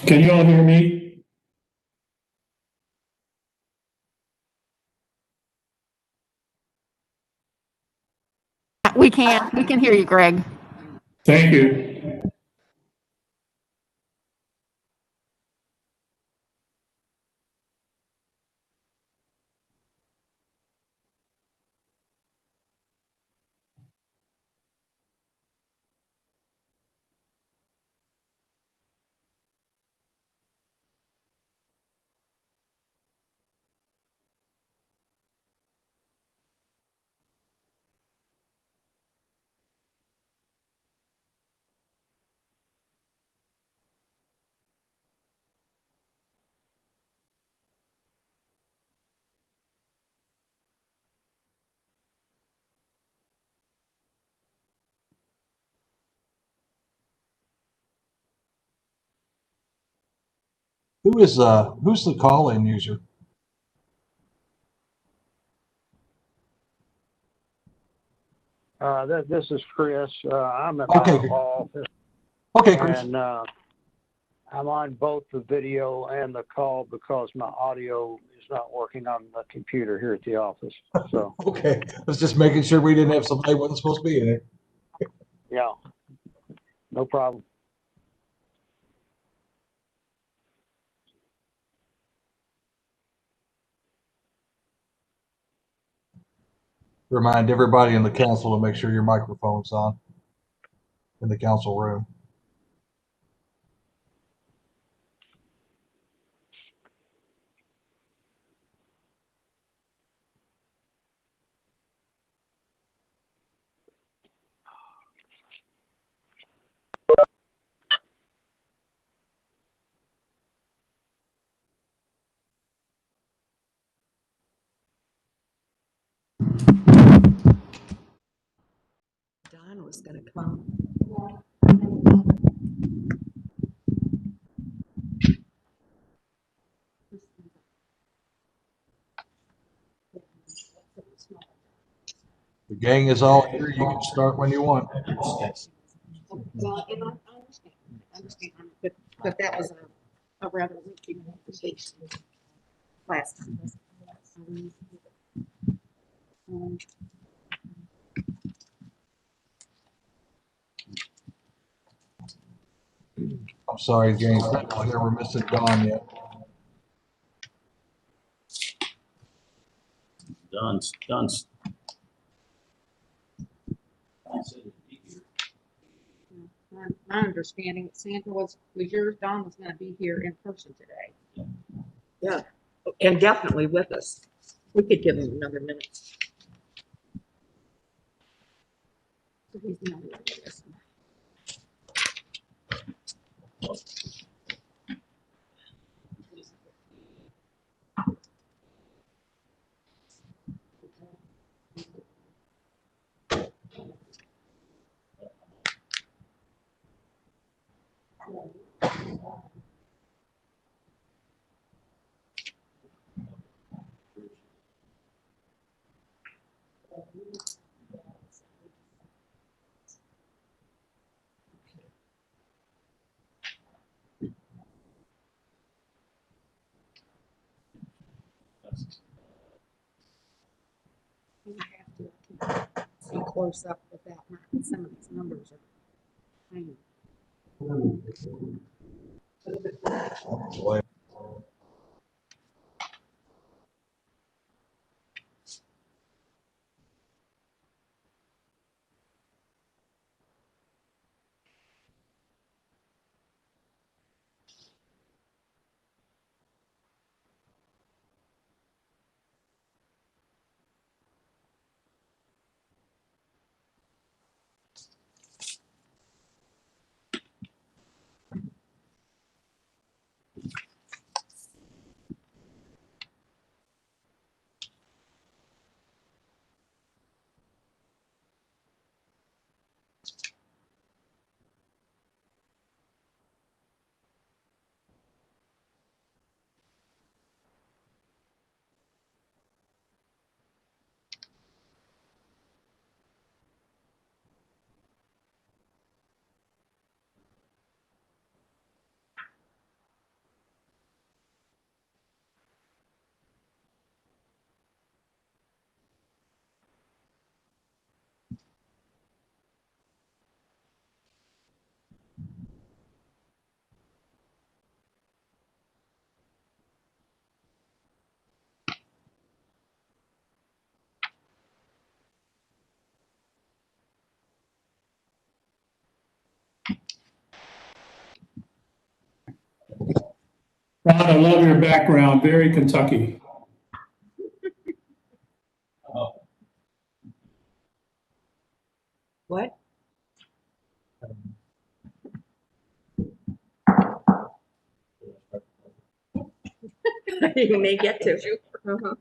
Can you all hear me? We can hear you, Greg. Thank you. Who's the call-in user? This is Chris. I'm at Okay. my office, Okay, Chris. and I'm on both the video and the call because my audio is not working on the computer here at the office. So, Okay, I was just making sure we didn't have somebody who wasn't supposed to be in it. yeah, no problem. Remind everybody in the council to make sure your microphone's on in the council room. Don was gonna come. The gang is all here. You can start when you want. Well, and I understand, but that was a rather lengthy conversation last time. Um, I'm sorry, gang. Not here. We're missing Don yet. Don's. My understanding, Sandra was yours, Don was gonna be here in person today. Yeah, and definitely with us. We could give him another minute. So he's not really listening. You have to be close up with that. Some of these numbers are tiny. Boy. Ron, I love your background, very Kentucky. What? You may get to. Uh-huh.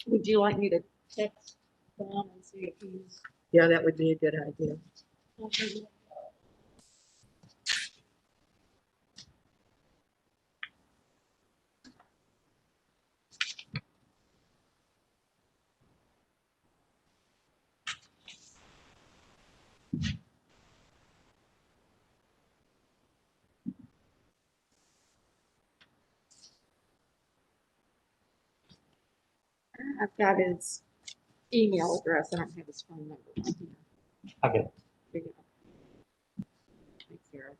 Would you like me to text Don and see if he's? Yeah, that would be a good idea. I've got his email address. I don't have his phone number. on here. I'll get it. Here you go. Thanks, Sarah.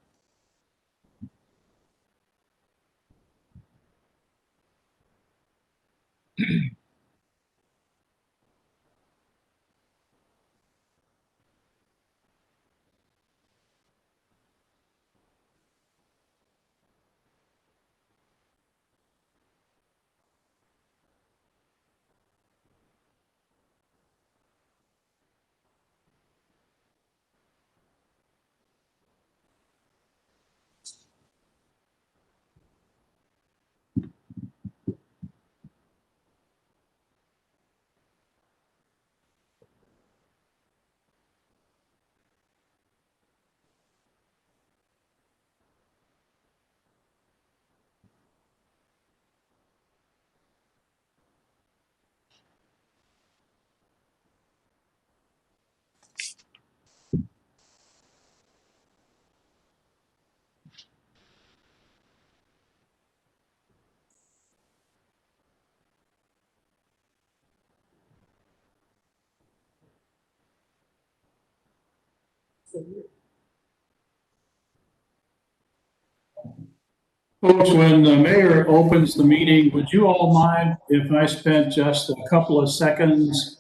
Folks, when the mayor opens the meeting, would you all mind if I spent just a couple of seconds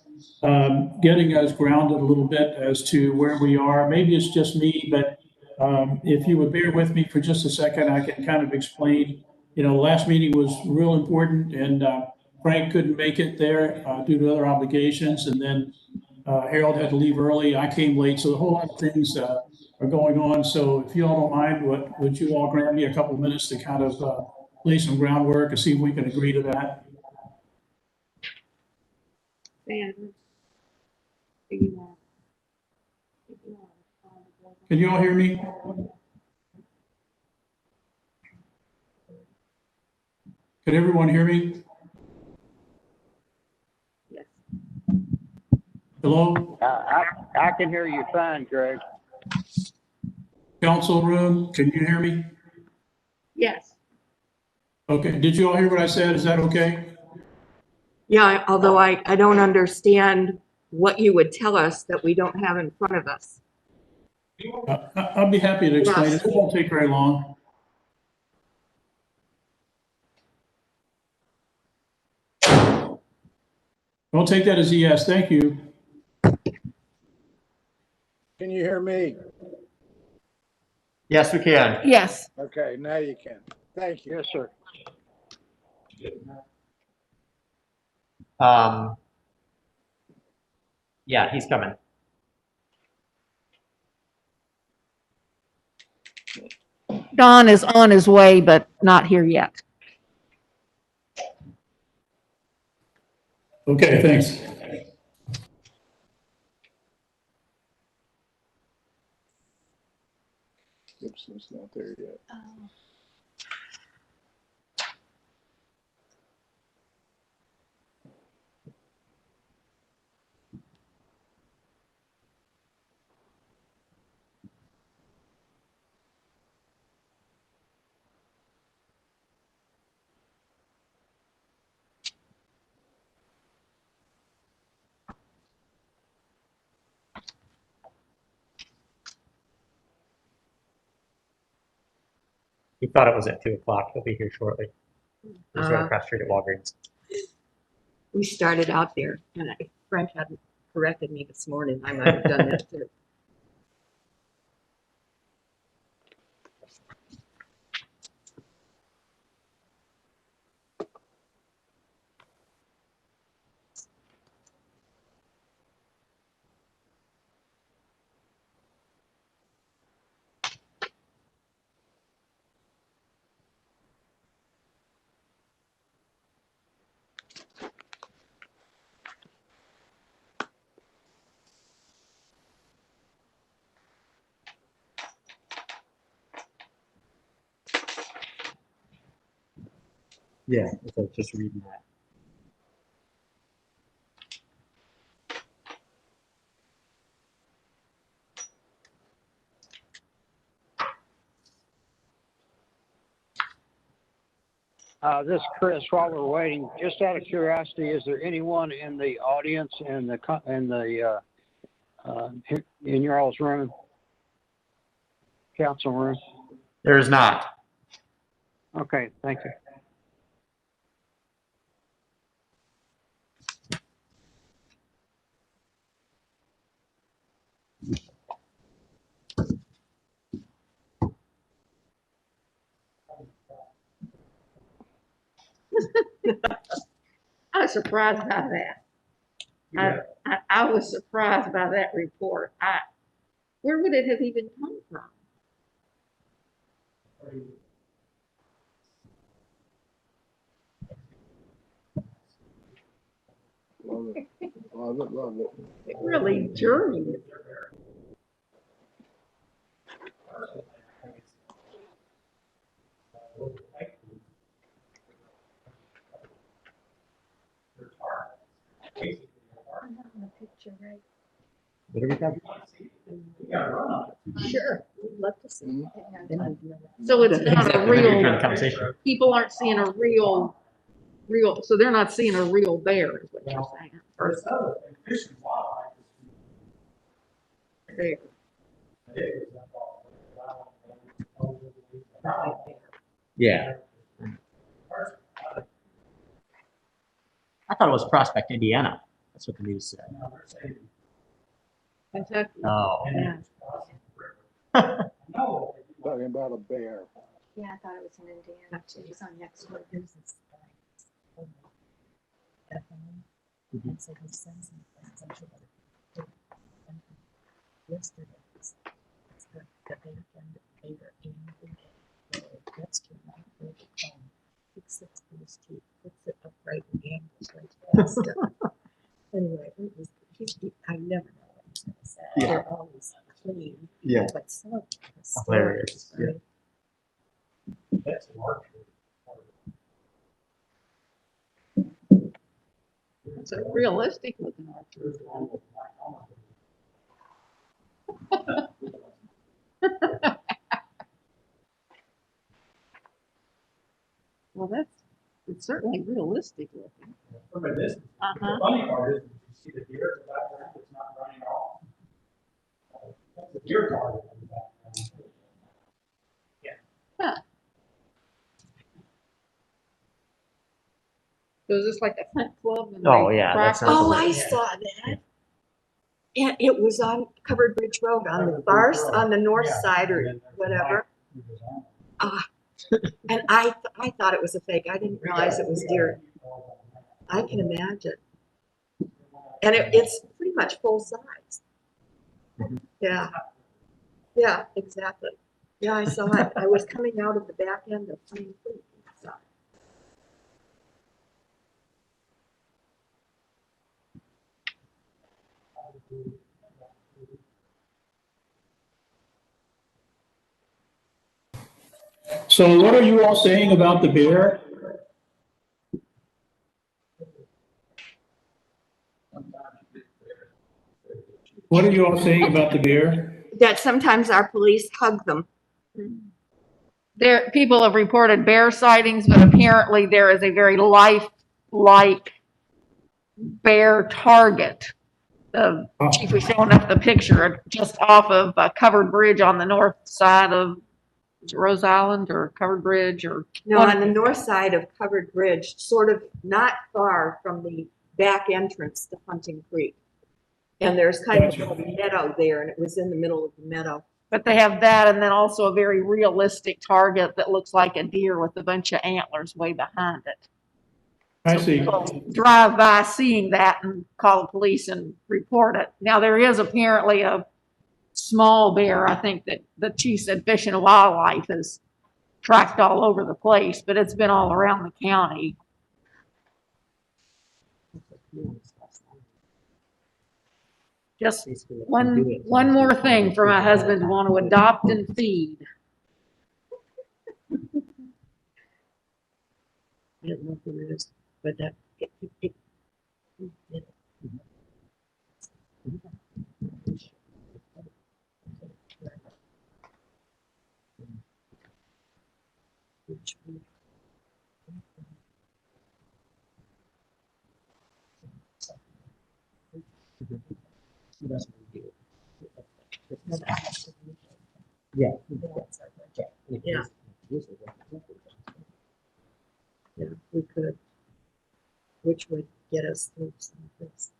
getting us grounded a little bit as to where we are? Maybe it's just me, but if you would bear with me for just a second, I can kind of explain. You know, the last meeting was real important, and Frank couldn't make it there due to other obligations, and then Harold had to leave early. I came late, so a whole lot of things are going on. So if you all don't mind, would you all grant me a couple of minutes to kind of lay some groundwork and see if we can agree to that? Sandra, do you want? Can you all hear me? Can everyone hear me? Yes. Hello? I can hear you fine, Greg. Council room, can you hear me? Yes. Okay, did you all hear what I said? Is that okay? Yeah, although I don't understand what you would tell us that we don't have in front of us. I'll be happy to explain it. Yes. It won't take very long. Don't take that as a yes. Thank you. Can you hear me? Yes, we can. Yes. Okay, now you can. Thank you. Yes, sir. Yeah, he's coming. Don is on his way, but not here yet. Okay, thanks. Gibson's not there yet. He thought it was at 2 o'clock. He'll be here shortly. He's right across the street at Walgreens. We started out there, and if Frank hadn't corrected me this morning, I might have done that too. Yeah, so I was just reading that. This is Chris. While we're waiting, just out of curiosity, is there anyone in the audience in your all's room, council room? There is not. Okay, thank you. I was surprised by that. I was surprised by that report. Where would it have even come from? Love it. Love it, love it. It really journeyed. Sure. Love to see. So it's not a During the real, conversation. people aren't seeing a real, so they're not seeing a real bear, is what you're saying. Or bear. Yeah. I thought it was Prospect, Indiana. That's what the news said. Kentucky. Oh. Yeah. Talking about a bear. Yeah, I thought it was in Indiana too. It's on next one. And so his sons and friends, I'm sure that yesterday, it's the back end of Vader and the rescue really fixes it to his teeth, puts it upright and angles right stuff. Anyway, it was, I never know what he's gonna say. Yeah. They're always clean. Yeah. But some of the Hilarious. stories, Yeah. right? It's a realistic looking archer. Well, it's certainly realistic looking. From a distance. Uh-huh. The funny part is, you see the deer in the background that's not running off. That's the deer target in the background. Huh. So is this like a hunt club? And Oh, they yeah, that practice? sounds Oh, like- I saw that. And it was on Covered Bridge Road on the far, on the north side or whatever. And I thought it was a fake. I didn't realize it was deer. I can imagine. And it's pretty much full size. Yeah. Yeah, exactly. Yeah, I saw it. I was coming out of the back end of Plain Creek. I saw it. So what are you all saying about the bear? What are you all saying about the bear? That sometimes our police hug them. People have reported bear sightings, but apparently there is a very lifelike bear target. The chief was showing us the picture just off of Covered Bridge on the north side of Rose Island or Covered Bridge or. No, on the north side of Covered Bridge, sort of not far from the back entrance to Hunting Creek. And there's kind of a little meadow there, and it was in the middle of the meadow. But they have that, and then also a very realistic target that looks like a deer with a bunch of antlers way behind it. I So see. people drive by seeing that and call the police and report it. Now, there is apparently a small bear, I think that the chief said Fish and Wildlife is tracked all over the place, but it's been all around the county. Just one more thing for my husband to want to adopt and feed. I don't know who it is, but that, it. That's what we do. No, that has to be- Yeah. That's our budget. Yeah. Yeah, we could, which would get us through some of this.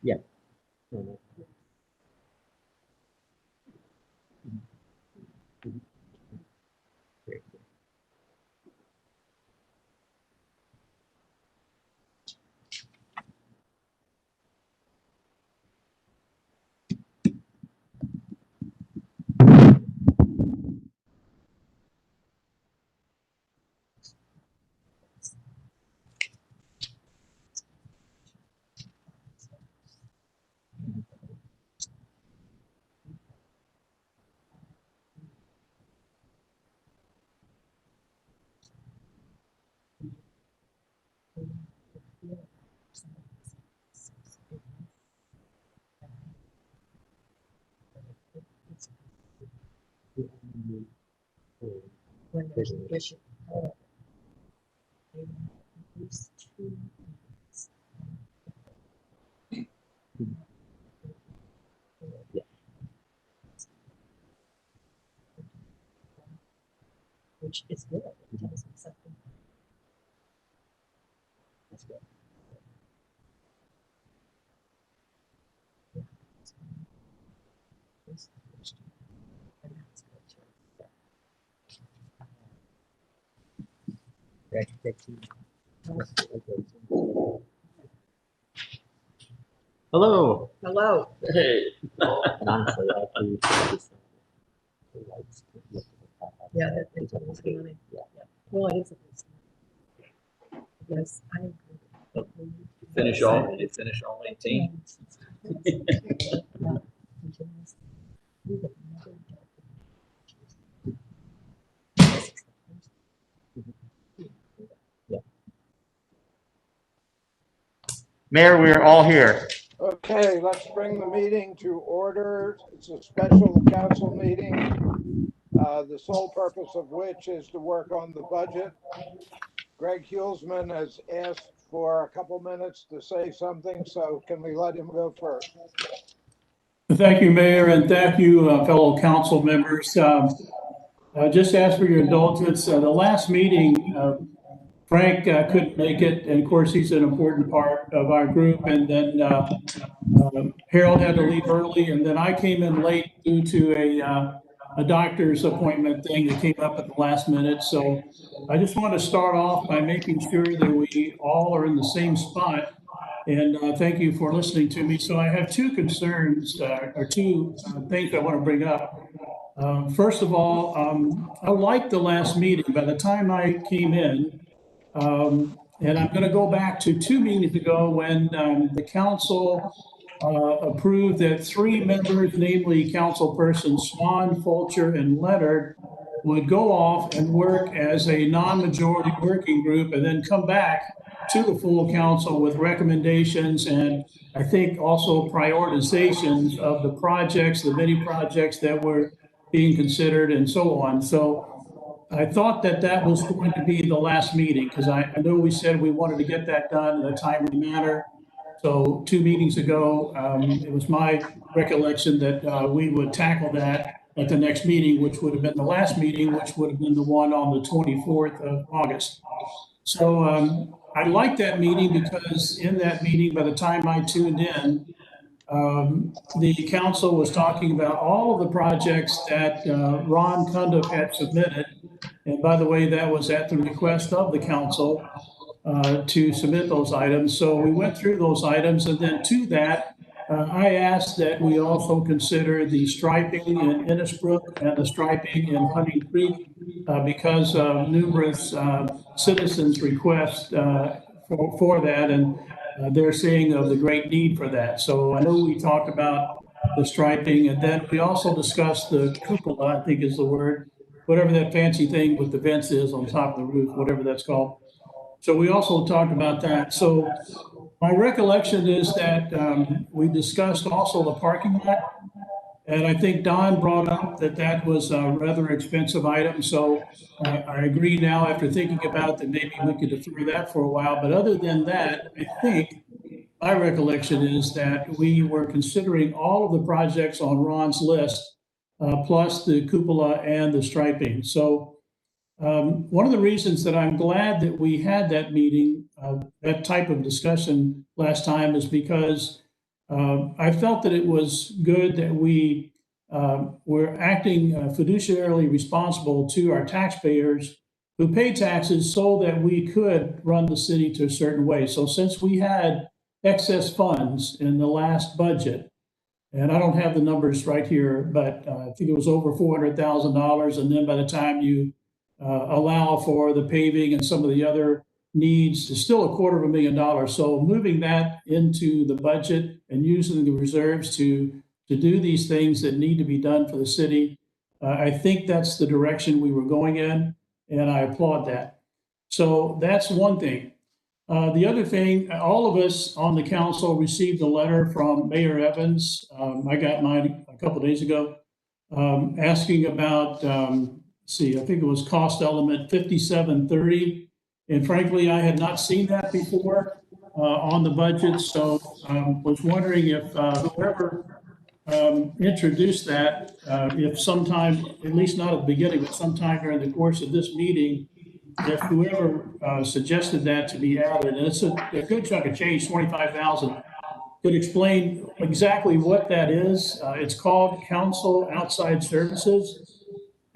Yeah. Great. When there's an issue. They want at least 2 meetings. Which is good. It tells me something. That's good. This question, and that's good too. Right. Thank you. Hello. Hello. Hey. And honestly, I do just the lights. Yeah, that is a waste of money. Yeah. Well, it is a waste of money. Yes, I agree. But we- Finish all 18. Mayor, we are all here. Okay, let's bring the meeting to order. It's a special council meeting, the sole purpose of which is to work on the budget. Greg Hulsman has asked for a couple minutes to say something, so can we let him go first? Thank you, Mayor, and thank you, fellow council members. Just ask for your indulgence. The last meeting, Frank couldn't make it, and of course, he's an important part of our group. And then Harold had to leave early, and then I came in late due to a doctor's appointment thing that came up at the last minute. So I just want to start off by making sure that we all are in the same spot. And thank you for listening to me. So I have two concerns or two things I want to bring up. First of all, I liked the last meeting. By the time I came in, and I'm going to go back to 2 meetings ago when the council approved that 3 members, namely councilpersons Swan, Fulcher, and Leonard, would go off and work as a non-majority working group and then come back to the full council with recommendations and I think also prioritizations of the projects, the many projects that were being considered and so on. So I thought that that was going to be the last meeting because I know we said we wanted to get that done in a timely manner. So 2 meetings ago, it was my recollection that we would tackle that at the next meeting, which would have been the last meeting, which would have been the one on the 24th of August. So I liked that meeting because in that meeting, by the time I tuned in, the council was talking about all of the projects that Ron Cundiff had submitted. And by the way, that was at the request of the council to submit those items. So we went through those items, and then to that, I asked that we also consider the striping in Innisbrook and the striping in Hunting Creek because of numerous citizens' requests for that, and they're saying of the great need for that. So I know we talked about the striping, and then we also discussed the cupola, I think is the word, whatever that fancy thing with the vents is on top of the roof, whatever that's called. So we also talked about that. So my recollection is that we discussed also the parking lot. And I think Don brought up that that was a rather expensive item. So I agree now after thinking about it that maybe we could defer that for a while. But other than that, I think my recollection is that we were considering all of the projects on Ron's list, plus the cupola and the striping. So one of the reasons that I'm glad that we had that meeting, that type of discussion last time is because I felt that it was good that we were acting fiduciarily responsible to our taxpayers who pay taxes so that we could run the city to a certain way. So since we had excess funds in the last budget, and I don't have the numbers right here, but I think it was over $400,000. And then by the time you allow for the paving and some of the other needs, is still $250,000. So moving that into the budget and using the reserves to do these things that need to be done for the city, I think that's the direction we were going in, and I applaud that. So that's one thing. The other thing, all of us on the council received a letter from Mayor Evans. I got mine a couple of days ago, asking about, I think it was cost element 5730. And frankly, I had not seen that before on the budget. So was wondering if whoever introduced that, if sometime, at least not at the beginning, but sometime during the course of this meeting, if whoever suggested that to be added, and it's a good chunk of change, 25,000, could explain exactly what that is. It's called Council Outside Services.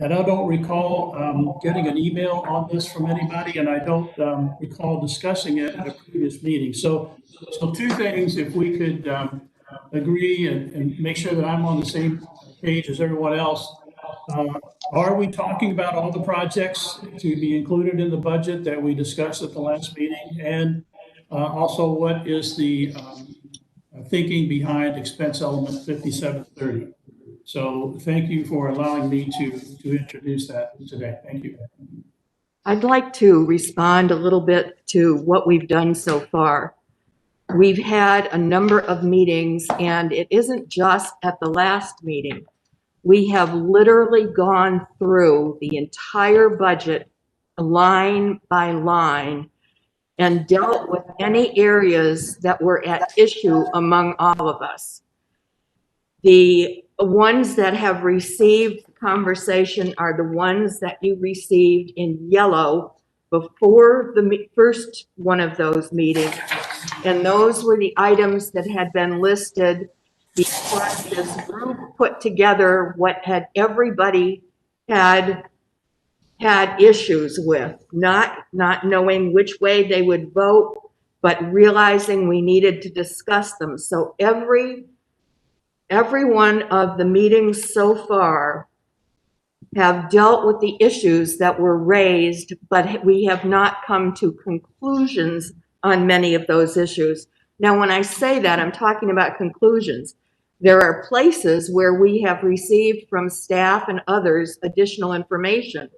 And I don't recall getting an email on this from anybody, and I don't recall discussing it at a previous meeting. So 2 things, if we could agree and make sure that I'm on the same page as everyone else. Are we talking about all the projects to be included in the budget that we discussed at the last meeting? And also, what is the thinking behind expense element 5730? So thank you for allowing me to introduce that today. Thank you. I'd like to respond a little bit to what we've done so far. We've had a number of meetings, and it isn't just at the last meeting. We have literally gone through the entire budget line by line and dealt with any areas that were at issue among all of us. The ones that have received conversation are the ones that you received in yellow before the first one of those meetings. And those were the items that had been listed because this group put together what had everybody had issues with, not knowing which way they would vote, but realizing we needed to discuss them. So every one of the meetings so far have dealt with the issues that were raised, but we have not come to conclusions on many of those issues. Now, when I say that, I'm talking about conclusions. There are places where we have received from staff and others additional information,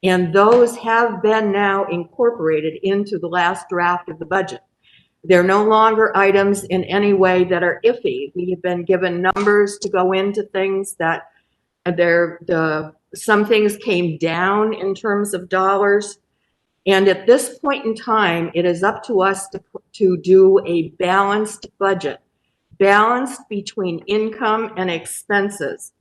and those have been now incorporated into the last draft of the budget. They're no longer items in any way that are iffy. We have been given numbers to go into things that some things came down in terms of dollars. And at this point in time, it is up to us to do a balanced budget, balanced between income and expenses.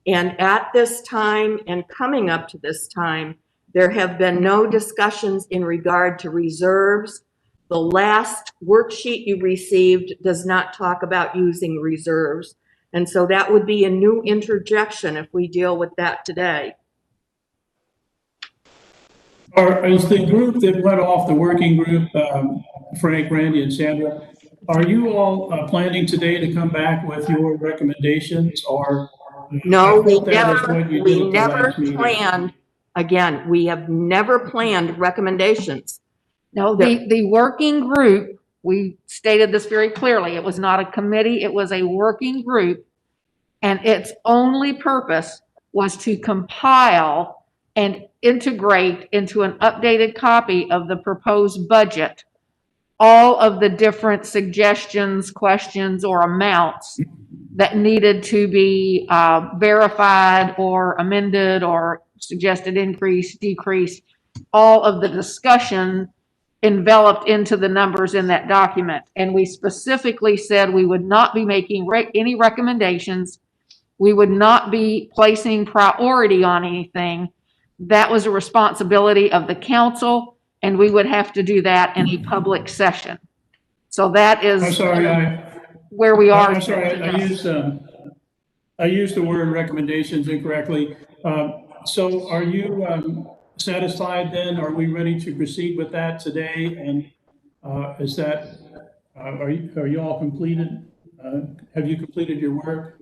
And at this time and coming up to this time, there have been no discussions in regard to reserves. The last worksheet you received does not talk about using reserves. And so that would be a new interjection if we deal with that today. Is the group that went off, the working group, Frank, Randy, and Sandra, are you all planning today to come back with your recommendations, or? No, we We never planned, again, we have never planned recommendations. No, the working group, we stated this very clearly. It was not a committee, it was a working group. And its only purpose was to compile and integrate into an updated copy of the proposed budget all of the different suggestions, questions, or amounts that needed to be verified or amended or suggested increase, decrease, all of the discussion enveloped into the numbers in that document. And we specifically said we would not be making any recommendations. We would not be placing priority on anything. That was a responsibility of the council, and we would have to do that in a public session. So that is I'm sorry, where we are. I'm sorry, I used the word recommendations incorrectly. So are you satisfied then? Are we ready to proceed with that today? And is that, are you all completed? Have you completed your work?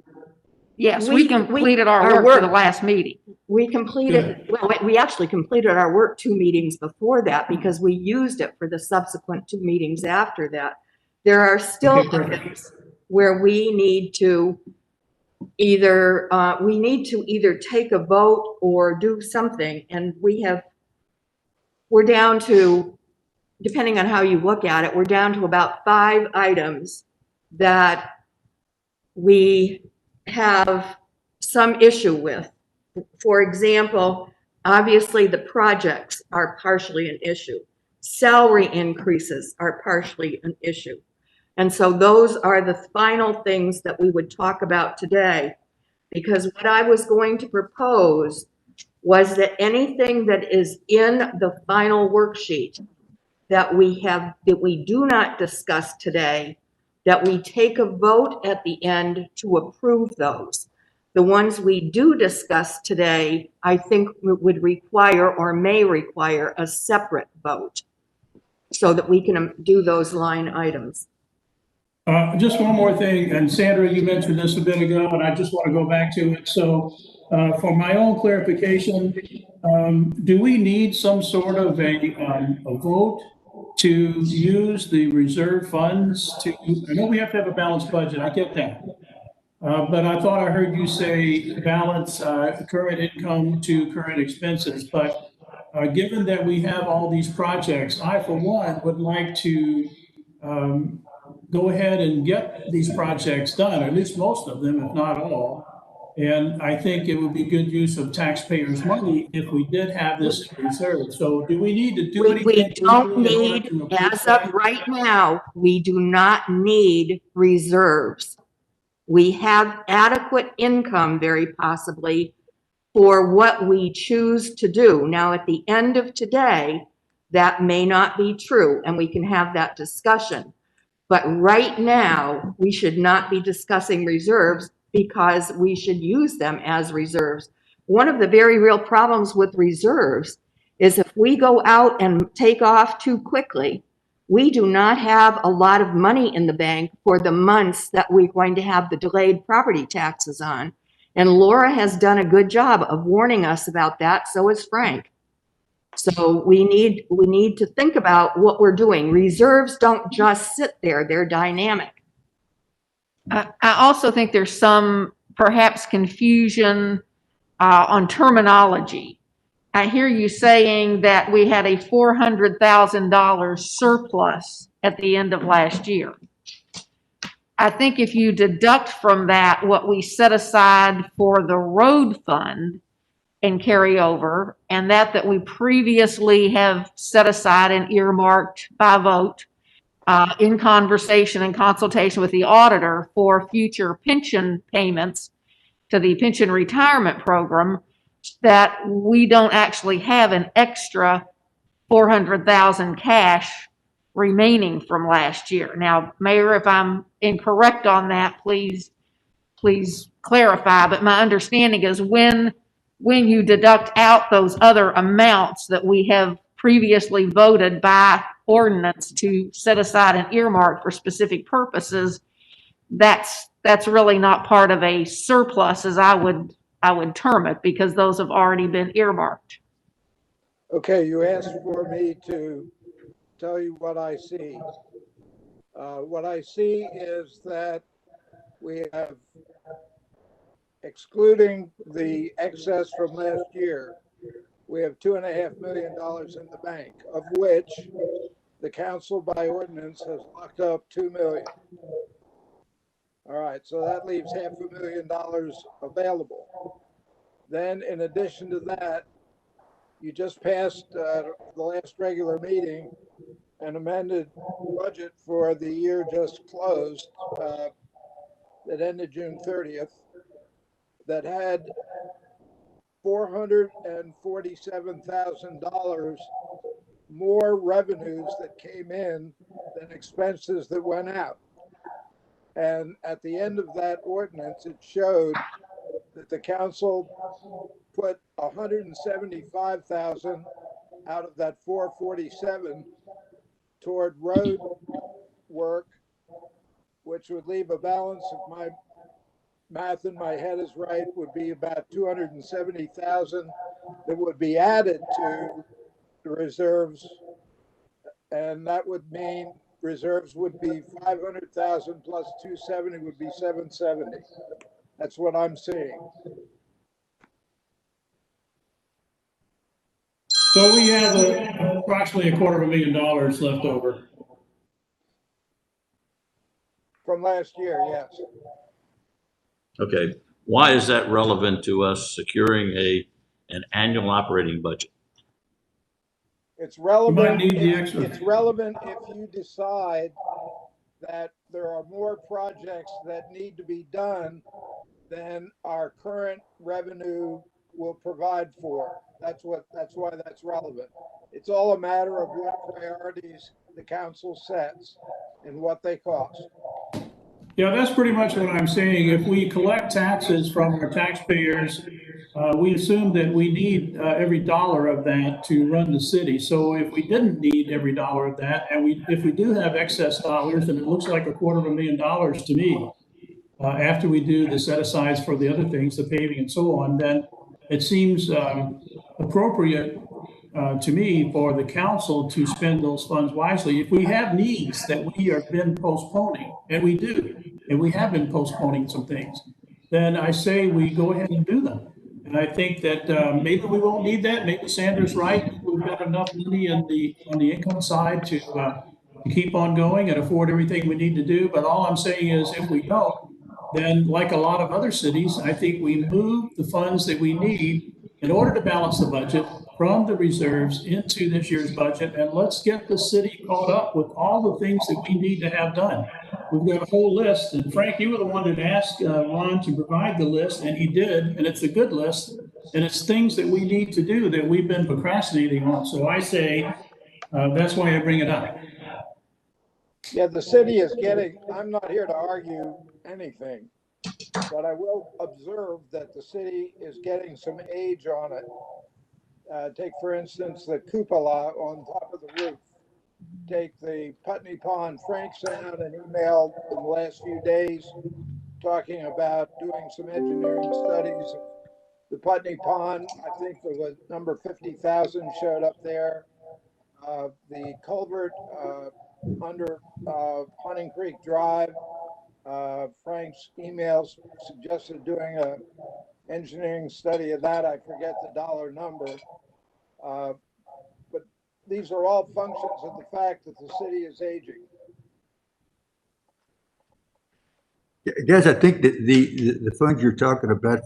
Yes, we completed our work for the last meeting. We completed, well, we actually completed our work 2 meetings before that because we used it for the subsequent 2 meetings after that. There are still items where we need to either take a vote or do something. And we're down to, depending on how you look at it, we're down to about 5 items that we have some issue with. For example, obviously the projects are partially an issue. Salary increases are partially an issue. And so those are the final things that we would talk about today, because what I was going to propose was that anything that is in the final worksheet that we do not discuss today, that we take a vote at the end to approve those. The ones we do discuss today, I think would require or may require a separate vote so that we can do those line items. Just one more thing, and Sandra, you mentioned this a bit ago, and I just want to go back to it. So for my own clarification, do we need some sort of a vote to use the reserve funds to, I know we have to have a balanced budget, I get that. But I thought I heard you say balance current income to current expenses. But given that we have all these projects, I, for one, would like to go ahead and get these projects done, at least most of them, if not all. And I think it would be good use of taxpayers' money if we did have this in reserve. So do we need to do anything? We don't need, as of right now, we do not need reserves. We have adequate income, very possibly, for what we choose to do. Now, at the end of today, that may not be true, and we can have that discussion. But right now, we should not be discussing reserves because we should use them as reserves. One of the very real problems with reserves is if we go out and take off too quickly, we do not have a lot of money in the bank for the months that we're going to have the delayed property taxes on. And Laura has done a good job of warning us about that, so has Frank. So we need to think about what we're doing. Reserves don't just sit there, they're dynamic. I also think there's some perhaps confusion on terminology. I hear you saying that we had a $400,000 surplus at the end of last year. I think if you deduct from that what we set aside for the road fund and carry over, and that we previously have set aside and earmarked by vote in conversation and consultation with the auditor for future pension payments to the pension retirement program, that we don't actually have an extra 400,000 cash remaining from last year. Now, Mayor, if I'm incorrect on that, please clarify. But my understanding is when you deduct out those other amounts that we have previously voted by ordinance to set aside an earmark for specific purposes, that's really not part of a surplus, as I would term it, because those have already been earmarked. Okay, you asked for me to tell you what I see. What I see is that we have, excluding the excess from last year, we have $2.5 million in the bank, of which the council by ordinance has locked up $2 million. All right, so that leaves $500,000 available. Then in addition to that, you just passed the last regular meeting an amended budget for the year just closed that ended June 30th that had $447,000 more revenues that came in than expenses that went out. And at the end of that ordinance, it showed that the council put 175,000 out of that 447 toward road work, which would leave a balance, if my math in my head is right, would be about 270,000 that would be added to the reserves. And that would mean reserves would be 500,000 plus 270 would be 770. That's what I'm seeing. So we have approximately $250,000 left over. From last year, yes. Okay, why is that relevant to us securing an annual operating budget? It's relevant. You might need the extra. It's relevant if you decide that there are more projects that need to be done than our current revenue will provide for. That's why that's relevant. It's all a matter of what priorities the council sets and what they cost. Yeah, that's pretty much what I'm saying. If we collect taxes from our taxpayers, we assume that we need every dollar of that to run the city. So if we didn't need every dollar of that, and if we do have excess dollars, and it looks like $250,000 to me, after we do the set-asides for the other things, the paving and so on, then it seems appropriate to me for the council to spend those funds wisely. If we have needs that we have been postponing, and we do, and we have been postponing some things, then I say we go ahead and do them. And I think that maybe we won't need that. Maybe Sandra's right. We've got enough money on the income side to keep on going and afford everything we need to do. But all I'm saying is if we don't, then like a lot of other cities, I think we move the funds that we need in order to balance the budget from the reserves into this year's budget. And let's get the city caught up with all the things that we need to have done. We've got a whole list. And Frank, you were the one that asked Ron to provide the list, and he did. And it's a good list. And it's things that we need to do that we've been procrastinating on. So I say, that's why I bring it up. Yeah, the city is getting, I'm not here to argue anything, but I will observe that the city is getting some age on it. Take, for instance, the cupola on top of the roof. Take the Putney Pond. Frank sent out an email in the last few days talking about doing some engineering studies of The Putney Pond, I think there was number 50,000 showed up there. The culvert under Hunting Creek Drive, Frank's emails suggested doing a engineering study of that. I forget the dollar number. But these are all functions of the fact that the city is aging. Guys, I think that the funds you're talking about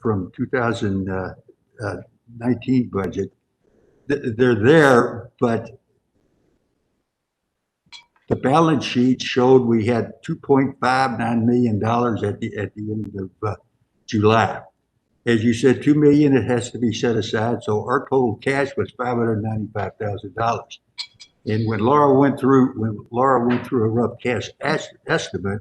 from 2019 budget, they're there, but the balance sheet showed we had $2.59 million at the end of July. As you said, $2 million, it has to be set aside. So our total cash was $595,000. And when Laura went through a rough cash estimate,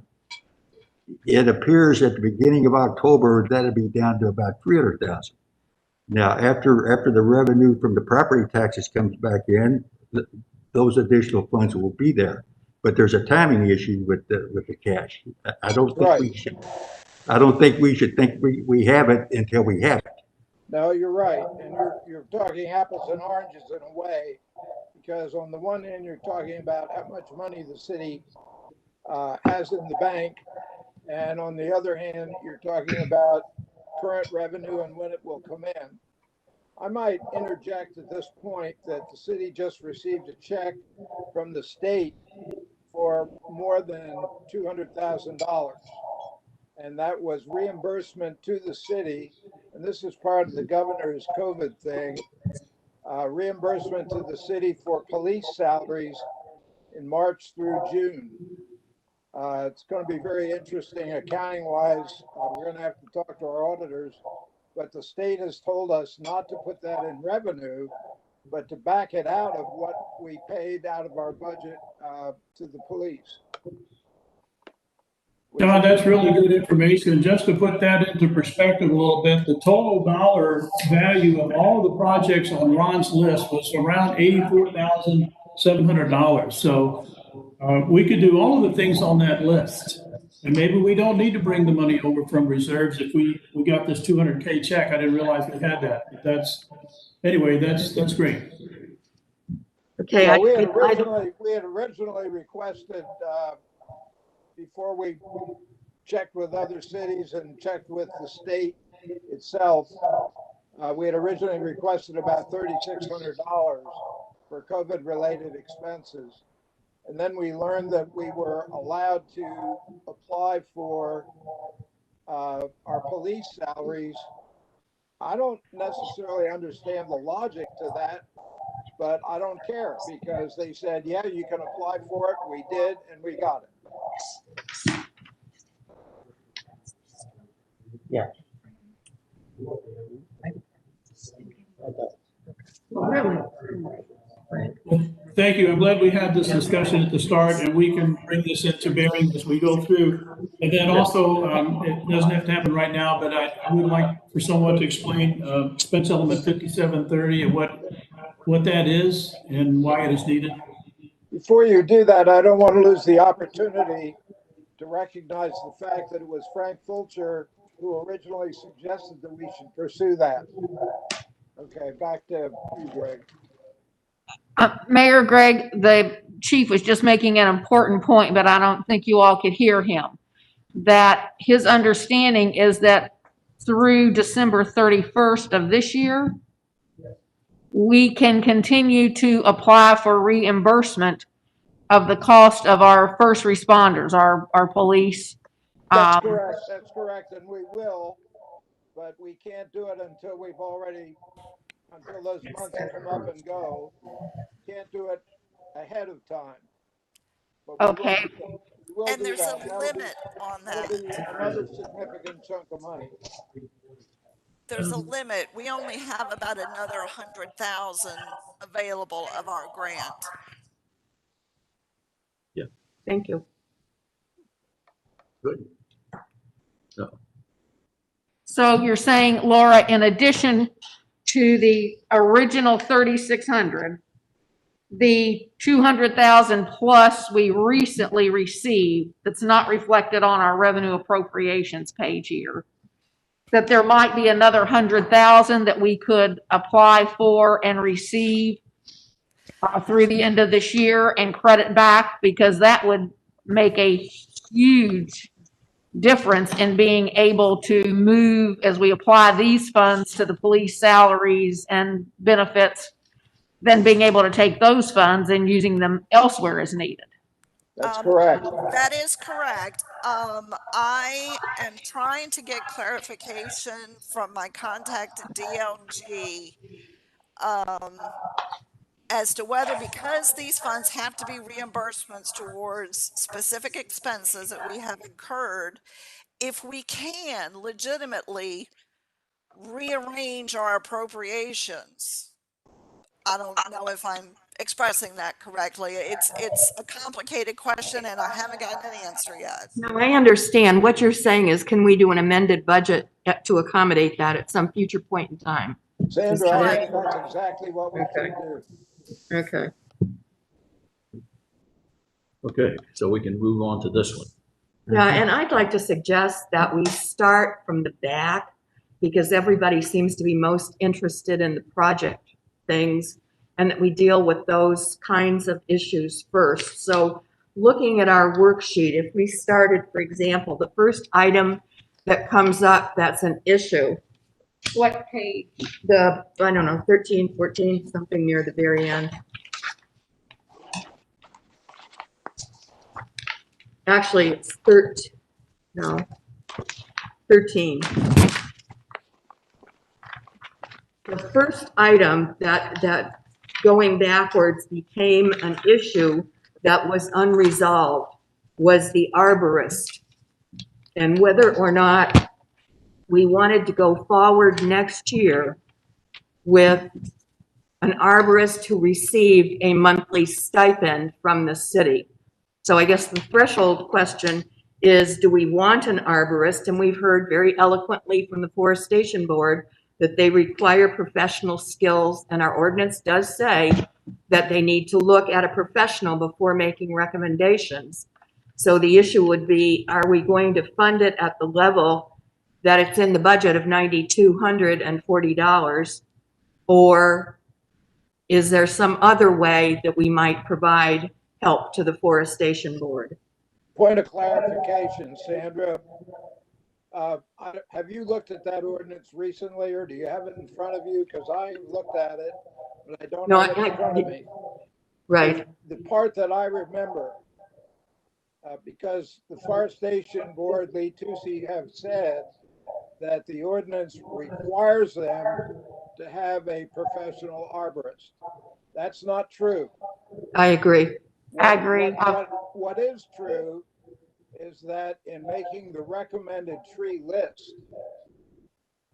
it appears at the beginning of October that'll be down to about 300,000. Now, after the revenue from the property taxes comes back in, those additional funds will be there. But there's a timing issue with the cash. I don't think we should think we have it until we have it. No, you're right. And you're talking apples and oranges in a way, because on the one hand, you're talking about how much money the city has in the bank. And on the other hand, you're talking about current revenue and when it will come in. I might interject at this point that the city just received a check from the state for more than $200,000. And that was reimbursement to the city. And this is part of the governor's COVID thing. Reimbursement to the city for police salaries in March through June. It's going to be very interesting accounting wise. We're going to have to talk to our auditors, but the state has told us not to put that in revenue, but to back it out of what we paid out of our budget to the police. John, that's really good information. Just to put that into perspective a little bit, the total dollar value of all the projects on Ron's list was around $84,700. So we could do all of the things on that list. And maybe we don't need to bring the money over from reserves if we got this 200K check. I didn't realize we had that. But that's great. Okay. Yeah, we had originally requested, before we checked with other cities and checked with the state itself, we had originally requested about $3,600 for COVID-related expenses. And then we learned that we were allowed to apply for our police salaries. I don't necessarily understand the logic to that, but I don't care because they said, yeah, you can apply for it. We did, and we got it. Yeah. Thank you. I'm glad we had this discussion at the start and we can bring this into bearing as we go through. And then also, it doesn't have to happen right now, but I would like for someone to explain expense element 5730 and what that is and why it is needed. Before you do that, I don't want to lose the opportunity to recognize the fact that it was Frank Fulcher who originally suggested that we should pursue that. Okay, back to you, Greg. Mayor Greg, the chief was just making an important point, but I don't think you all could hear him. That his understanding is that through December 31st of this year, we can continue to apply for reimbursement of the cost of our first responders, our police. That's correct. That's correct, and we will, but we can't do it until until those months come up and go. Can't do it ahead of time. But Okay. we will And do there's that. a That'll limit on that. be another significant chunk of money. There's a limit. We only have about another 100,000 available of our grant. Thank you. Good. So you're saying, Laura, in addition to the original 3,600, the 200,000 plus we recently received that's not reflected on our revenue appropriations page here that there might be another 100,000 that we could apply for and receive through the end of this year and credit back, because that would make a huge difference in being able to move as we apply these funds to the police salaries and benefits, then being able to take those funds and using them elsewhere as needed. That's correct. That is correct. I am trying to get clarification from my contact at DLG as to whether, because these funds have to be reimbursements towards specific expenses that we have incurred, if we can legitimately rearrange our appropriations. I don't know if I'm expressing that correctly. It's a complicated question and I haven't gotten an answer yet. No, I understand. What you're saying is, can we do an amended budget to accommodate that at some future point in time? Sandra, I think that's exactly what we can do. Okay. Okay, so we can move on to this one. Yeah, and I'd like to suggest that we start from the back, because everybody seems to be most interested in the project things, and that we deal with those kinds of issues first. So looking at our worksheet, if we started, for example, the first item that comes up that's an issue, what page? I don't know, 13, 14, something near the very end. Actually, it's 13. No, 13. The first item that going backwards became an issue that was unresolved was the arborist, and whether or not we wanted to go forward next year with an arborist who received a monthly stipend from the city. So I guess the threshold question is, do we want an arborist? And we've heard very eloquently from the Forestation Board that they require professional skills, and our ordinance does say that they need to look at a professional before making recommendations. So the issue would be, are we going to fund it at the level that it's in the budget of $9,240, or is there some other way that we might provide help to the Forestation Board? Point of clarification, Sandra. Have you looked at that ordinance recently, or do you have it in front of you? Because I looked at it, but I don't have it in front of me. Right. The part that I remember, because the Forestation Board, Lee Tusi, have said that the ordinance requires them to have a professional arborist. That's not true. I agree. I agree. What is true is that in making the recommended tree list,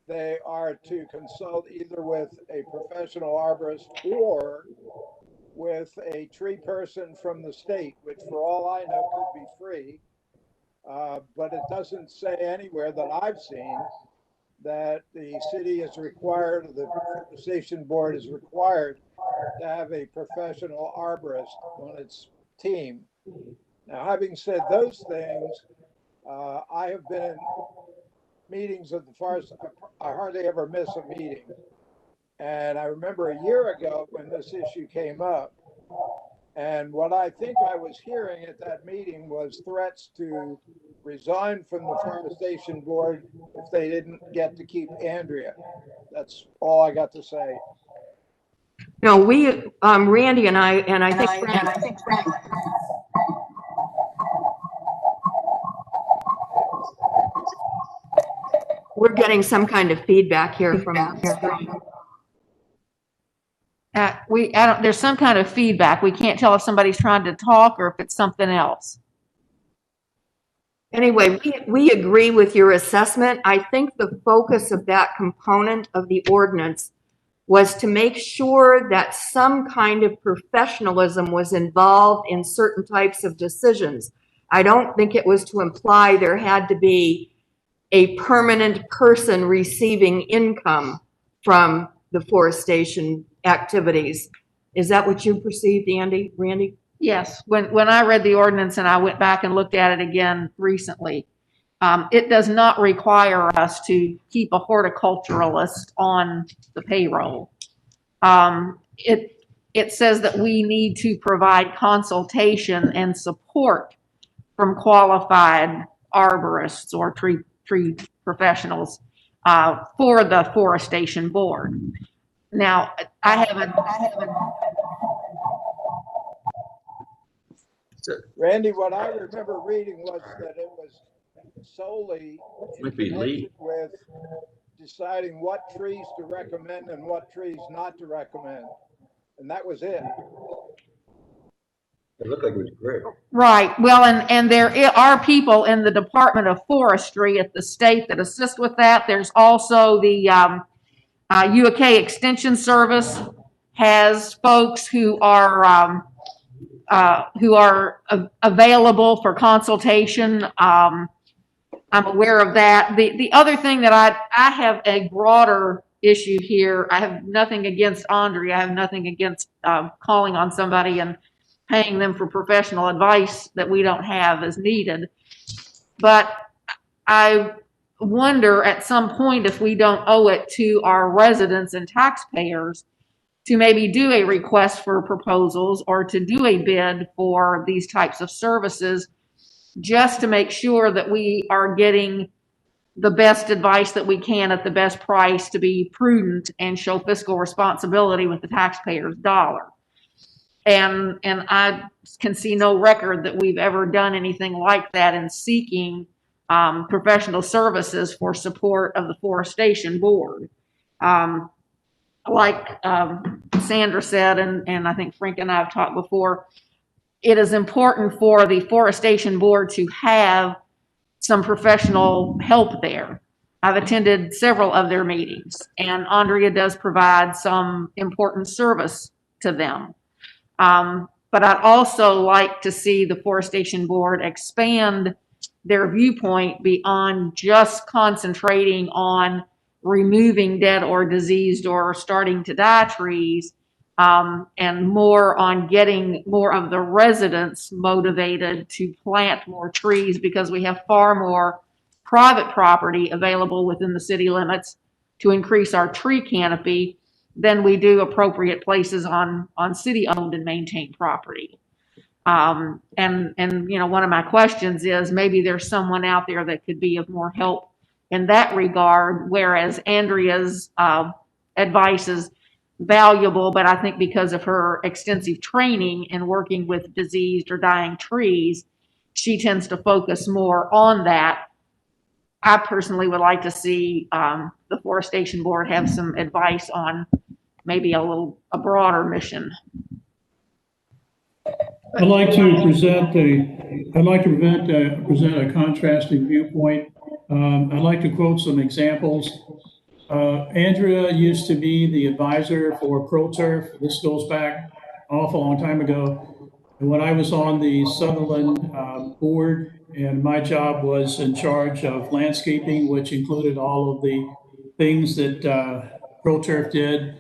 they are to consult either with a professional arborist or with a tree person from the state, which for all I know could be free. But it doesn't say anywhere that I've seen that the city is required, or the Forestation Board is required to have a professional arborist on its team. Now, having said those things, I have been in meetings of the forest. I hardly ever miss a meeting. And I remember a year ago when this issue came up, and what I think I was hearing at that meeting was threats to resign from the Forestation Board if they didn't get to keep Andrea. That's all I got to say. No, we, Randy and I think Frank, we're getting some kind of feedback here from there's some kind of feedback. We can't tell if somebody's trying to talk or if it's something else. Anyway, we agree with your assessment. I think the focus of that component of the ordinance was to make sure that some kind of professionalism was involved in certain types of decisions. I don't think it was to imply there had to be a permanent person receiving income from the forestation activities. Is that what you perceived, Randy? Yes, when I read the ordinance and I went back and looked at it again recently, It does not require us to keep a horticulturalist on the payroll. It says that we need to provide consultation and support from qualified arborists or tree professionals for the forestation board. Now, I haven't. Randy, what I remember reading was that it was solely Might be Lee. with deciding what trees to recommend and what trees not to recommend. And that was it. It looked like it was great. Right. Well, and there are people in the Department of Forestry at the state that assist with that. There's also the UAK Extension Service has folks who are available for consultation. I'm aware of that. The other thing that I have a broader issue here. I have nothing against Andrea. I have nothing against calling on somebody and paying them for professional advice that we don't have as needed. But I wonder at some point if we don't owe it to our residents and taxpayers to maybe do a request for proposals or to do a bid for these types of services, just to make sure that we are getting the best advice that we can at the best price to be prudent and show fiscal responsibility with the taxpayer's dollar. And I can see no record that we've ever done anything like that in seeking professional services for support of the forestation board. Like Sandra said, and I think Frank and I have talked before, it is important for the forestation board to have some professional help there. I've attended several of their meetings, and Andrea does provide some important service to them. But I'd also like to see the forestation board expand their viewpoint beyond just concentrating on removing dead or diseased or starting to die trees, and more on getting more of the residents motivated to plant more trees, because we have far more private property available within the city limits to increase our tree canopy than we do appropriate places on city owned and maintained property. And you know, one of my questions is maybe there's someone out there that could be of more help in that regard, whereas Andrea's advice is valuable, but I think because of her extensive training in working with diseased or dying trees, she tends to focus more on that. I personally would like to see the forestation board have some advice on maybe a broader mission. I'd like to present a contrasting viewpoint. I'd like to quote some examples. Andrea used to be the advisor for ProTurf. This goes back an awful long time ago. And when I was on the Sutherland board, and my job was in charge of landscaping, which included all of the things that ProTurf did.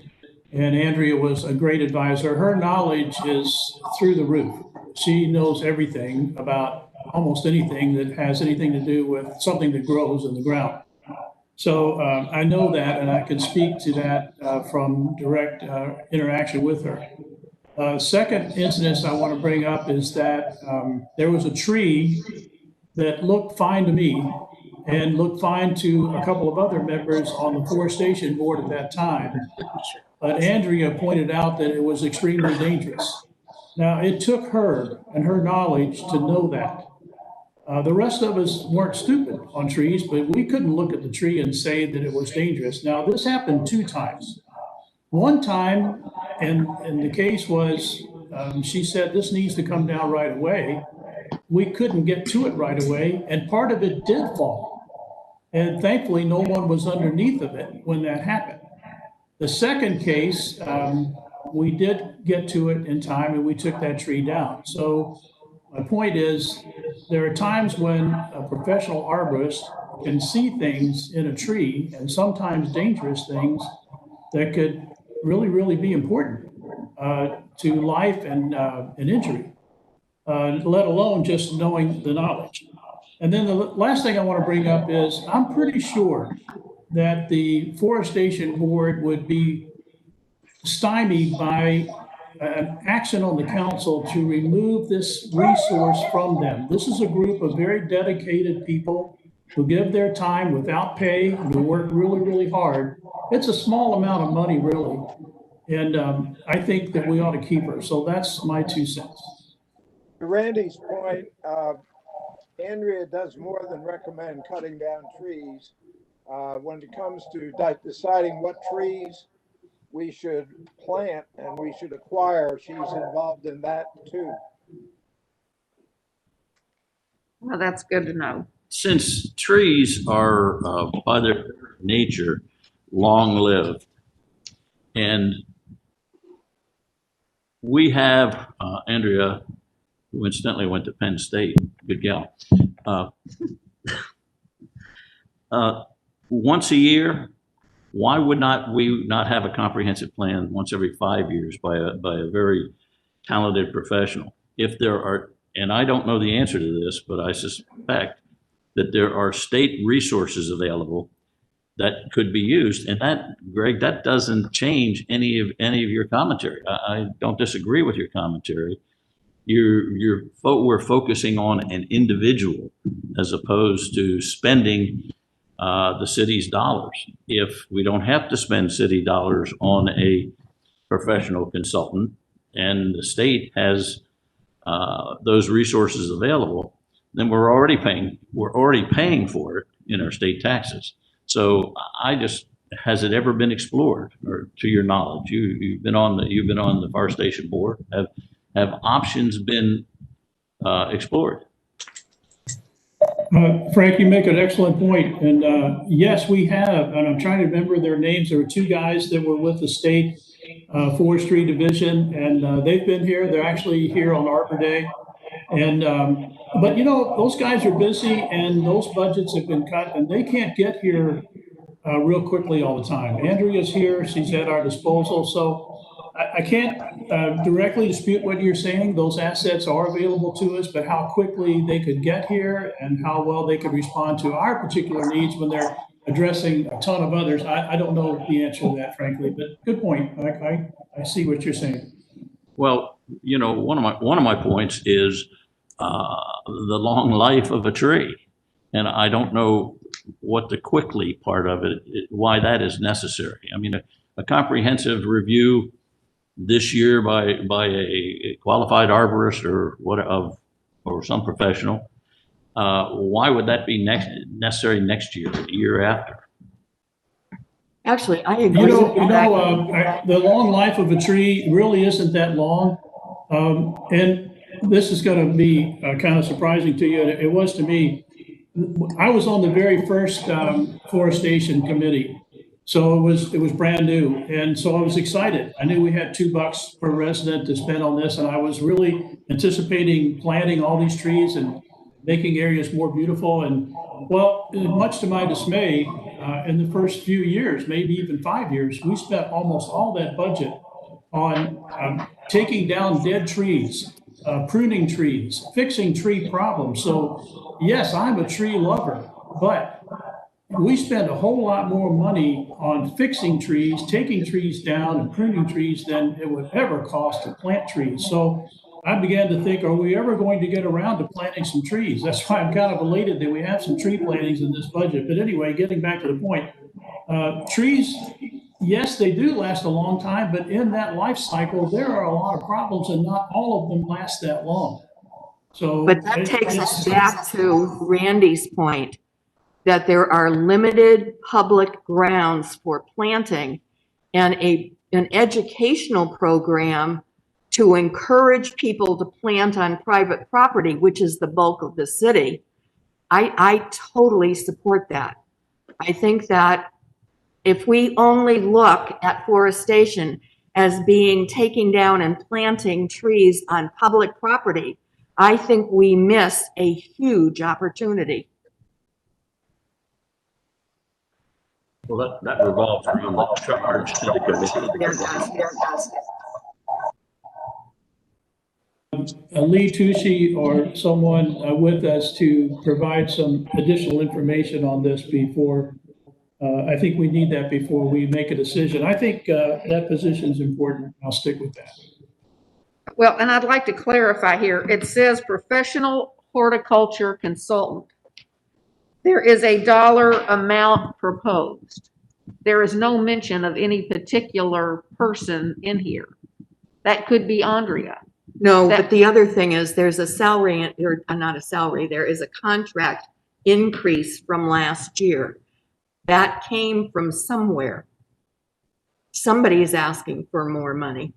And Andrea was a great advisor. Her knowledge is through the roof. She knows everything about almost anything that has anything to do with something that grows in the ground. So I know that, and I can speak to that from direct interaction with her. Second incident I want to bring up is that there was a tree that looked fine to me and looked fine to a couple of other members on the forestation board at that time. But Andrea pointed out that it was extremely dangerous. Now, it took her and her knowledge to know that. The rest of us weren't stupid on trees, but we couldn't look at the tree and say that it was dangerous. Now, this happened 2 times. One time, and the case was, she said, this needs to come down right away. We couldn't get to it right away, and part of it did fall. And thankfully, no one was underneath of it when that happened. The second case, we did get to it in time, and we took that tree down. So my point is, there are times when a professional arborist can see things in a tree, and sometimes dangerous things that could really, really be important to life and injury, let alone just knowing the knowledge. And then the last thing I want to bring up is I'm pretty sure that the forestation board would be stymied by an action on the council to remove this resource from them. This is a group of very dedicated people who give their time without pay, who work really, really hard. It's a small amount of money, really. And I think that we ought to keep her. So that's my 2 cents. To Randy's point, Andrea does more than recommend cutting down trees. When it comes to deciding what trees we should plant and we should acquire, she's involved in that too. Well, that's good to know. Since trees are by their nature long-lived, and we have Andrea, who incidentally went to Penn State, good gal. Once a year, why would we not have a comprehensive plan once every 5 years by a very talented professional? If there are, and I don't know the answer to this, but I suspect that there are state resources available that could be used. And that, Greg, that doesn't change any of your commentary. I don't disagree with your commentary. We're focusing on an individual as opposed to spending the city's dollars. If we don't have to spend city dollars on a professional consultant and the state has those resources available, then we're already paying for it in our state taxes. So has it ever been explored, or to your knowledge? You've been on the forestation board. Have options been explored? Frank, you make an excellent point. And yes, we have. And I'm trying to remember their names. There were 2 guys that were with the state forestry division, and they've been here. They're actually here on Arbor Day. And but those guys are busy, and those budgets have been cut, and they can't get here real quickly all the time. Andrea's here; she's at our disposal. So I can't directly dispute what you're saying. Those assets are available to us, but how quickly they could get here and how well they could respond to our particular needs when they're addressing a ton of others, I don't know the answer to that, frankly. But good point. I see what you're saying. Well, one of my points is the long life of a tree, and I don't know what the quickly part of it, why that is necessary. I mean, a comprehensive review this year by a qualified arborist or some professional, why would that be necessary next year, the year after? Actually, I agree. The long life of a tree really isn't that long. And this is going to be kind of surprising to you. It was to me. I was on the very first forestation committee. So it was brand new. And so I was excited. I knew we had $2 per resident to spend on this. And I was really anticipating planting all these trees and making areas more beautiful. And well, much to my dismay, in the first few years, maybe even 5 years, we spent almost all that budget on taking down dead trees, pruning trees, fixing tree problems. So yes, I'm a tree lover, but we spend a whole lot more money on fixing trees, taking trees down and pruning trees than it would ever cost to plant trees. So I began to think, are we ever going to get around to planting some trees? That's why I'm kind of elated that we have some tree plantings in this budget. But anyway, getting back to the point, trees, yes, they do last a long time, but in that life cycle, there are a lot of problems and not all of them last that long. So, but that takes us back to Randy's point that there are limited public grounds for planting, and an educational program to encourage people to plant on private property, which is the bulk of the city. I totally support that. I think that if we only look at forestation as being taking down and planting trees on public property, I think we miss a huge opportunity. Well, that revolves around the charge to the committee. Lee Tucci or someone with us to provide some additional information on this before, I think we need that before we make a decision. I think that position is important. I'll stick with that. Well, and I'd like to clarify here. It says professional horticulture consultant. There is a dollar amount proposed. There is no mention of any particular person in here. That could be Andrea. No, but the other thing is there's a salary, or not a salary, there is a contract increase from last year. That came from somewhere. Somebody is asking for more money.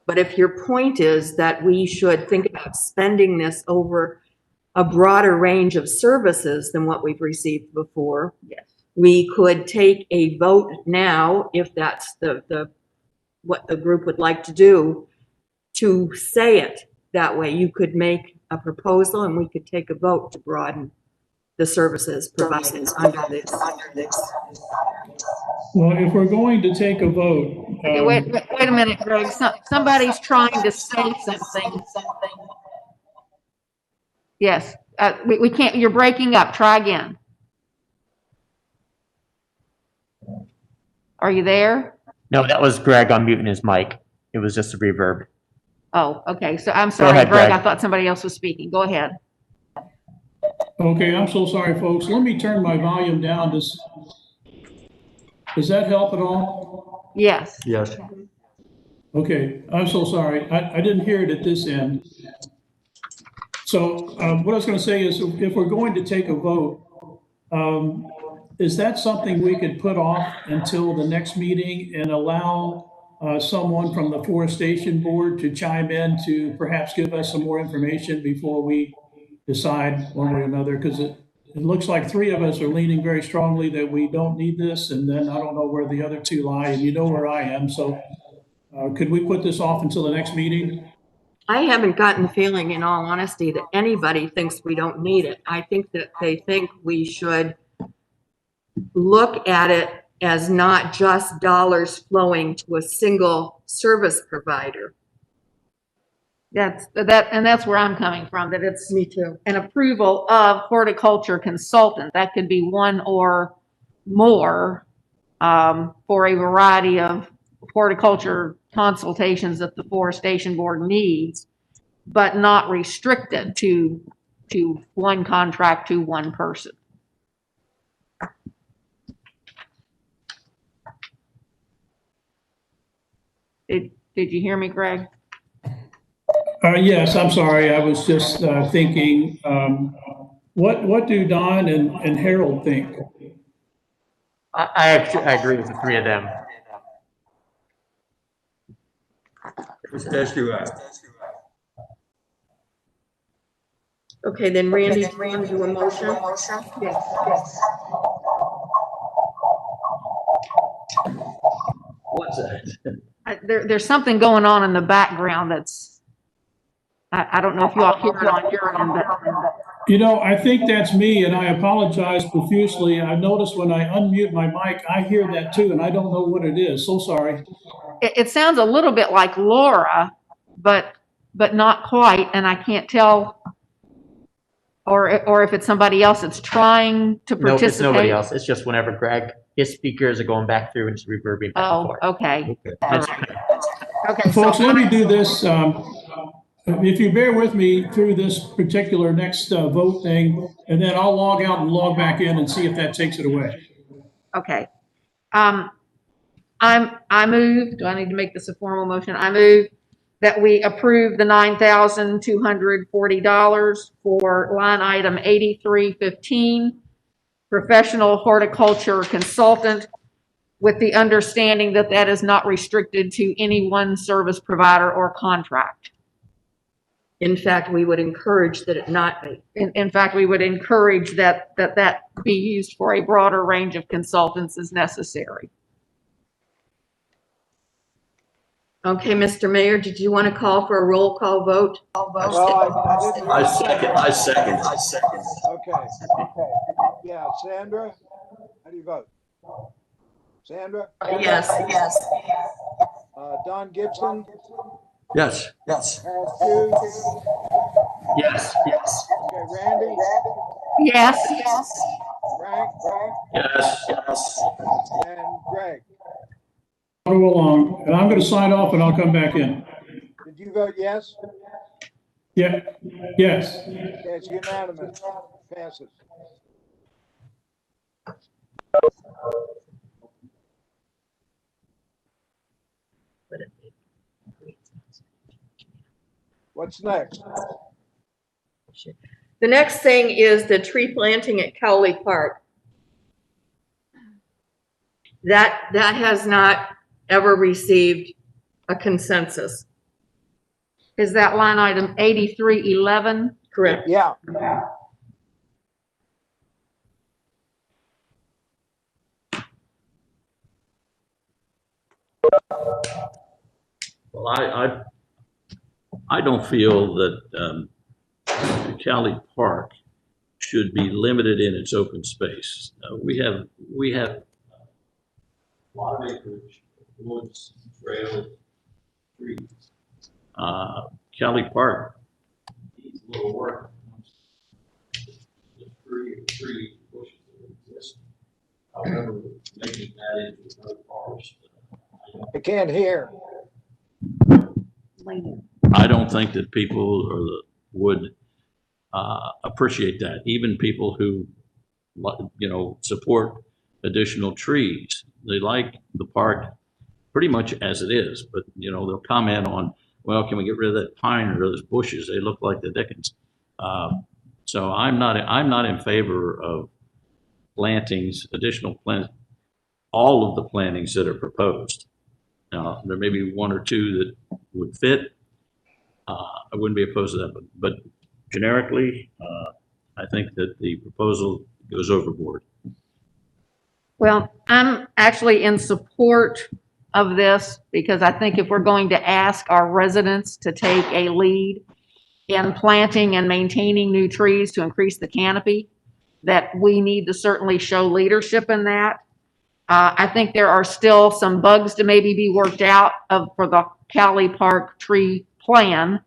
But if your point is that we should think about spending this over a broader range of services than what we've received before, yes, we could take a vote now, if that's what the group would like to do, to say it that way. You could make a proposal and we could take a vote to broaden the services provided under this. Well, if we're going to take a vote. Okay, wait a minute, Greg. Somebody's trying to say something. Yes, we can't, you're breaking up. Try again. Are you there? No, that was Greg unmuting his mic. It was just a reverb. Oh, okay. So I'm sorry, ahead, Greg. Greg. I thought somebody else was speaking. Go ahead. Okay, I'm so sorry, folks. Let me turn my volume down. Does that help at all? Yes. Yes. Okay, I'm so sorry. I didn't hear it at this end. So what I was going to say is if we're going to take a vote, is that something we could put off until the next meeting and allow someone from the forestation board to chime in to perhaps give us some more information before we decide one way or another? Because it looks like three of us are leaning very strongly that we don't need this, and then I don't know where the other two lie, and you know where I am. So could we put this off until the next meeting? I haven't gotten the feeling, in all honesty, that anybody thinks we don't need it. I think that they think we should look at it as not just dollars flowing to a single service provider. That's where I'm coming from, that it's Me too. an approval of horticulture consultant. That could be one or more for a variety of horticulture consultations that the forestation board needs, but not restricted to one contract to one person. Did you hear me, Greg? Yes, I'm sorry. I was just thinking, what do Don and Harold think? I agree with the three of them. Okay, then Randy, do you want to do a motion? Yes. What's that? There's something going on in the background that's, I don't know if you all hear it on your end, but. You know, I think that's me, and I apologize profusely. I've noticed when I unmute my mic, I hear that too, and I don't know what it is. So sorry. It sounds a little bit like Laura, but not quite, and I can't tell, or if it's somebody else that's trying to participate. No, it's nobody else. It's just whenever Greg, his speakers are going back through and just reverbing back and Oh, forth. okay. That's- Okay. Folks, so let me do this. If you bear with me through this particular next vote thing, and then I'll log out and log back in and see if that takes it away. Okay. I move, do I need to make this a formal motion? I move that we approve the $9,240 for line item 8315, professional horticulture consultant, with the understanding that that is not restricted to any one service provider or contract. In fact, we would encourage that it not be. In fact, we would encourage that be used for a broader range of consultants as necessary. Okay, Mr. Mayor, did you want to call for a roll call vote? Well, I didn't. I second. Okay. Yeah, Sandra, how do you vote? Sandra? Yes. Don Gibson, Yes. Harold Hughes, Yes. okay, Randy, Yes. Frank, Yes. and Greg. Go along, and I'm going to sign off and I'll come back in. Did you vote yes? Yeah, yes. Okay, it's unanimous. Passes. But it- What's next? The next thing is the tree planting at Cowley Park. That has not ever received a consensus. Is that line item 8311? Correct. Yeah, Well, I don't feel that Cali Park should be limited in its open space. We have a lot of acreage, woods, trails, trees. Cali Park needs a little work. The tree bushes that exist. However, making that into another forest. I can't hear. I don't think that people would appreciate that. Even people who, support additional trees. They like the park pretty much as it is, but they'll comment on, well, can we get rid of that pine or those bushes? They look like the Dickens. So I'm not in favor of plantings, additional plant, all of the plantings that are proposed. Now, there may be one or two that would fit. I wouldn't be opposed to that, but generically, I think that the proposal goes overboard. Well, I'm actually in support of this because I think if we're going to ask our residents to take a lead in planting and maintaining new trees to increase the canopy, that we need to certainly show leadership in that. I think there are still some bugs to maybe be worked out for the Cowley Park tree plan,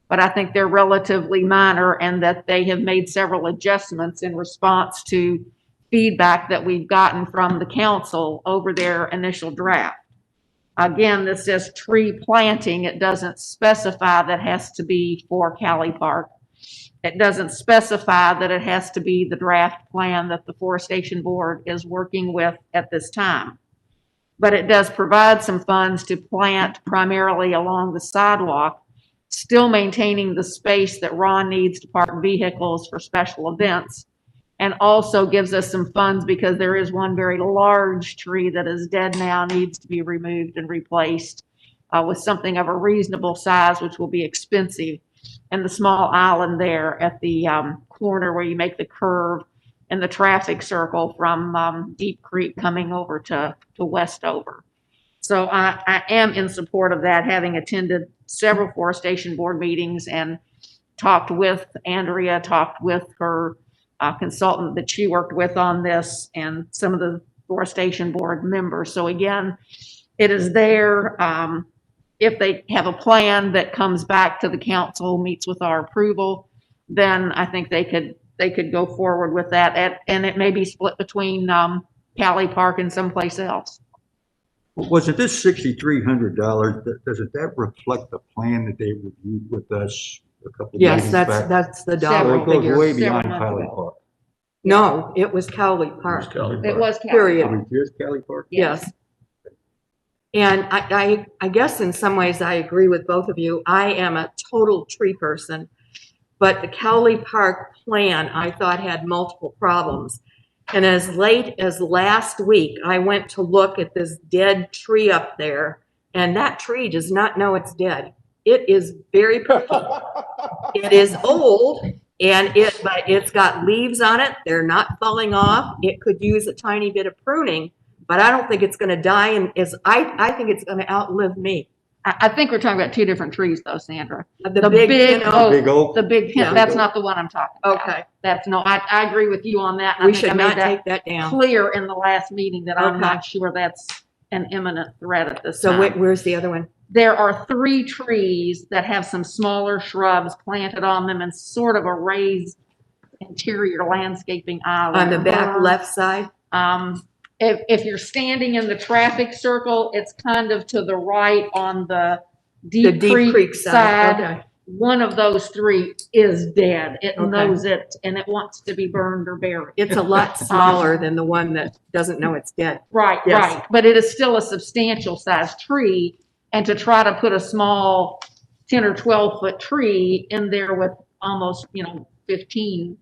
but I think they're relatively minor and that they have made several adjustments in response to feedback that we've gotten from the council over their initial draft. Again, this says tree planting. It doesn't specify that has to be for Cowley Park. It doesn't specify that it has to be the draft plan that the Forestation Board is working with at this time. But it does provide some funds to plant primarily along the sidewalk, still maintaining the space that Ron needs to park vehicles for special events, and also gives us some funds because there is one very large tree that is dead now, needs to be removed and replaced with something of a reasonable size, which will be expensive. And the small island there at the corner where you make the curve in the traffic circle from Deep Creek coming over to Westover. So I am in support of that, having attended several Forestation Board meetings and talked with Andrea, talked with her consultant that she worked with on this, and some of the Forestation Board members. So again, it is there. If they have a plan that comes back to the council, meets with our approval, then I think they could go forward with that. And it may be split between Cowley Park and someplace else. Was it this $6,300? Doesn't that reflect the plan that they reviewed with us a couple of Yes, meetings back? that's the So dollar it goes figure. way beyond Several months Cali ago. Park. No, it was Cowley Park. It was Cowley Period. Park. It was just Cali Park? Yes. And I guess in some ways I agree with both of you. I am a total tree person, but the Cowley Park plan I thought had multiple problems. And as late as last week, I went to look at this dead tree up there, and that tree does not know it's dead. It is very pretty. It is old, but it's got leaves on it. They're not falling off. It could use a tiny bit of pruning, but I don't think it's going to die. And I think it's going to outlive me. I think we're talking about two different trees though, Sandra. The big big pin oak, Big oak? the big pin, Yeah. that's not the one I'm talking about. Okay. That's no, I agree with you on that. and I We think I should made not that take that down. clear in the last meeting that I'm Okay. not sure that's an imminent threat at this So time. where's the other one? There are 3 trees that have some smaller shrubs planted on them and sort of a raised interior landscaping island. On the back left side? If you're standing in the traffic circle, it's kind of to the right on the Deep Creek side. Okay. One of those 3 is dead. It Okay. knows it and it wants to be burned or buried. It's a lot smaller than the one that doesn't know it's dead. Right, Yes. right. But it is still a substantial sized tree. And to try to put a small 10 or 12-foot tree in there with almost, 15,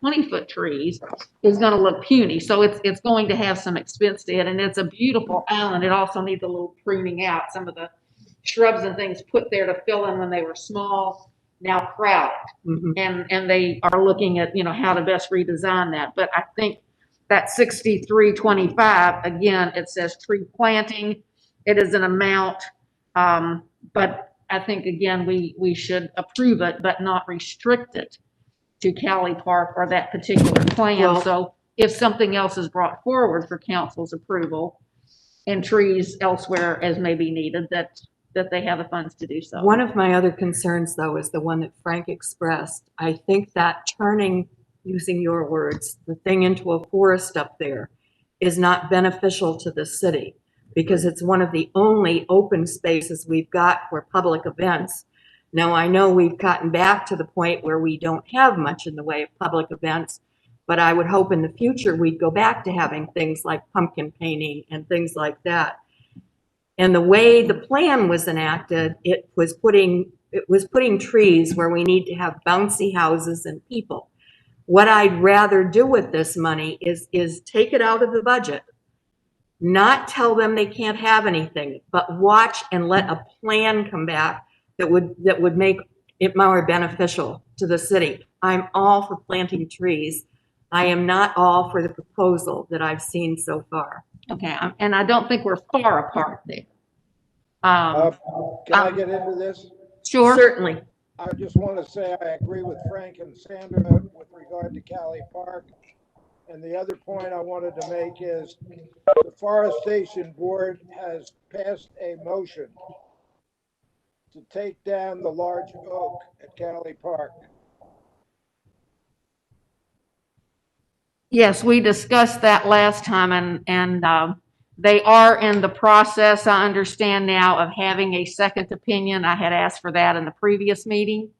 20-foot trees is going to look puny. So it's going to have some expense to it. And it's a beautiful island. It also needs a little pruning out. Some of the shrubs and things put there to fill in when they were small, now crowded. Mhm. And they are looking at, how to best redesign that. But I think that 6325, again, it says tree planting. It is an amount, but I think, again, we should approve it, but not restrict it to Cali Park or that particular plan. Well- So if something else is brought forward for council's approval and trees elsewhere as may be needed, that they have the funds to do so. One of my other concerns, though, is the one that Frank expressed. I think that turning, using your words, the thing into a forest up there is not beneficial to the city because it's one of the only open spaces we've got for public events. Now, I know we've gotten back to the point where we don't have much in the way of public events, but I would hope in the future we'd go back to having things like pumpkin painting and things like that. And the way the plan was enacted, it was putting trees where we need to have bouncy houses and people. What I'd rather do with this money is take it out of the budget, not tell them they can't have anything, but watch and let a plan come back that would make it more beneficial to the city. I'm all for planting trees. I am not all for the proposal that I've seen so far. Okay, and I don't think we're far apart there. Can I get into this? Sure. Certainly. I just want to say I agree with Frank and Sandra with regard to Cali Park. And the other point I wanted to make is the Forestation Board has passed a motion to take down the large oak at Cali Park. Yes, we discussed that last time and they are in the process, I understand now, of having a second opinion. I had asked for that in the previous meeting,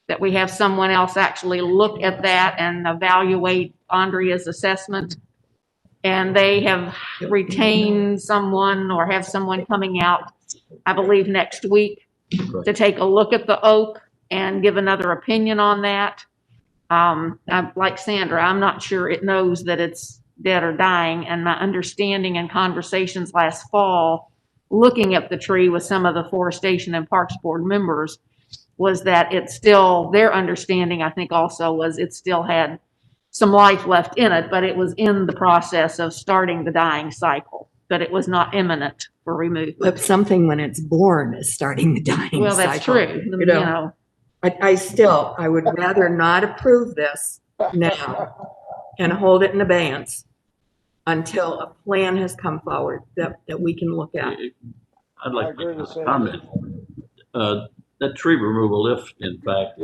that we have someone else actually look at that and evaluate Andrea's assessment. And they have retained someone or have someone coming out, I believe, next week to take a look at the oak and give another opinion on that. Like Sandra, I'm not sure it knows that it's dead or dying. And my understanding and conversations last fall, looking at the tree with some of the Forestation and Parks Board members, was that it's still, their understanding, I think also was it still had some life left in it, but it was in the process of starting the dying cycle, but it was not imminent for removal. But something when it's born is starting the dying cycle. Well, that's true. You know, I would rather not approve this now and hold it in abeyance until a plan has come forward that we can look at. I'd like to make a comment. That tree removal, if in fact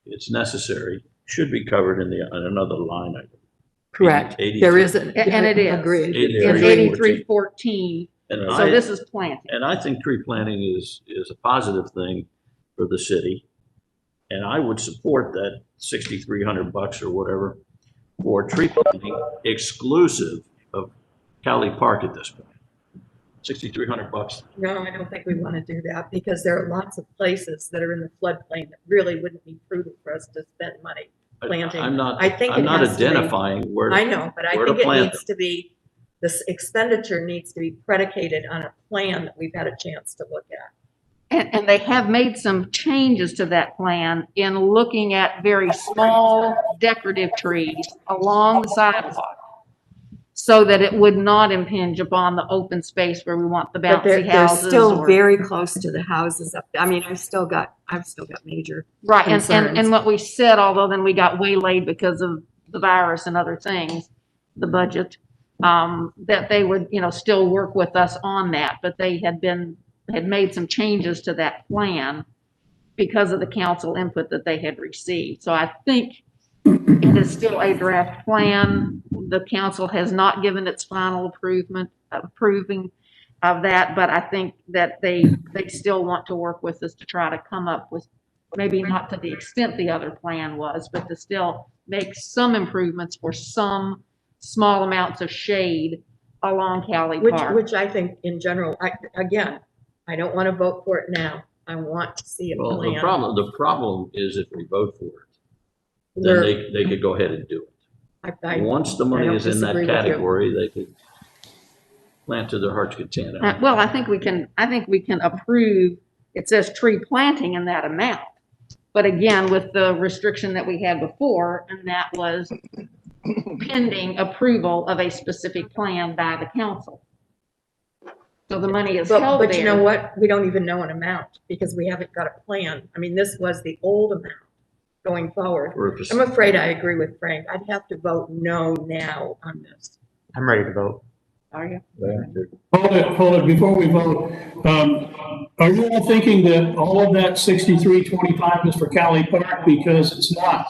it's necessary, should be covered in another line item. Correct. There is an, And it is. Agreed. In 8314. And So this is planting. And I think tree planting is a positive thing for the city. And I would support that $6,300 or whatever for tree planting exclusive of Cali Park at this point. $6,300. No, I don't think we want to do that because there are lots of places that are in the floodplain that really wouldn't be prudent for us to spend money planting. I'm not has to be- identifying where. I know, but I where to think it plant needs to be, this expenditure needs to be predicated on a plan that we've had a chance to look at. And they have made some changes to that plan in looking at very small decorative trees along the sidewalk so that it would not impinge upon the open space where we want the But bouncy they're houses. still or- very close to the houses up there. I mean, I've still got major Right, concerns. and what we said, although then we got waylaid because of the virus and other things, the budget, that they would, still work with us on that, but they had made some changes to that plan because of the council input that they had received. So I think it is still a draft plan. The council has not given its final approving of that, but I think that they still want to work with us to try to come up with, maybe not to the extent the other plan was, but to still make some improvements for some small amounts of shade along Cali Park. Which I think in general, I don't want to vote for it now. I want to see a Well, plan. the problem is if we vote for it, then they could go ahead and do it. Once the money is in that category, they could plant to their heart's content. Well, I think we can approve, it says tree planting in that amount. But again, with the restriction that we had before, and that was pending approval of a specific plan by the council. So the money is held there. But you know what? We don't even know an amount because we haven't got a plan. I mean, this was the old amount going forward. I'm afraid I agree with Frank. I'd have to vote no now on this. I'm ready to vote. Are you? Hold it, before we vote. Are you all thinking that all of that 6325 is for Cali Park? Because it's not.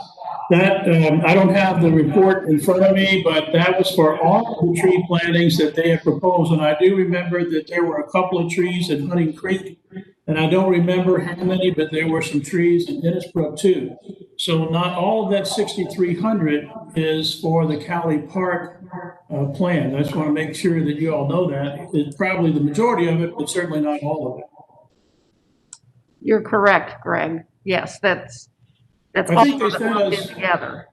That, I don't have the report in front of me, but that was for all the tree plantings that they had proposed. And I do remember that there were a couple of trees at Hunting Creek, and I don't remember how many, but there were some trees in Innisbrook too. So not all of that 6,300 is for the Cali Park plan. I just want to make sure that you all know that. It's probably the majority of it, but certainly not all of it. You're correct, Greg. Yes, that's I think they sent all us together.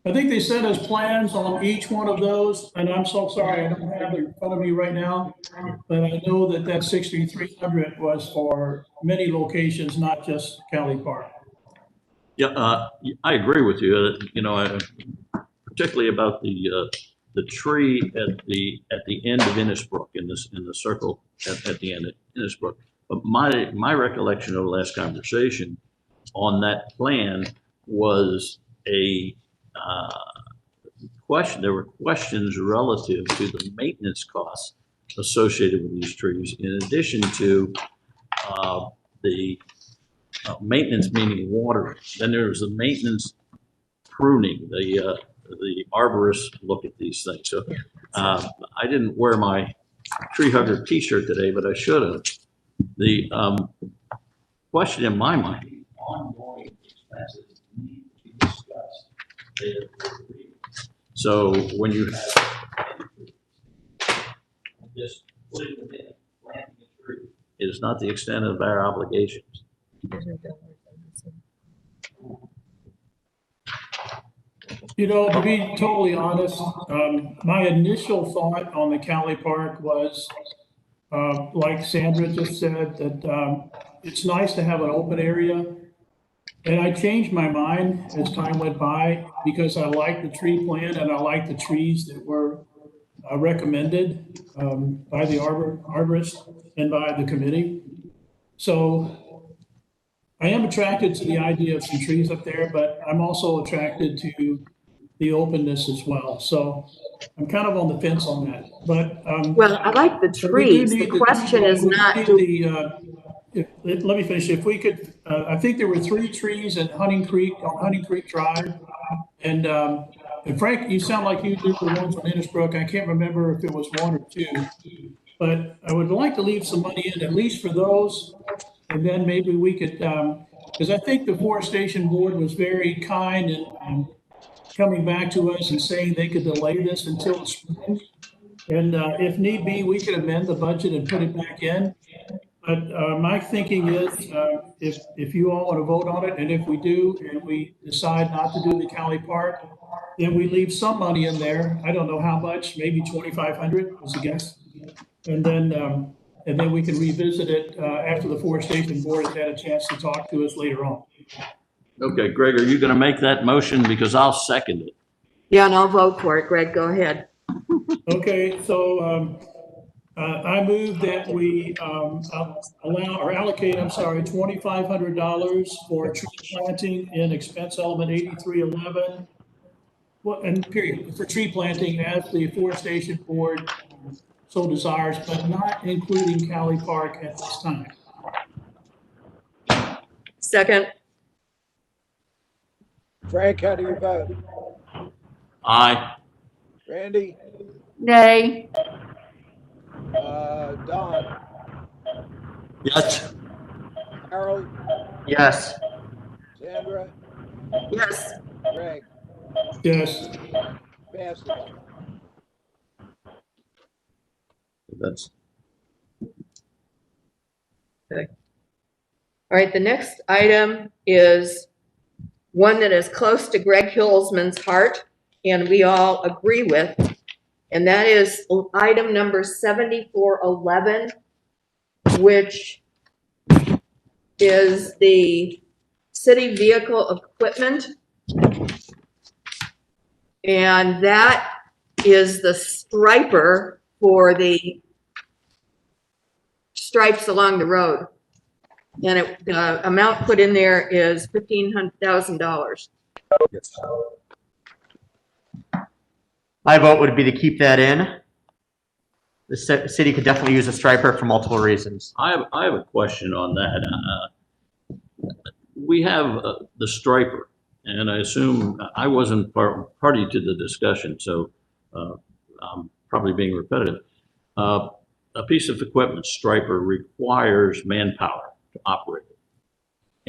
I think they sent us plans on each one of those, and I'm so sorry, I don't have it in front of me right now. But I know that that 6,300 was for many locations, not just Cali Park. Yeah, I agree with you. Particularly about the tree at the end of Innisbrook, in the circle at the end of Innisbrook. But my recollection of the last conversation on that plan was a question. There were questions relative to the maintenance costs associated with these trees, in addition to the maintenance, meaning water. Then there was the maintenance pruning. The arborists look at these things. So I didn't wear my tree hugger T-shirt today, but I should have. The question in my mind: ongoing expenses need to be discussed. So when you have just putting them in, planting a tree, it is not the extent of our obligations. To be totally honest, my initial thought on the Cali Park was, like Sandra just said, that it's nice to have an open area. And I changed my mind as time went by because I like the tree plan and I like the trees that were recommended by the arborist and by the committee. So I am attracted to the idea of some trees up there, but I'm also attracted to the openness as well. So I'm kind of on the fence on that. But well, I like the trees. The question is not let me finish. If we could, I think there were 3 trees at Hunting Creek on Hunting Creek Drive, and Frank, you sound like you did the ones on Innisbrook. I can't remember if it was 1 or 2, but I would like to leave some money in at least for those, and then maybe we could, because I think the Forestation Board was very kind and coming back to us and saying they could delay this until the spring, and if need be, we could amend the budget and put it back in. But my thinking is, if you all want to vote on it, and if we do, and we decide not to do the Cali Park, then we leave some money in there. I don't know how much, maybe 2,500 was a guess. And then we can revisit it after the Forestation Board has had a chance to talk to us later on. Okay, Greg, are you going to make that motion? Because I'll second it. Yeah, and I'll vote for it. Greg, go ahead. Okay, so I move that we allocate $2,500 for tree planting in expense element 8311 well, and period, for tree planting as the forestation board so desires, but not including Cali Park at this time. Second, Frank, how do you vote? Aye. Randy? Nay. Don? Yes. Harold? Yes. Sandra? yes. Greg? Yes. Passes. That's, All right, the next item is one that is close to Greg Hilsman's heart and we all agree with. And that is item number 7411, which is the city vehicle equipment. And that is the striper for the stripes along the road. And the amount put in there is $15,000. My vote would be to keep that in. The city could definitely use a striper for multiple reasons. I have a question on that. We have the striper, and I assume I wasn't party to the discussion, so I'm probably being repetitive. A piece of equipment, striper, requires manpower to operate it.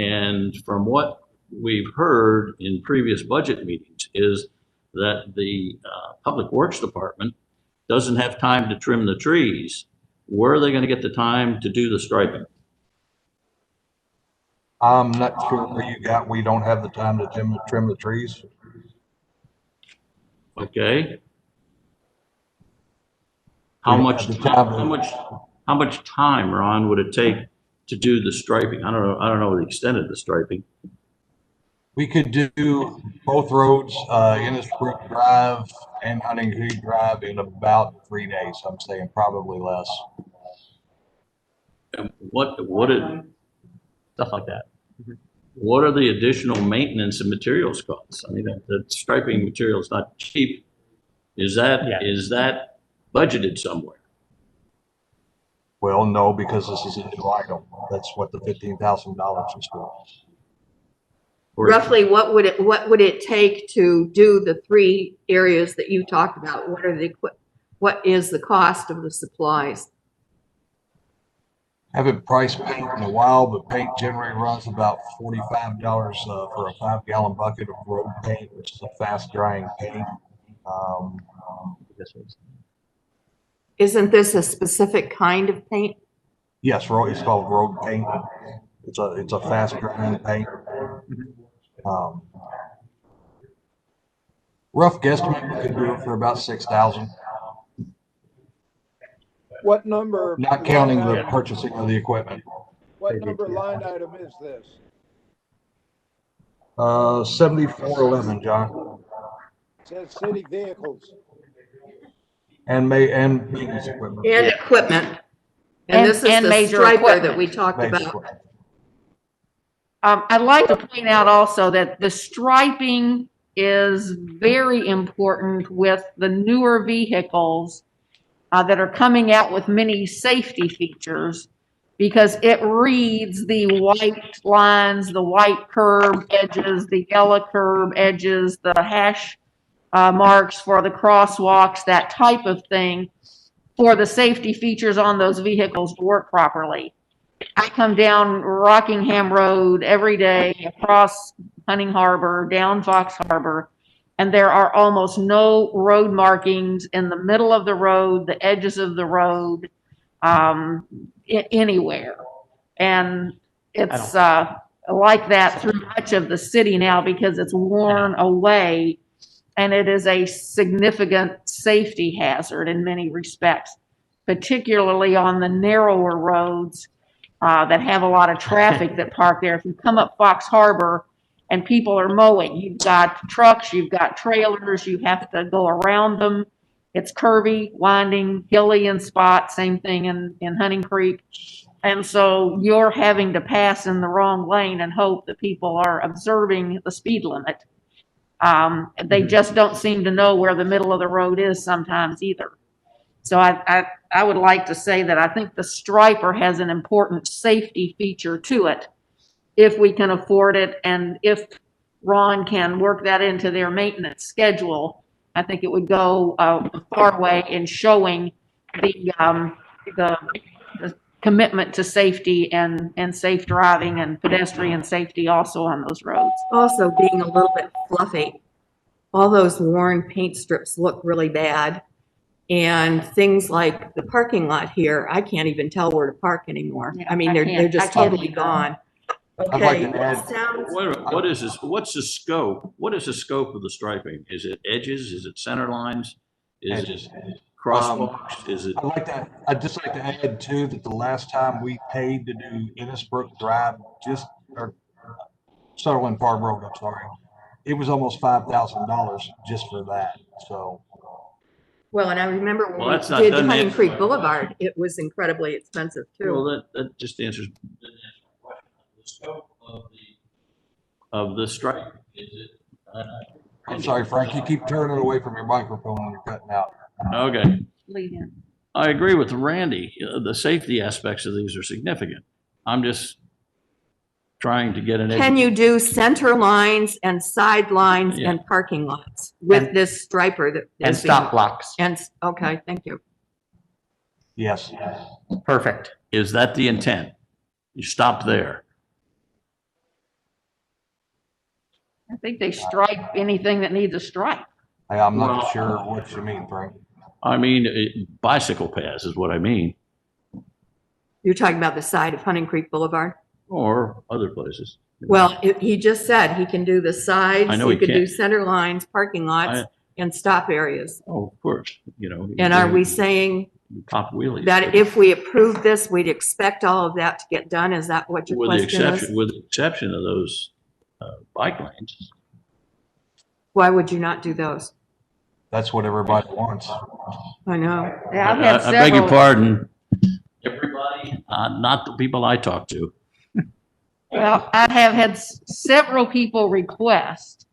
And from what we've heard in previous budget meetings is that the Public Works Department doesn't have time to trim the trees. Where are they going to get the time to do the striping? I'm not sure where you got, we don't have the time to trim the trees. Okay. How much time, Ron, would it take to do the striping? I don't know the extent of the striping. We could do both roads, Ennis Brook Drive and Hunting Creek Drive in about 3 days. I'm saying probably less. And Stuff like that. what are the additional maintenance and materials costs? I mean, the striping material is not cheap. Is that budgeted somewhere? Well, no, because this is a new item. That's what the $15,000 is for. Roughly, what would it take to do the 3 areas that you talked about? What is the cost of the supplies? Haven't priced paint in a while, but paint generally runs about $45 for a 5-gallon bucket of road paint, which is a fast drying paint. Isn't this a specific kind of paint? Yes, it's called road paint. It's a fast drying paint. Rough guesstimate, we could do it for about 6,000. What number? Not counting the purchasing of the equipment. What number line item is this? 7411, John. It says city vehicles. And maintenance equipment. And equipment. And this is the major striper equipment that we talked Major about. equipment. I'd like to point out also that the striping is very important with the newer vehicles that are coming out with many safety features, because it reads the white lines, the white curb edges, the yellow curb edges, the hash marks for the crosswalks, that type of thing, for the safety features on those vehicles to work properly. I come down Rockingham Road every day, across Hunting Harbor, down Fox Harbor, and there are almost no road markings in the middle of the road, the edges of the road, anywhere. And it's like that through much of the city now, because it's worn away, and it is a significant safety hazard in many respects, particularly on the narrower roads that have a lot of traffic that park there. If you come up Fox Harbor and people are mowing, you've got trucks, you've got trailers, you have to go around them. It's curvy, winding, hilly in spots, same thing in Hunting Creek. And so you're having to pass in the wrong lane and hope that people are observing the speed limit. They just don't seem to know where the middle of the road is sometimes either. So I would like to say that I think the striper has an important safety feature to it if we can afford it, and if Ron can work that into their maintenance schedule. I think it would go a far way in showing the commitment to safety and safe driving and pedestrian safety also on those roads. Also being a little bit fluffy. All those worn paint strips look really bad. And things like the parking lot here, I can't even tell where to park anymore. Yeah, I mean, I they're can't just totally either. gone. I'd like Okay, to add- sounds, Wait a minute, what is this, what's the scope? What is the scope of the striping? Is it edges? Is it center lines? Is Edges. it crosswalks? Is it? I'd just like to add too, that the last time we paid to do Innisbrook Drive, or Sutherland Farm Road, I'm sorry, it was almost $5,000 just for that, so. well, and I remember Well, when that's we not- did doesn't Hunting answer Creek my Boulevard, it was incredibly expensive Well, too. that just answers the scope of the stripe. Is it? I'm sorry, Frank, you keep turning away from your microphone when you're cutting out. Okay. Lead in. I agree with Randy. The safety aspects of these are significant. I'm just trying to get an. Can you do center lines and side lines Yeah. and parking lots with And- this striper that? And is being- stop blocks. And, okay, thank you. Yes. Perfect. Is that the intent? You stop there. I think they stripe anything that needs a stripe. I'm not Well- sure what you mean, Frank. I mean, bicycle paths is what I mean, You're talking about the side of Hunting Creek Boulevard? or other places. Well, he just said he can do the sides, I know he he could do can. center lines, parking lots, and stop areas. Oh, of course, you know. And are we saying Top wheelies. that if we approve this, we'd expect all of that to get done? Is that what your With the question exception, is? with the exception of those bike lanes. Why would you not do those? That's what everybody wants. I know. Yeah, I've had I beg your several. pardon. Everybody, not the people I talk to. Well, I have had several people request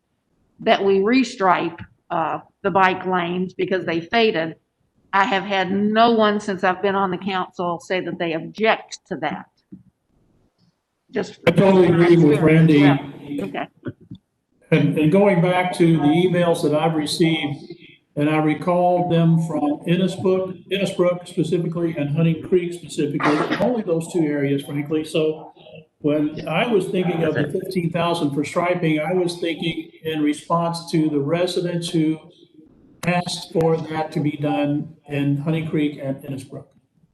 that we restripe the bike lanes because they faded. I have had no one since I've been on the council say that they object to that. Just. I totally agree with Randy. Yeah, okay. And going back to the emails that I've received, and I recall them from Innisbrook specifically and Hunting Creek specifically, only those two areas frankly. So when I was thinking of the 15,000 for striping, I was thinking in response to the residents who asked for that to be done in Hunting Creek and Innisbrook,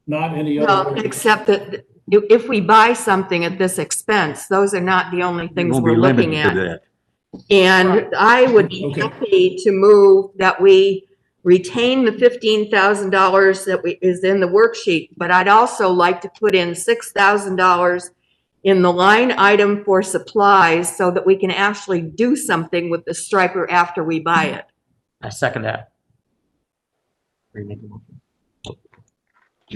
not any other. Well, area. except that if we buy something at this expense, those are not the only things Won't we're be looking limited to at. that. And I would be Okay. happy to move that we retain the $15,000 that is in the worksheet, but I'd also like to put in $6,000 in the line item for supplies so that we can actually do something with the striper after we buy it. I second that. Do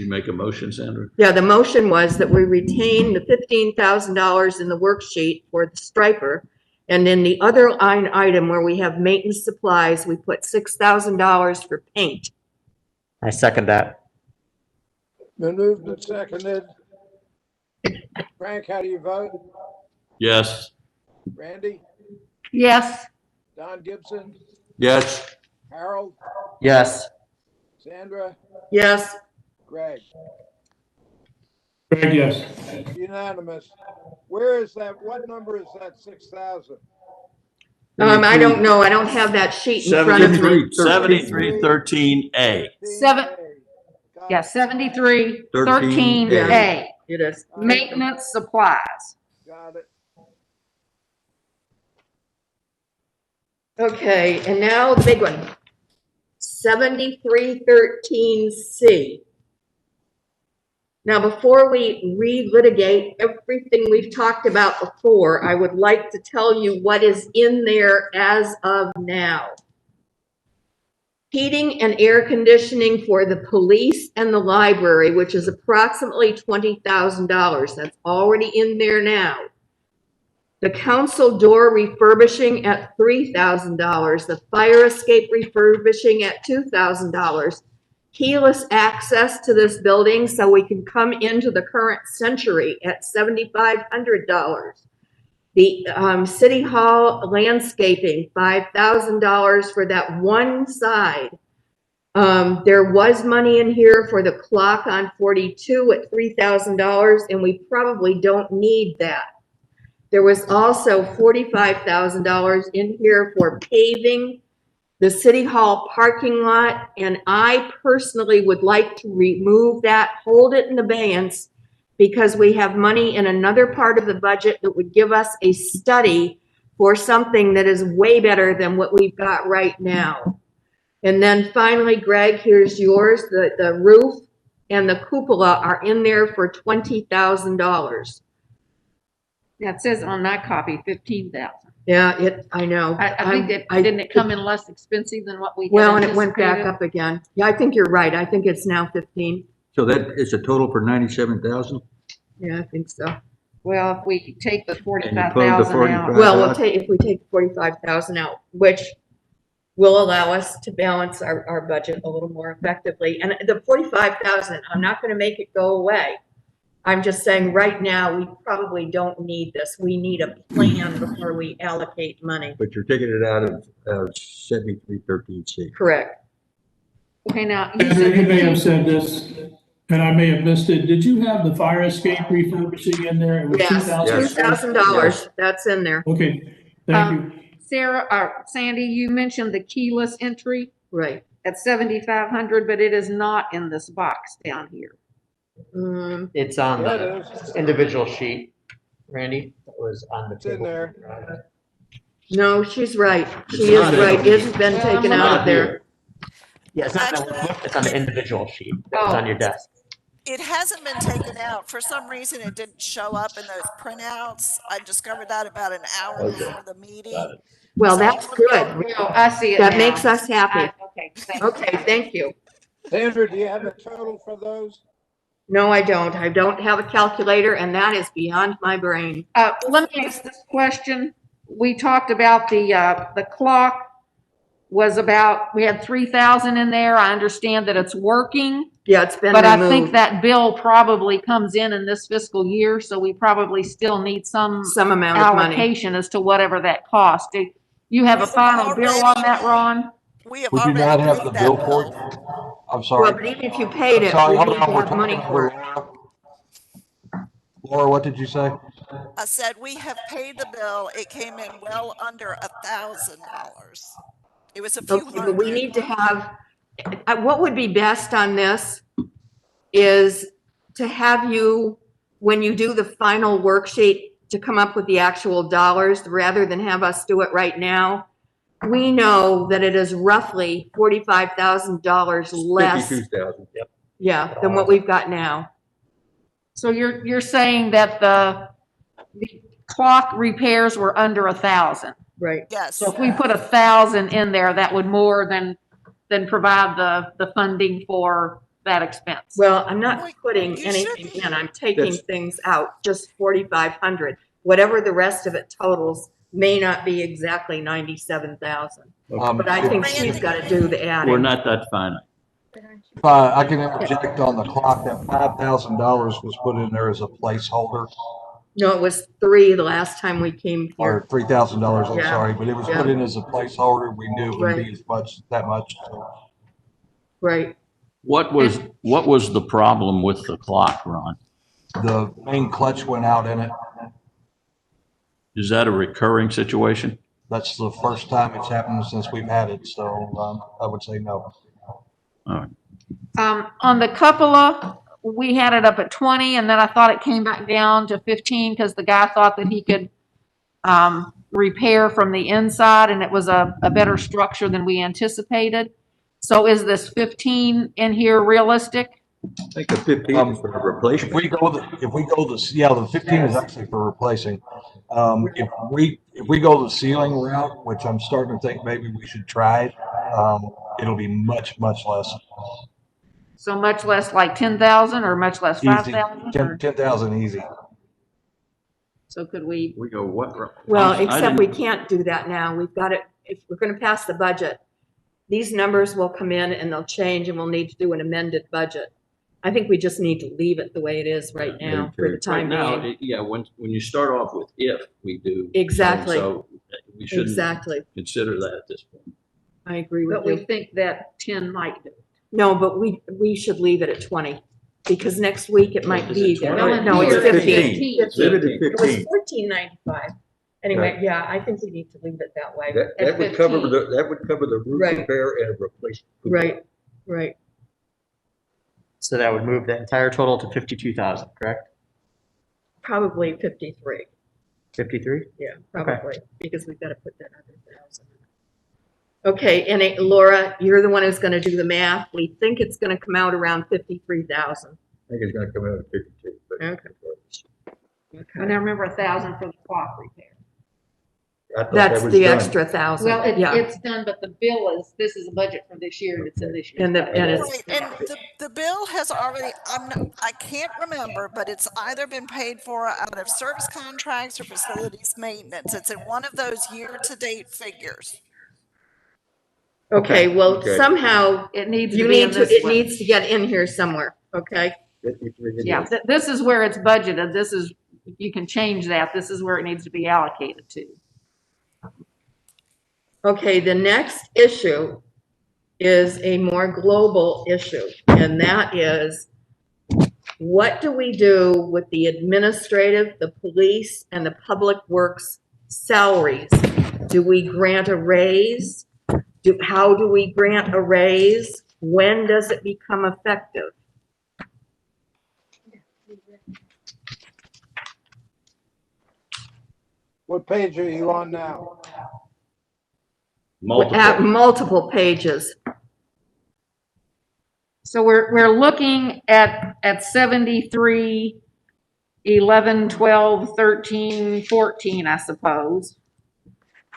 you make a motion, Sandra? Yeah, the motion was that we retain the $15,000 in the worksheet for the striper. And in the other line item where we have maintenance supplies, we put $6,000 for paint. I second that. Been moved and seconded. Frank, how do you vote? Yes. Randy? Yes, Don Gibson? Yes. Harold? Yes. Sandra? Yes, Greg? Greg, yes. Unanimous. Where is that? What number is that 6,000? I don't know. I don't have that sheet in front of me. 7313A. yeah, 7313A, It is. maintenance supplies. Got it. Okay, and now the big one. 7313C. Now, before we relitigate everything we've talked about before, I would like to tell you what is in there as of now. Heating and air conditioning for the police and the library, which is approximately $20,000. That's already in there now. The council door refurbishing at $3,000. The fire escape refurbishing at $2,000. Keyless access to this building so we can come into the current century at $7,500. The City Hall landscaping, $5,000 for that one side. There was money in here for the clock on 42 at $3,000, and we probably don't need that. There was also $45,000 in here for paving the City Hall parking lot, and I personally would like to remove that, hold it in abeyance, because we have money in another part of the budget that would give us a study for something that is way better than what we've got right now. And then finally, Greg, here's yours. The roof and the cupola are in there for $20,000. Yeah, it says on that copy, 15,000. Yeah, I know. I think didn't it come in less expensive than what we had Well, and it went back anticipated? up again. Yeah, I think you're right. I think it's now 15. So that is a total for 97,000? Yeah, I think so. Well, if we take the And you pulled the 45,000 out. 45. Well, if we take 45,000 out, which will allow us to balance our budget a little more effectively. And the 45,000, I'm not going to make it go away. I'm just saying right now, we probably don't need this. We need a plan before we allocate money. But you're taking it out of 7313C. Correct. Okay, now, you Andrew, said you may have 15. said this, and I may have missed it. Did you have the fire escape refurbishing in there? It was Yes, $2,000. $2,000. That's in there. Okay, thank you. Sandy, you mentioned the keyless entry Right. at 7,500, but it is not in this box down here. It's on Yeah, the it is. individual sheet, Randy, that was on the It's in table. there. No, she's right. She It's is not in right. the- It's been taken out of there. Yeah, it's not, it's on the individual sheet that was on your desk. It hasn't been taken out. For some reason, it didn't show up in those printouts. I discovered that about an hour before the meeting. Well, So that's I'm good. gonna Oh, I see it That now. makes us happy. Okay, thank you. Okay, thank you. Sandra, do you have a total for those? No, I don't. I don't have a calculator, and that is beyond my brain. Let me ask this question. We talked about the clock was about, we had 3,000 in there. I understand that it's working, Yeah, it's been but I think removed. that bill probably comes in this fiscal year, so we probably still need some Some amount of money. allocation as to whatever that cost. Do you have a We've final bill on already- that, Ron? We have Would you already not have paid the that bill for it? bill. I'm Well, sorry. but even if you paid it, Sorry, we hold need on, to we're have money talking for over it. Laura. Laura, what did you say? I said, we have paid the bill. It came in well under $1,000. It was a few Okay, but we hundred. need to have, what would be best on this is to have you, when you do the final worksheet, to come up with the actual dollars rather than have us do it right now. We know that it is roughly $45,000 less, 52,000, yep. yeah, than what we've got now. So you're saying that the clock repairs were under 1,000? Right. Yes. So if we put 1,000 in there, that would more than provide the funding for that expense. Well, I'm not Well, putting you anything should be. in, I'm taking That's- things out, just 4,500. Whatever the rest of it totals may not be exactly 97,000. But I think she's got to do the We're adding. not that finite. If I can interject on the clock, that $5,000 was put in there as a placeholder, No, it was 3 the last time we came here. or $3,000, I'm Yeah. sorry, but it was Yeah. put in as a placeholder. We knew it wouldn't Right. be as much, that much. So Right. What was the problem with the clock, Ron? the main clutch went out in it. Is that a recurring situation? That's the first time it's happened since we've had it, so I would say no. All right. On the cupola, we had it up at 20, and then I thought it came back down to 15 because the guy thought that he could repair from the inside, and it was a better structure than we anticipated. So is this 15 in here realistic? I think the 15 is for the If replacement. we go, yeah, the 15 is actually for replacing. If we go the ceiling route, which I'm starting to think maybe we should try, it'll be much, much less. So much less like 10,000 or much less Easy. 5,000? 10,000 easy. So could we, We go what? Well, I except we didn't- can't do that now. We've got it, if we're gonna pass the budget, these numbers will come in and they'll change and we'll need to do an amended budget. I think we just need to leave it the way it is right Yeah, now for the Right time now, being. yeah, when you start off with if we do. Exactly. So we shouldn't Exactly. consider that at this point. I agree with but we you. think that 10 might do. No, but we should leave it at 20 because next week it might Is it be, 20? Well, no, it's here 15. it's Leave it at It was 15. 14.95. Anyway, yeah, I think we need to leave it that way. That would cover that would cover the roof Right. repair and a replacement. Right, right. So that would move the entire total to 52,000, correct? Probably 53. 53? Yeah, probably, because we've got to put that other 1,000. Okay, and Laura, you're the one who's gonna do the math. We think it's gonna come out around 53,000. I think it's gonna come out at 52. but- Okay. And I remember 1,000 for the clock repair. I thought That's that was the done. extra 1,000. Well, Yeah, it's done, but the bill is, this is a budget for this year, and it's in this year's And the- budget. and Right, and the bill has already, I can't remember, but it's either been paid for out of service contracts or facilities maintenance. It's in one of those year-to-date figures. okay, well, Okay. somehow It needs to you be in need to, this it one. needs to get in here somewhere, okay? 53 it Yeah, is. this is where it's budgeted. This is, you can change that. This is where it needs to be allocated to. Okay, the next issue is a more global issue, and that is, what do we do with the administrative, the police, and the public works salaries? Do we grant a raise? How do we grant a raise? When does it become effective? What page are you on now? At Multiple. multiple pages. So we're looking at 73, 11, 12, 13, 14, I suppose.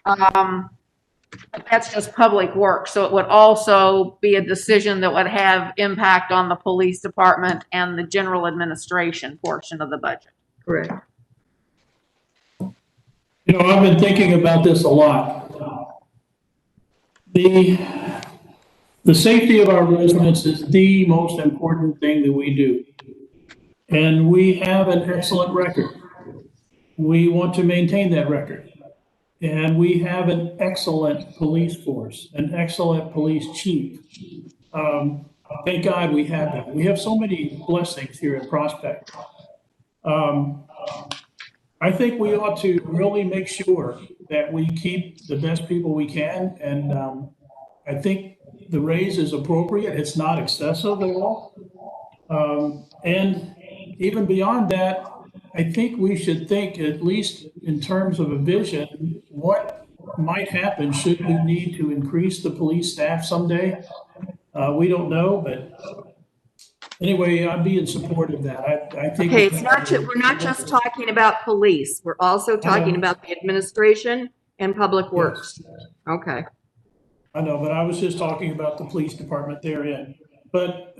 But that's just public work, so it would also be a decision that would have impact on the police department and the general administration portion of the budget. Correct. You know, I've been thinking about this a lot. The safety of our residents is the most important thing that we do. And we have an excellent record. We want to maintain that record. And we have an excellent police force, an excellent police chief. Thank God we have that. We have so many blessings here at Prospect. I think we ought to really make sure that we keep the best people we can. And I think the raise is appropriate. It's not excessive at all. And even beyond that, I think we should think, at least in terms of a vision, what might happen should we need to increase the police staff someday. We don't know, but anyway, I'd be in support of that. I think. Okay, it's not, we're not just talking about police. We're also talking about the administration and public works. Okay. I know, but I was just talking about the police department therein. But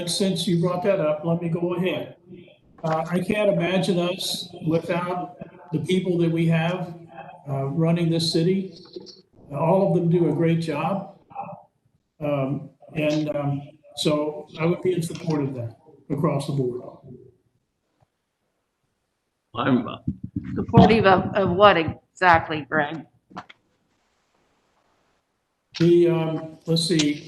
since you brought that up, let me go ahead. I can't imagine us without the people that we have running this city. All of them do a great job. So I would be in support of that across the board. I'm, Supportive of what exactly, Greg? Let's see,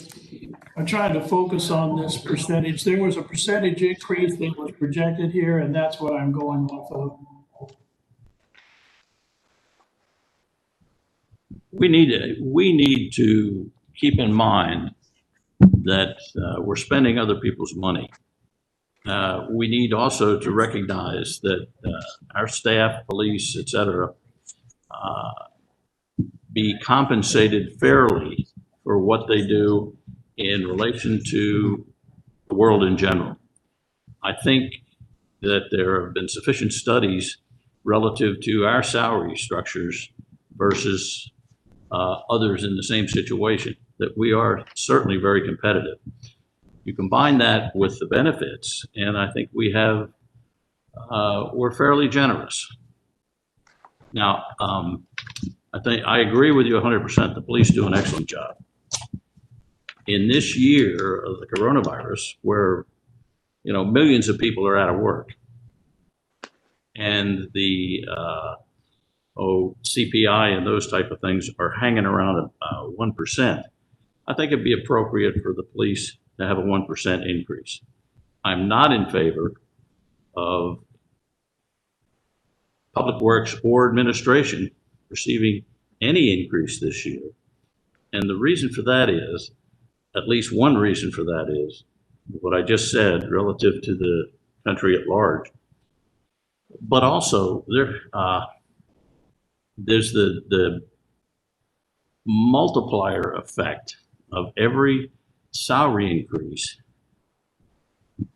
I'm trying to focus on this percentage. There was a percentage increase that was projected here, and that's what I'm going off of. we need to keep in mind that we're spending other people's money. We need also to recognize that our staff, police, et cetera, be compensated fairly for what they do in relation to the world in general. I think that there have been sufficient studies relative to our salary structures versus others in the same situation, that we are certainly very competitive. You combine that with the benefits, and I think we have, we're fairly generous. Now, I think, I agree with you 100%. The police do an excellent job. In this year of the coronavirus, where, you know, millions of people are out of work, and the CPI and those type of things are hanging around 1%, I think it'd be appropriate for the police to have a 1% increase. I'm not in favor of Public Works or administration receiving any increase this year. And the reason for that is, at least one reason for that is what I just said relative to the country at large. But also there's the multiplier effect of every salary increase,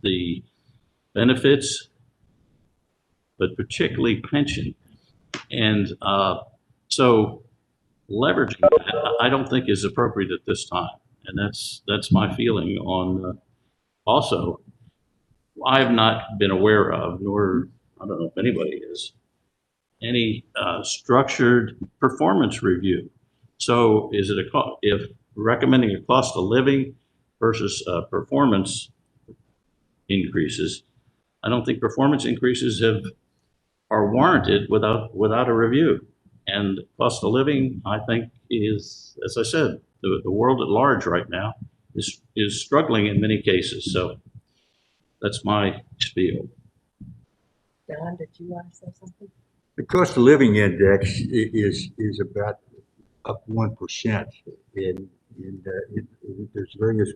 the benefits, but particularly pension. And so leveraging that, I don't think is appropriate at this time. And that's my feeling on, also, I have not been aware of, nor I don't know if anybody is, any structured performance review. So is it if recommending a cost of living versus performance increases, I don't think performance increases are warranted without a review. And cost of living, I think, is, as I said, the world at large right now is struggling in many cases. So that's my spiel. Don, did you want to say something? The cost of living index is about up 1%, and there's various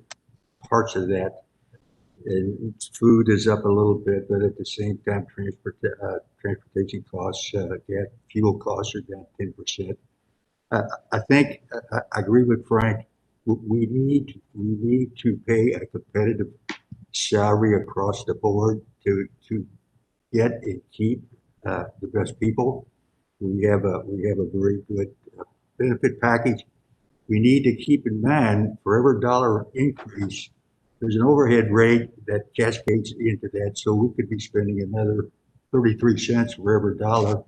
parts of that. And food is up a little bit, but at the same time, transportation costs, gas, fuel costs are down 10%. I think I agree with Frank. We need to pay a competitive salary across the board to get and keep the best people. We have a very good benefit package. We need to keep in mind for every dollar increase, there's an overhead rate that cascades into that. So we could be spending another 33 cents for every dollar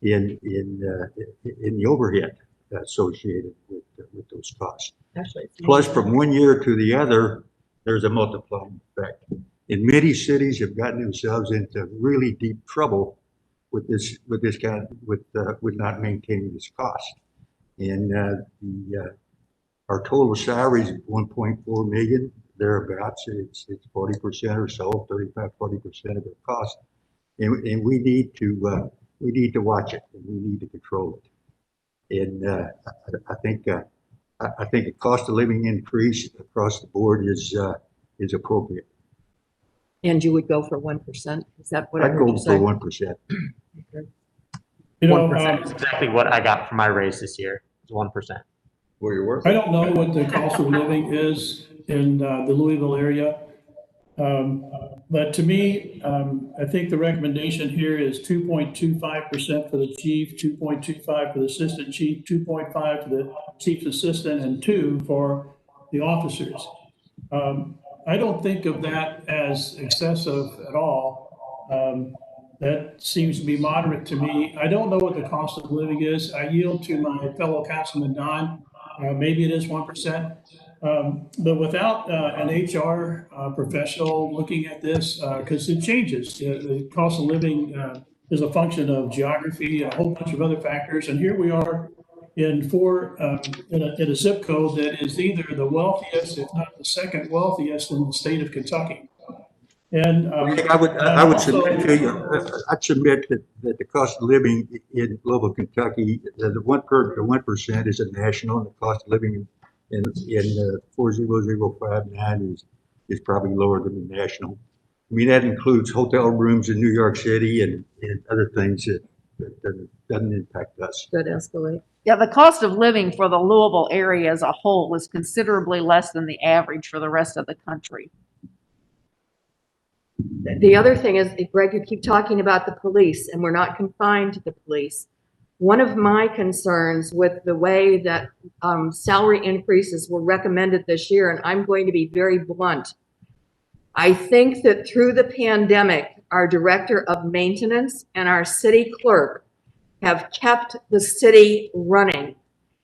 in the overhead associated with those costs. Actually, Plus, from one year to the other, there's a multiplying effect. And many cities have gotten themselves into really deep trouble with this kind of, with not maintaining this cost. And our total salary is 1.4 million thereabouts. It's 40% or so, 35–40% of the cost, and we need to watch it, and we need to control it. And I think a cost of living increase across the board is appropriate. And you would go for 1%? Is that what I I'd heard go you for say? 1%. You know, 1% is exactly what I got for my raise this year. It's 1%. Where you work? I don't know what the cost of living is in the Louisville area. But to me, I think the recommendation here is 2.25% for the chief, 2.25 for the assistant chief, 2.5 for the chief assistant, and 2 for the officers. I don't think of that as excessive at all. That seems to be moderate to me. I don't know what the cost of living is. I yield to my fellow councilman Don. Maybe it is 1%. But without an HR professional looking at this, because it changes. The cost of living is a function of geography, a whole bunch of other factors. And here we are in a zip code that is either the wealthiest, if not the second wealthiest in the state of Kentucky. And I would submit to you, I'd submit that the cost of living in Louisville, Kentucky, the 1% is a national, and the cost of living in 40059 is probably lower than the national. I mean, that includes hotel rooms in New York City and other things that doesn't impact us. Good, escalate. Yeah, the cost of living for the Louisville area as a whole is considerably less than the average for the rest of the country. The other thing is, Greg, you keep talking about the police, and we're not confined to the police. One of my concerns with the way that salary increases were recommended this year, and I'm going to be very blunt, I think that through the pandemic, our director of maintenance and our city clerk have kept the city running.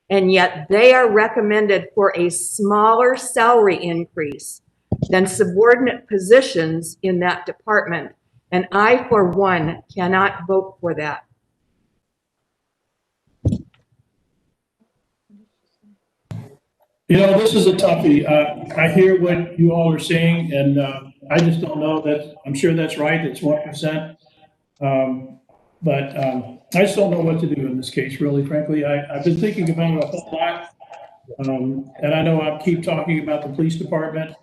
And yet they are recommended for a smaller salary increase than subordinate positions in that department. And I, for one, cannot vote for that. You know, this is a toughie. I hear what you all are saying, and I just don't know that, I'm sure that's right, it's 1%. But I just don't know what to do in this case, really, frankly. I've been thinking about it a whole lot. And I know I keep talking about the police department.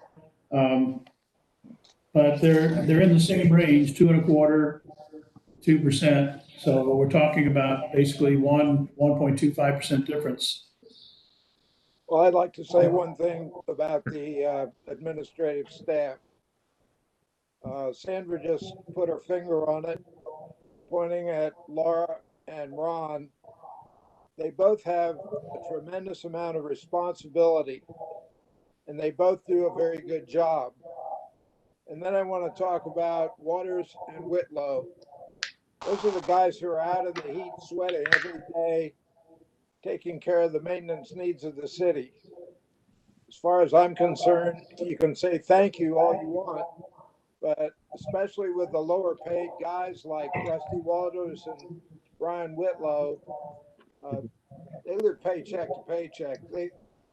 But they're in the same range, 2.25%, 2%. So we're talking about basically 1.25% difference. Well, I'd like to say one thing about the administrative staff. Sandra just put her finger on it, pointing at Laura and Ron. They both have a tremendous amount of responsibility, and they both do a very good job. And then I want to talk about Waters and Whitlow. Those are the guys who are out in the heat, sweating every day, taking care of the maintenance needs of the city. As far as I'm concerned, you can say thank you all you want, but especially with the lower paid guys like Rusty Waters and Brian Whitlow, they live paycheck to paycheck.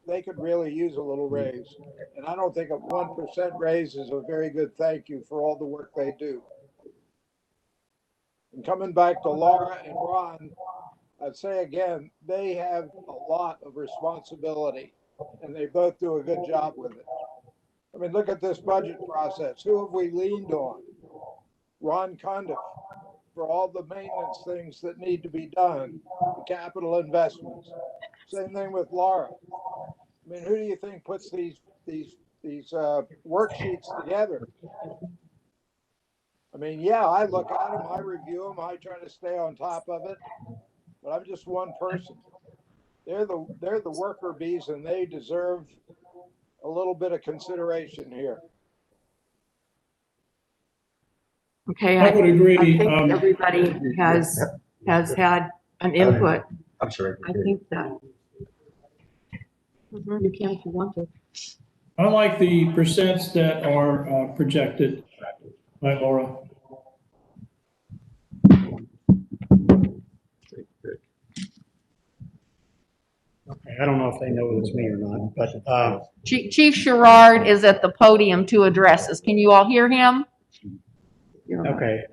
They could really use a little raise. And I don't think a 1% raise is a very good thank you for all the work they do. And coming back to Laura and Ron, I'd say again, they have a lot of responsibility and they both do a good job with it. I mean, look at this budget process. Who have we leaned on? Ron Cundiff for all the maintenance things that need to be done, the capital investments. Same thing with Laura. I mean, who do you think puts these worksheets together? I mean, yeah, I look at them, I review them, I try to stay on top of it, but I'm just one person. They're the worker bees, and they deserve a little bit of consideration here. Okay, I would agree. I think everybody has had an input. I'm sorry. I think that. You can if you want to. I like the percents that are projected by Laura. Okay, I don't know if they know it's me or not, but Chief Sherrard is at the podium to address us. Can you all hear him? okay.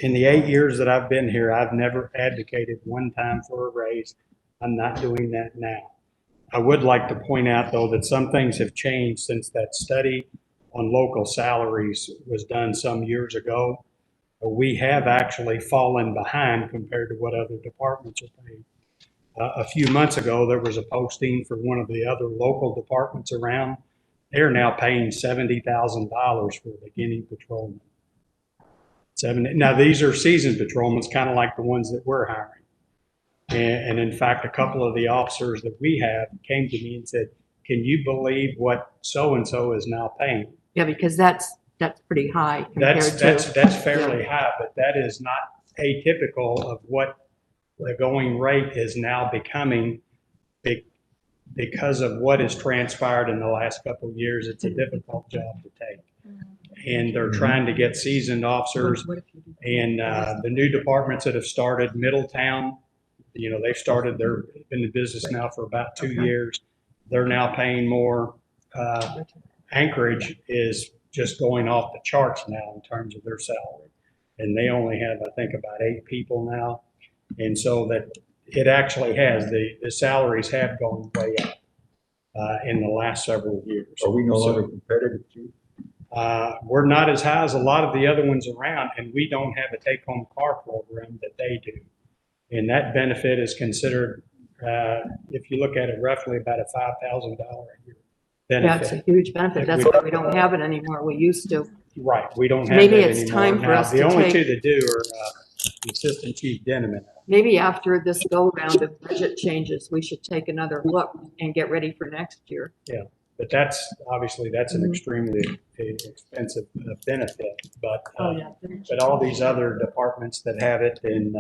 In the 8 years that I've been here, I've never advocated one time for a raise. I'm not doing that now. I would like to point out, though, that some things have changed since that study on local salaries was done some years ago. We have actually fallen behind compared to what other departments are paying. A few months ago, there was a posting for one of the other local departments around. They're now paying $70,000 for a beginning patrolman. Now, these are seasoned patrolmen, kind of like the ones that we're hiring. And in fact, a couple of the officers that we have came to me and said, can you believe what so-and-so is now paying? Yeah, because that's pretty high compared to. That's fairly high, but that is not atypical of what the going rate is now becoming because of what has transpired in the last couple of years. It's a difficult job to take. And they're trying to get seasoned officers, and the new departments that have started, Middletown, they've started, they're in the business now for about 2 years. They're now paying more. Anchorage is just going off the charts now in terms of their salary. And they only have, I think, about 8 people now. And so that it actually has, the salaries have gone way up in the last several years. Are we no longer competitive, Chief? We're not as high as a lot of the other ones around, and we don't have a take-home car program that they do. And that benefit is considered, if you look at it, roughly about a $5,000 a year benefit. That's a huge benefit. That's why we don't have it anymore. We used to. Right, we don't have Maybe that it's anymore. time for Now, us the to only take- two that do are Assistant Chief Denneman. Maybe after this go-round of budget changes, we should take another look and get ready for next year. Yeah, but that's an extremely expensive benefit. But but all these other departments that have it, and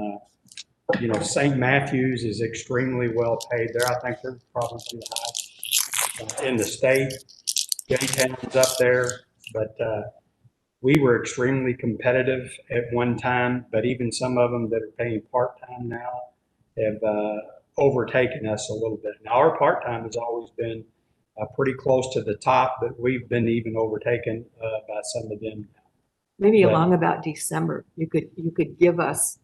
You know, St. Matthews is extremely well paid there. I think they're probably the highest in the state. J-Town's up there, but we were extremely competitive at one time, but even some of them that are paying part-time now have overtaken us a little bit. Now, our part-time has always been pretty close to the top, but we've been even overtaken by some of them. Maybe But- along about December, you could give us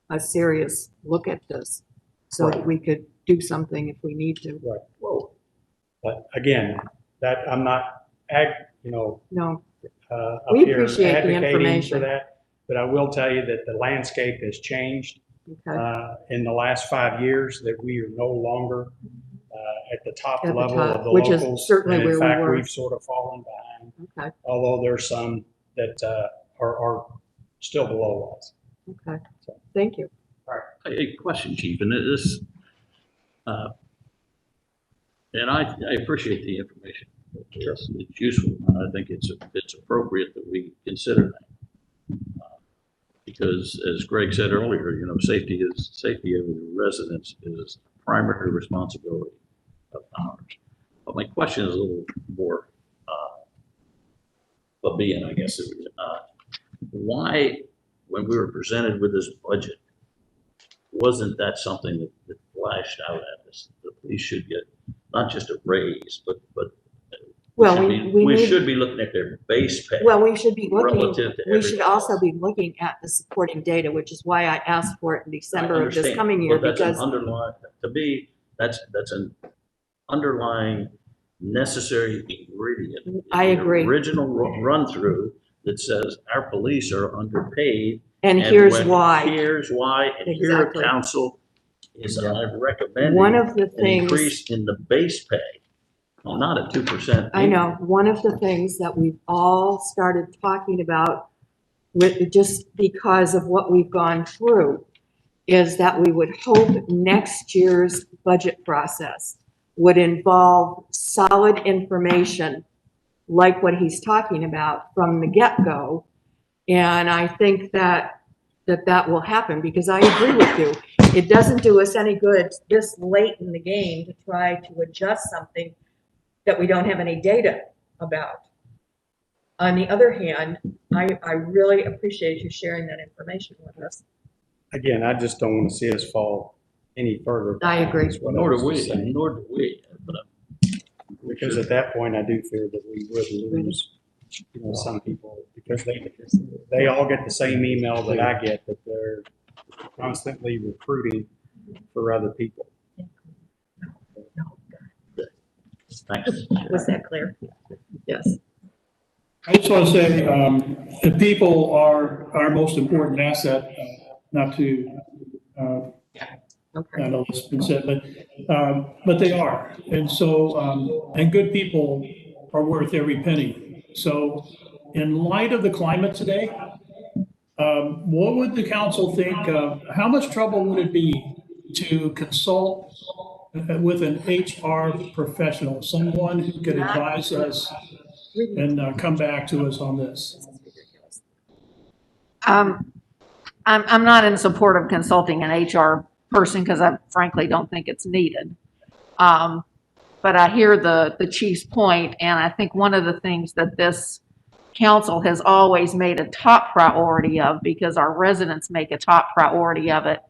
a serious look at this so that we could do something if we need to. Right. Whoa. But again, that I'm not, No, up We here appreciate the advocating information. for that. But I will tell you that the landscape has changed okay. in the last 5 years, that we are no longer at the top At the level top, of the which is locals. certainly And where in we fact, were. we've sort of fallen behind, Okay, although there's some that are still below us. okay. Thank you. A question, Chief, and this, and I appreciate the information. It's useful, and I think it's appropriate that we consider that. Because as Greg said earlier, you know, safety of the residents is primary responsibility of ours. But my question is a little more, plebeian, I guess. Why, when we were presented with this budget, wasn't that something that flashed out at us? The police should get not just a raise, but Well, we need- should be looking at their base pay. Well, we should be looking, Relative to we should everybody also else. be looking at the supporting data, which is why I asked for it in I December of this understand, coming year, but that's an because underlying, to me, that's an underlying necessary ingredient. in I the agree. Original run through that says our police are underpaid. and here's when- why. Here's why, and here Exactly. council is recommending One of the an things, increase in the base pay, well, not a 2%. I know, one of the things that we've all started talking about with, just because of what we've gone through, is that we would hope next year's budget process would involve solid information like what he's talking about from the get-go. And I think that will happen, because I agree with you. It doesn't do us any good this late in the game to try to adjust something that we don't have any data about. On the other hand, I really appreciate you sharing that information with us. Again, I just don't want to see us fall any further. I agree. Is what Nor was do we, saying. but Because at that point, I do fear that we would lose, you know, some people, because they all get the same email that I get, that they're constantly recruiting for other people. thanks. Was that clear? Yes. I just want to say, the people are our most important asset, not to, Okay. I know it's been said, but they are. And so, and good people are worth every penny. So in light of the climate today, what would the council think, how much trouble would it be to consult with an HR professional, someone who could advise us and come back to us on this? I'm not in support of consulting an HR person because I frankly don't think it's needed. But I hear the chief's point, and I think one of the things that this council has always made a top priority of, because our residents make a top priority of it,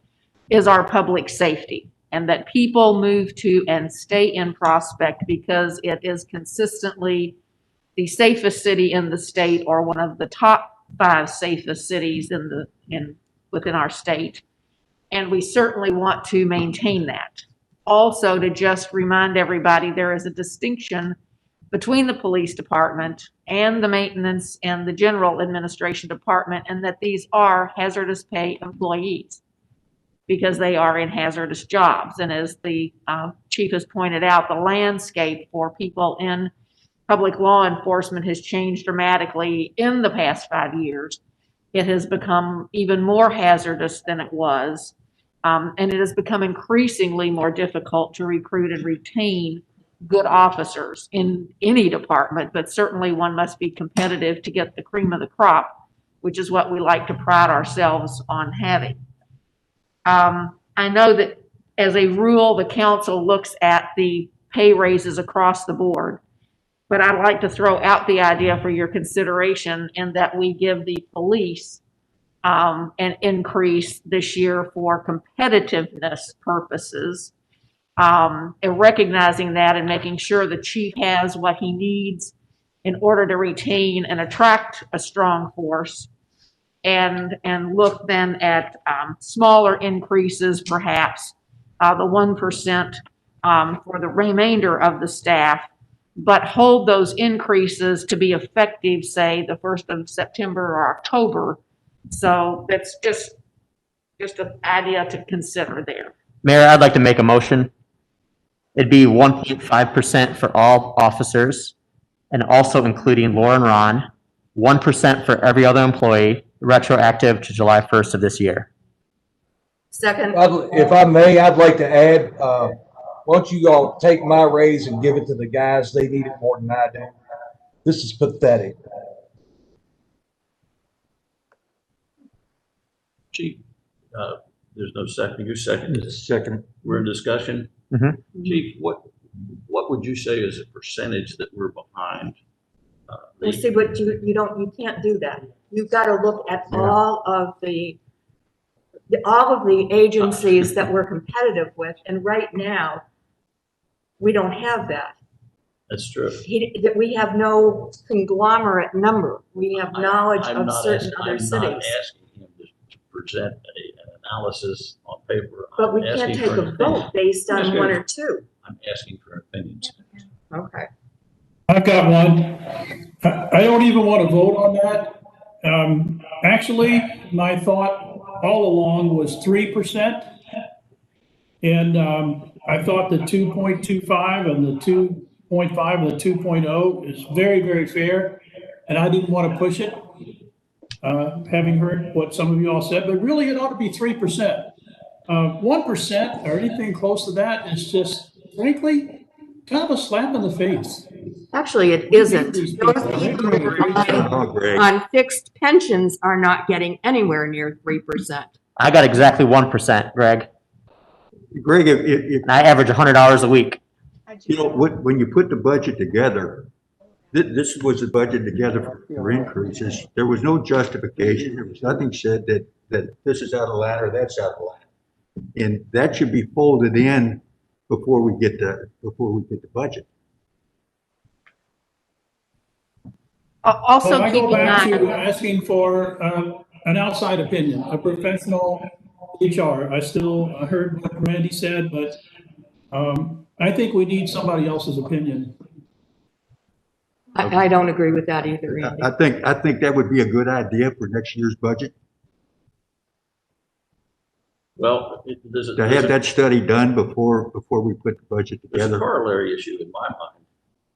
is our public safety, and that people move to and stay in Prospect because it is consistently the safest city in the state, or one of the top 5 safest cities within our state. And we certainly want to maintain that. Also, to just remind everybody, there is a distinction between the police department and the maintenance and the general administration department, and that these are hazardous pay employees because they are in hazardous jobs. And as the chief has pointed out, the landscape for people in public law enforcement has changed dramatically in the past 5 years. It has become even more hazardous than it was. And it has become increasingly more difficult to recruit and retain good officers in any department, but certainly one must be competitive to get the cream of the crop, which is what we like to pride ourselves on having. I know that as a rule, the council looks at the pay raises across the board. But I'd like to throw out the idea for your consideration in that we give the police an increase this year for competitiveness purposes, and recognizing that and making sure the chief has what he needs in order to retain and attract a strong force, and look then at smaller increases, perhaps the 1% for the remainder of the staff, but hold those increases to be effective, say, the 1st of September or October. So that's just an idea to consider there. Mayor, I'd like to make a motion. It'd be 1.5% for all officers, and also including Laura and Ron, 1% for every other employee, retroactive to July 1st of this year. Second, If I may, I'd like to add, why don't you all take my raise and give it to the guys? They need it more than I do. This is pathetic. Chief, there's no second. You seconded it. Second. We're in discussion. Mhm. Chief, what would you say is a percentage that we're behind? you see, but you can't do that. You've got to look at all of the agencies that we're competitive with, and right now, we don't have that. That's true. We have no conglomerate number. We have knowledge of certain other cities. I'm not asking him to present an analysis on paper. But we I'm can't asking take for an a vote opinion. based on Yes, one ma'am. or two. I'm asking for opinions. Okay. I've got one. I don't even want to vote on that. Actually, my thought all along was 3%. And I thought the 2.25 and the 2.5 and the 2.0 is very, very fair. And I didn't want to push it, having heard what some of you all said, but really it ought to be 3%. 1% or anything close to that is just, frankly, kind of a slap in the face. Actually, it isn't. These Those people, they're people doing a great job. Oh, great. on fixed pensions are not getting anywhere near 3%. I got exactly 1%, Greg, Greg, if, and I average $100 a week. you know, when you put the budget together, this was the budget together for increases. There was no justification. There was nothing said that this is out of line or that's out of line. And that should be folded in before we get the budget. Also, Well, I keep go in back to mind, asking for an outside opinion, a professional HR. I still heard what Randy said, but I think we need somebody else's opinion. I don't agree with that either, Andy. I think that would be a good idea for next year's budget, Well, to have that study done before we put the budget there's a together. corollary issue in my mind,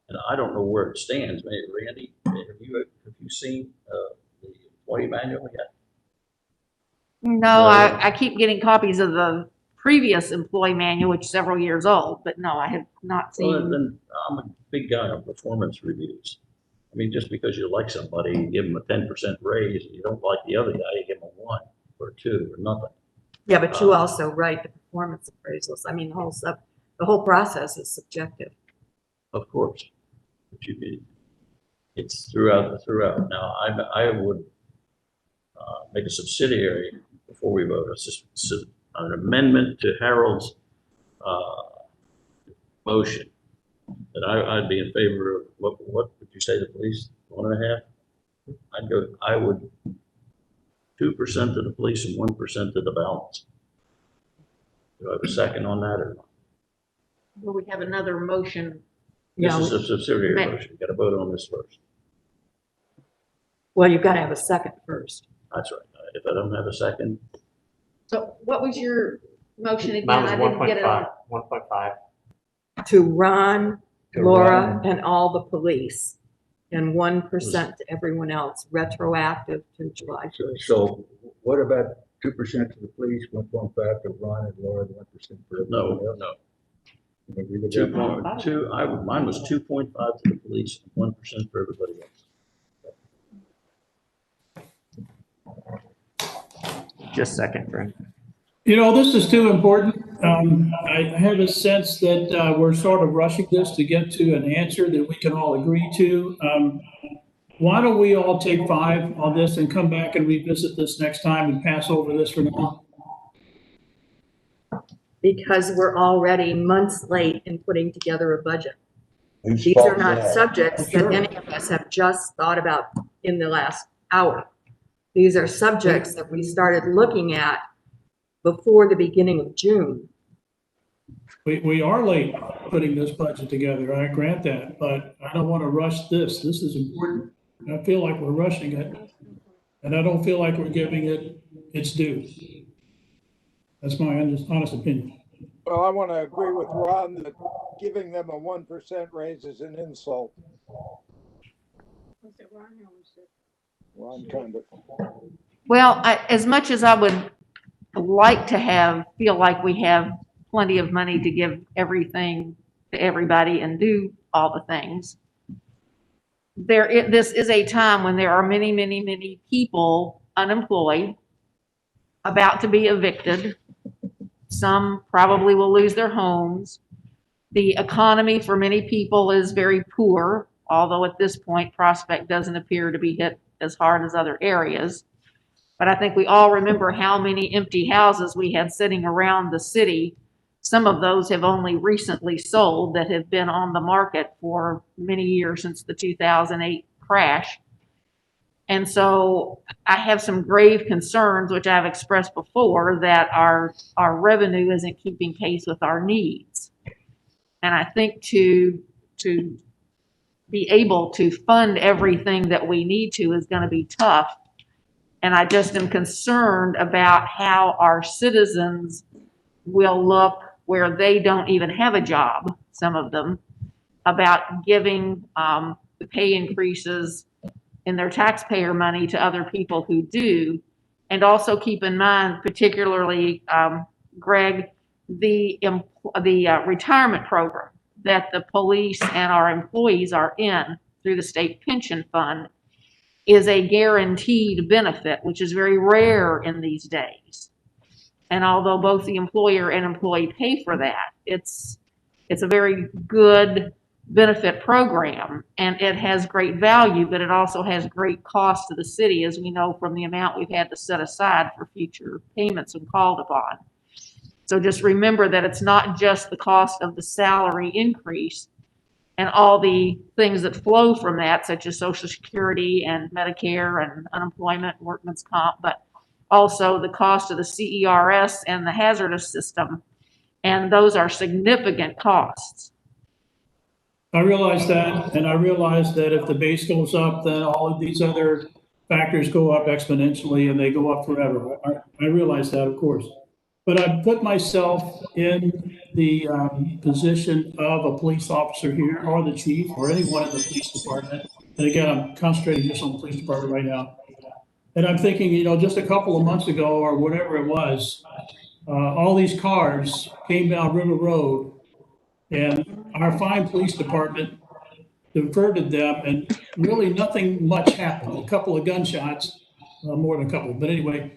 and I don't know where it stands. Randy, have you seen the employee manual yet? no, I keep getting copies of the previous employee manual, which is several years old, but no, I have not Well, seen. then I'm a big guy on performance reviews. I mean, just because you like somebody, you give them a 10% raise, and you don't like the other guy, you give them a 1 or a 2 or nothing. Yeah, but you also write the performance appraisals. I mean, the whole process is subjective. Of course, but it's throughout. Now, I would make a subsidiary before we vote, an amendment to Harold's motion. That I'd be in favor of, what would you say to the police, 1.5? I would 2% to the police and 1% to the balance. Do I have a second on that or not? Well, we have another motion. This No. is a subsidiary Ma- motion. You got to vote on this first. Well, you've got to have a second first. That's right. If I don't have a second, So what was your motion again? Mine was I didn't get it on. 1.5. To Ron, To Laura, Ron. and all the police, and 1% to everyone else, retroactive to July 1st. So what about 2% to the police, 1.5 to Ron and Laura, 1% for everyone else? no. Can we agree with that? 2.2, mine was 2.5 to the police and 1% for everybody else. Just a second, Greg. You know, this is too important. I have a sense that we're sort of rushing this to get to an answer that we can all agree to. Why don't we all take 5 on this and come back and revisit this next time and pass over this for now? Because we're already months late in putting together a budget. Whose These fault are is not that? subjects that Sure. any of us have just thought about in the last hour. These are subjects that we started looking at before the beginning of June. We are late putting this budget together, I grant that, but I don't want to rush this. This is important. I feel like we're rushing it, and I don't feel like we're giving it its due. That's my honest opinion. Well, I want to agree with Ron that giving them a 1% raise is an insult. Ron Condit. Well, as much as I would like to feel like we have plenty of money to give everything to everybody and do all the things, this is a time when there are many, many, many people unemployed, about to be evicted. Some probably will lose their homes. The economy for many people is very poor, although at this point, Prospect doesn't appear to be hit as hard as other areas. But I think we all remember how many empty houses we had sitting around the city. Some of those have only recently sold that have been on the market for many years since the 2008 crash. And so I have some grave concerns, which I've expressed before, that our revenue isn't keeping pace with our needs. And I think to be able to fund everything that we need to is going to be tough. And I just am concerned about how our citizens will look where they don't even have a job, some of them, about giving the pay increases in their taxpayer money to other people who do. And also keep in mind, particularly, Greg, the retirement program that the police and our employees are in through the state pension fund is a guaranteed benefit, which is very rare in these days. And although both the employer and employee pay for that, it's a very good benefit program, and it has great value, but it also has great cost to the city, as we know from the amount we've had to set aside for future payments when called upon. So just remember that it's not just the cost of the salary increase and all the things that flow from that, such as Social Security and Medicare and unemployment and workman's comp, but also the cost of the CERS and the hazardous system. And those are significant costs. I realize that, and I realize that if the base goes up, then all of these other factors go up exponentially and they go up forever. I realize that, of course. But I put myself in the position of a police officer here, or the chief, or anyone in the police department. And again, I'm concentrating just on the police department right now. And I'm thinking, you know, just a couple of months ago, or whatever it was, all these cars came down River Road, and our fine police department diverted them, and really nothing much happened. A couple of gunshots, more than a couple, but anyway,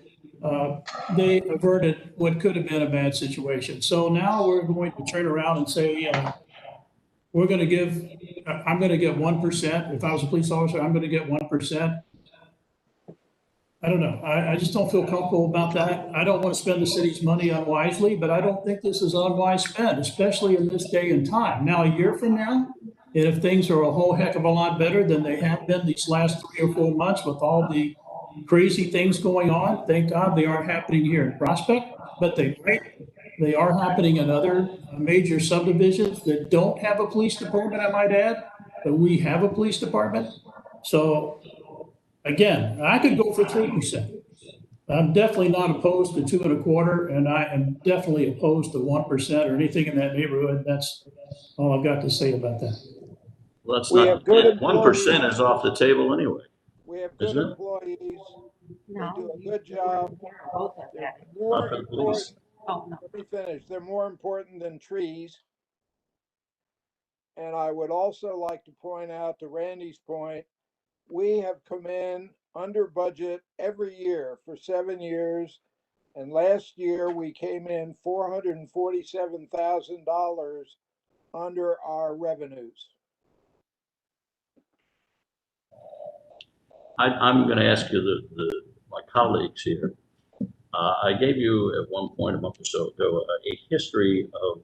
they averted what could have been a bad situation. So now we're going to turn around and say, we're going to give, I'm going to get 1%. If I was a police officer, I'm going to get 1%. I don't know. I just don't feel comfortable about that. I don't want to spend the city's money unwisely, but I don't think this is unwise spend, especially in this day and time. Now, a year from now, and if things are a whole heck of a lot better than they have been these last 3 or 4 months with all the crazy things going on, thank God they aren't happening here in Prospect, but they are happening in other major subdivisions that don't have a police department, I might add, but we have a police department. So again, I could go for 3%. I'm definitely not opposed to 2.25%, and I am definitely opposed to 1% or anything in that neighborhood. That's all I've got to say about that. Well, that's We not, have good 1% is off the table anyway. We have good Isn't it? employees. They No. do a good job. Both of They're that. more Not the important, police. Oh, no. let me finish. They're more important than trees. And I would also like to point out, to Randy's point, we have come in under budget every year for 7 years. And last year, we came in $447,000 under our revenues. I'm going to ask you my colleagues here. I gave you at one point a month or so ago a history of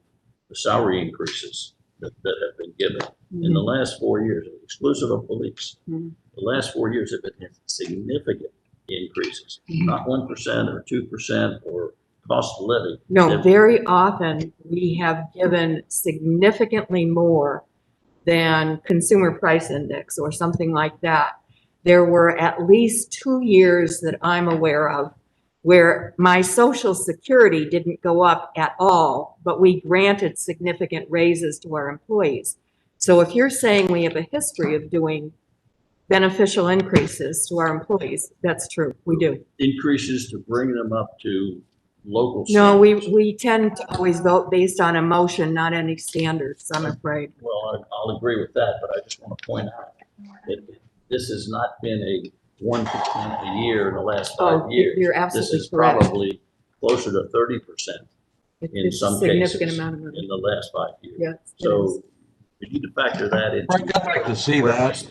the salary increases that have been given in the last 4 years, exclusive of police. The last 4 years have been significant increases, not 1% or 2% or cost of living. No, very often we have given significantly more than consumer price index or something like that. There were at least 2 years that I'm aware of where my Social Security didn't go up at all, but we granted significant raises to our employees. So if you're saying we have a history of doing beneficial increases to our employees, that's true, we do. Increases to bring them up to local No, standards. we tend to always vote based on emotion, not any standards, I'm afraid. Well, I'll agree with that, but I just want to point out that this has not been a 1% a year in the last 5 years. You're absolutely This is correct. probably closer to 30% in It's a some significant cases amount of money. in the last 5 years. Yes, it So is. we need to factor that in. Frank, I'd like to see that.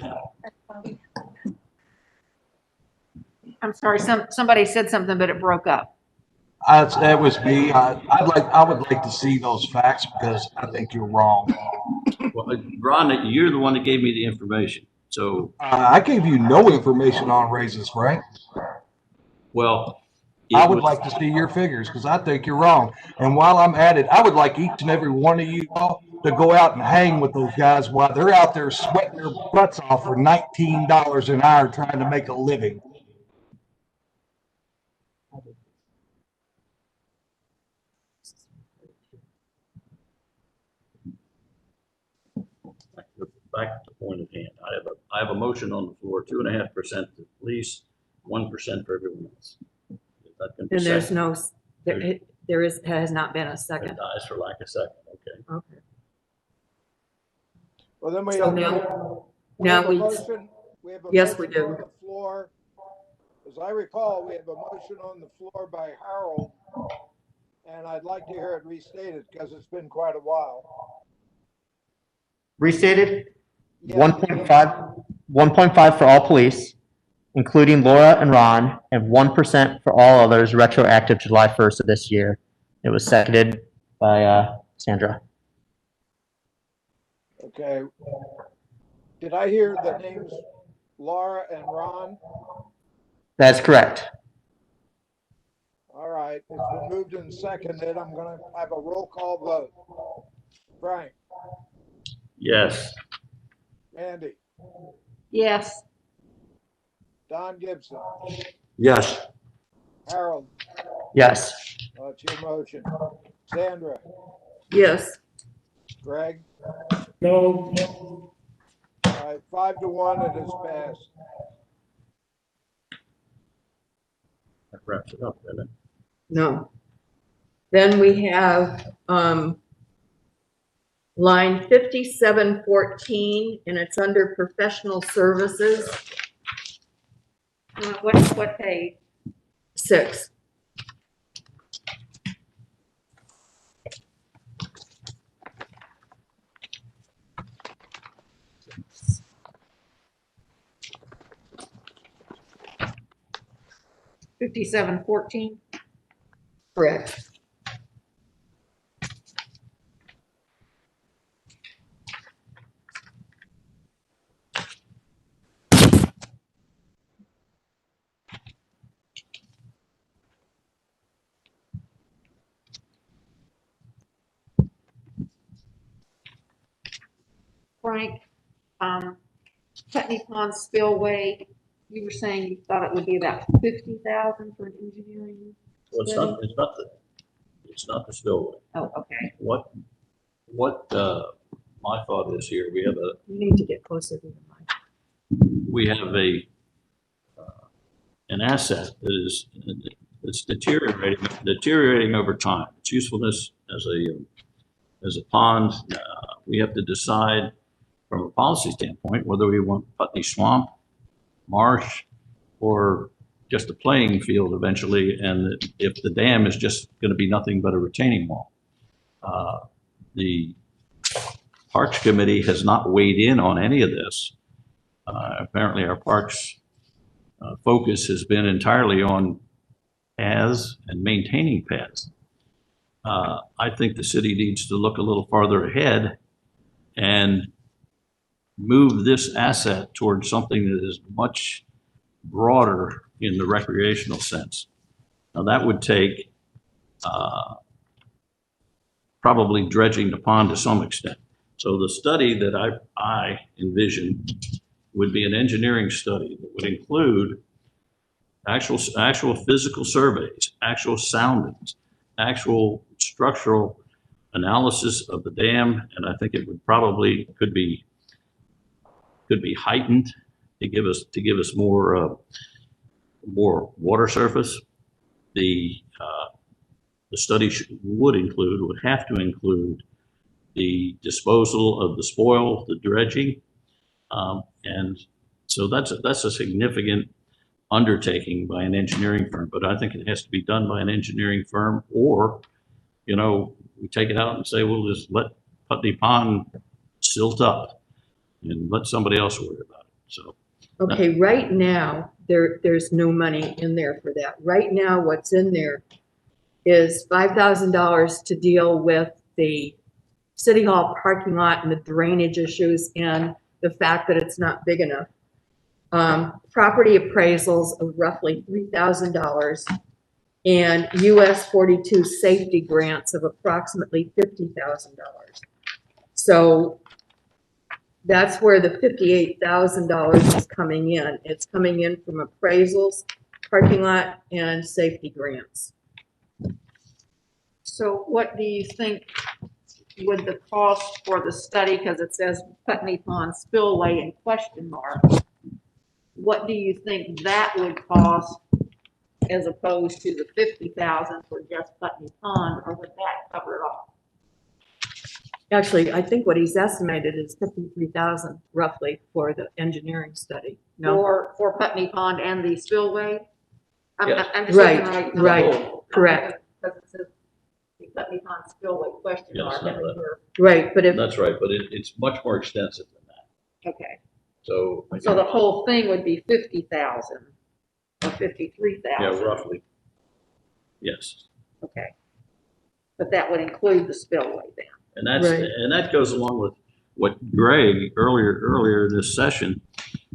I'm sorry, somebody said something, but it broke up. That was me. I would like to see those facts because I think you're wrong. Well, Ron, you're the one that gave me the information. So, I gave you no information on raises, Frank. well, I would like to see your figures because I think you're wrong. And while I'm at it, I would like each and every one of you all to go out and hang with those guys while they're out there sweating their butts off for $19 an hour trying to make a living. back to the point at hand. I have a motion on the floor, 2.5% to police, 1% for everyone else. Is that gonna be And there's second? no, has not been a second. It dies for lack of second, okay. Okay. Well, then we So have, now have a we, motion. We have a yes, we motion do. on the floor. As I recall, we have a motion on the floor by Harold, and I'd like to hear it restated because it's been quite a while. Restated, Yeah. 1.5 for all police, including Laura and Ron, and 1% for all others retroactive July 1st of this year. It was seconded by Sandra. Okay. Did I hear the names Laura and Ron? That's correct. All right, it's been moved and seconded. I'm gonna have a roll call vote. Frank, Yes. Mandy, Yes. Don Gibson, Yes. Harold, Yes. it's your motion. Sandra, Yes. Greg, No, all right, 5-1, it has passed. That wraps it up, doesn't it? No. Then we have, line 5714, and it's under professional services, What page? 6. $57.14. Correct. Frank, Putney Pond Spillway, you were saying you thought it would be about 50,000 for an engineering? Well, it's not the spillway. Oh, okay. What, my thought is here, we have You need to get closer to the mic. we have an asset that is, it's deteriorating over time. Its usefulness as a pond, we have to decide from a policy standpoint whether we want Putney Swamp, marsh, or just a playing field eventually, and that if the dam is just going to be nothing but a retaining wall. The Parks Committee has not weighed in on any of this. Apparently our parks focus has been entirely on paths and maintaining paths. I think the city needs to look a little farther ahead and move this asset towards something that is much broader in the recreational sense. Now that would take probably dredging the pond to some extent. So the study that I envision would be an engineering study that would include actual physical surveys, actual soundings, actual structural analysis of the dam, and I think it would probably could be heightened to give us more water surface. The study would have to include the disposal of the spoil, the dredging, and so that's a significant undertaking by an engineering firm. But I think it has to be done by an engineering firm, or we take it out and say we'll just let Putney Pond silt up and let somebody else worry about it. So Okay, right now, there's no money in there for that. Right now, what's in there is $5,000 to deal with the City Hall parking lot and the drainage issues and the fact that it's not big enough. Property appraisals of roughly $3,000 and US 42 safety grants of approximately $50,000. So that's where the $58,000 is coming in. It's coming in from appraisals, parking lot, and safety grants. So what do you think would the cost for the study, because it says Putney Pond spillway in question mark, what do you think that would cost as opposed to the $50,000 for just Putney Pond, or would that cover it all? Actually, I think what he's estimated is $53,000 roughly for the engineering study. No, For Putney Pond and the spillway? I'm Yes. just Right, looking right, correct. Because it says the Putney Pond spillway question Yes, mark. no, and we're- Right, but if, that's right, but it's much more extensive than that. Okay, So so the whole thing would be 50,000 or 53,000? yeah, roughly. Yes. Okay. But that would include the spillway then? And that goes along with what Greg earlier in this session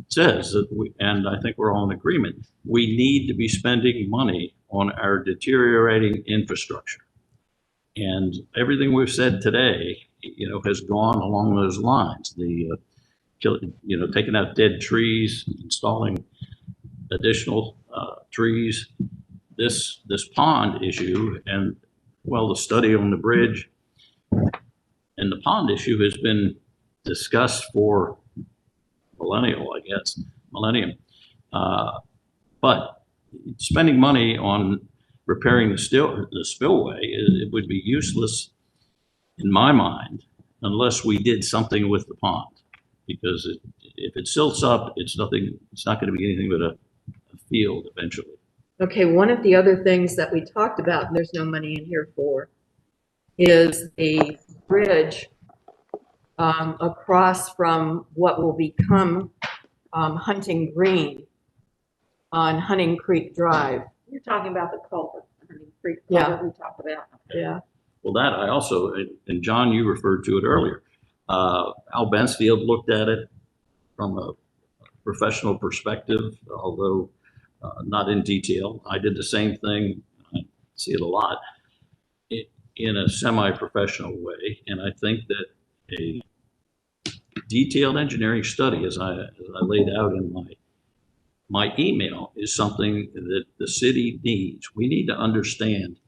says, that and I think we're all in agreement, we need to be spending money on our deteriorating infrastructure. And everything we've said today, has gone along those lines. Taking out dead trees, installing additional trees, this pond issue, and the study on the bridge. And the pond issue has been discussed for millennium. But spending money on repairing the spillway, it would be useless in my mind unless we did something with the pond. Because if it silts up, it's not going to be anything but a field eventually. okay, one of the other things that we talked about, and there's no money in here for, is a bridge across from what will become Hunting Green on Hunting Creek Drive. You're talking about the culvert, Hunting Creek Yeah. culvert we talked about. Yeah. Well, that I also, and John, you referred to it earlier. Al Bensfield looked at it from a professional perspective, although not in detail. I did the same thing. I see it a lot in a semi-professional way. And I think that a detailed engineering study, as I laid out in my email, is something that the city needs. We need to understand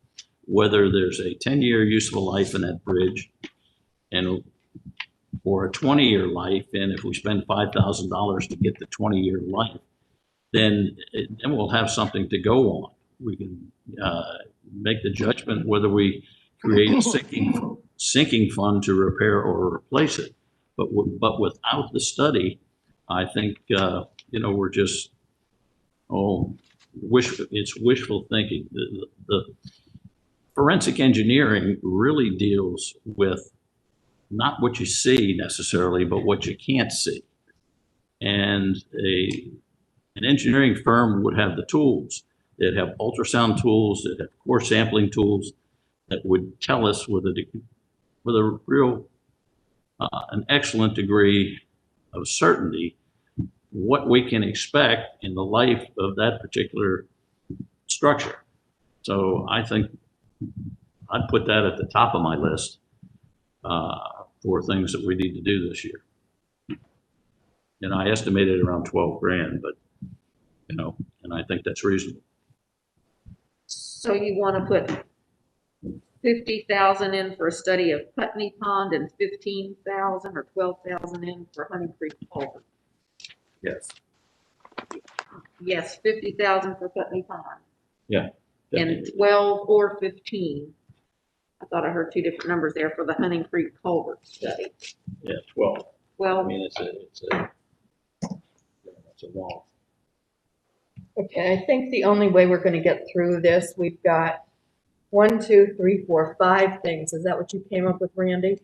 whether there's a 10-year useful life in that bridge or a 20-year life. And if we spend $5,000 to get the 20-year life, then we'll have something to go on. We can make the judgment whether we create a sinking fund to repair or replace it. But without the study, I think we're just it's wishful thinking. The forensic engineering really deals with not what you see necessarily, but what you can't see. And an engineering firm would have the tools. They'd have ultrasound tools, they'd have core sampling tools that would tell us with a real, an excellent degree of certainty what we can expect in the life of that particular structure. So I think I'd put that at the top of my list for things that we need to do this year. And I estimated around 12 grand, but you know, and I think that's reasonable. So you want to put 50,000 in for a study of Putney Pond and 15,000 or 12,000 in for Honey Creek Culvert? Yes. Yes, 50,000 for Putney Pond. Yeah. And 12 or 15. I thought I heard two different numbers there for the Honey Creek Culvert study. Yeah, 12. Well, I mean, it's a long. Okay, I think the only way we're gonna get through this, we've got 1, 2, 3, 4, 5 things. Is that what you came up with, Randy?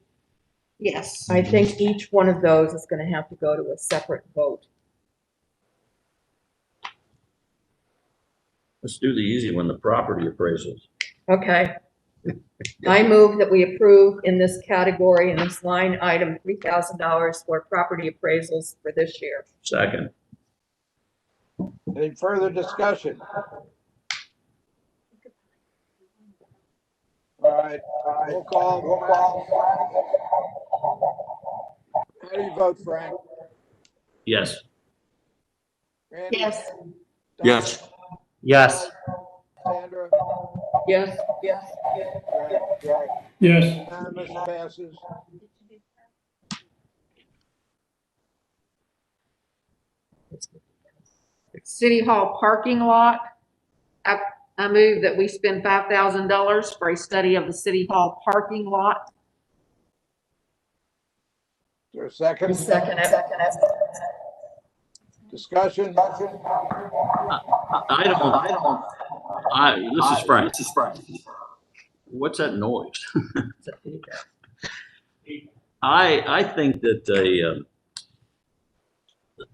yes. I think each one of those is gonna have to go to a separate vote. Let's do the easy one, the property appraisals. Okay. I move that we approve in this category, in this line item, $3,000 for property appraisals for this year. Second. Any further discussion? All right, roll call. How do you vote, Frank? Yes. Randy? Yes. Don? Yes. Yes. Sandra? Yes. Greg? Yes. Unanimous, passes. City Hall parking lot. I move that we spend $5,000 for a study of the City Hall parking lot. Is there a second? Second. Discussion? This is Frank. What's that noise? I think that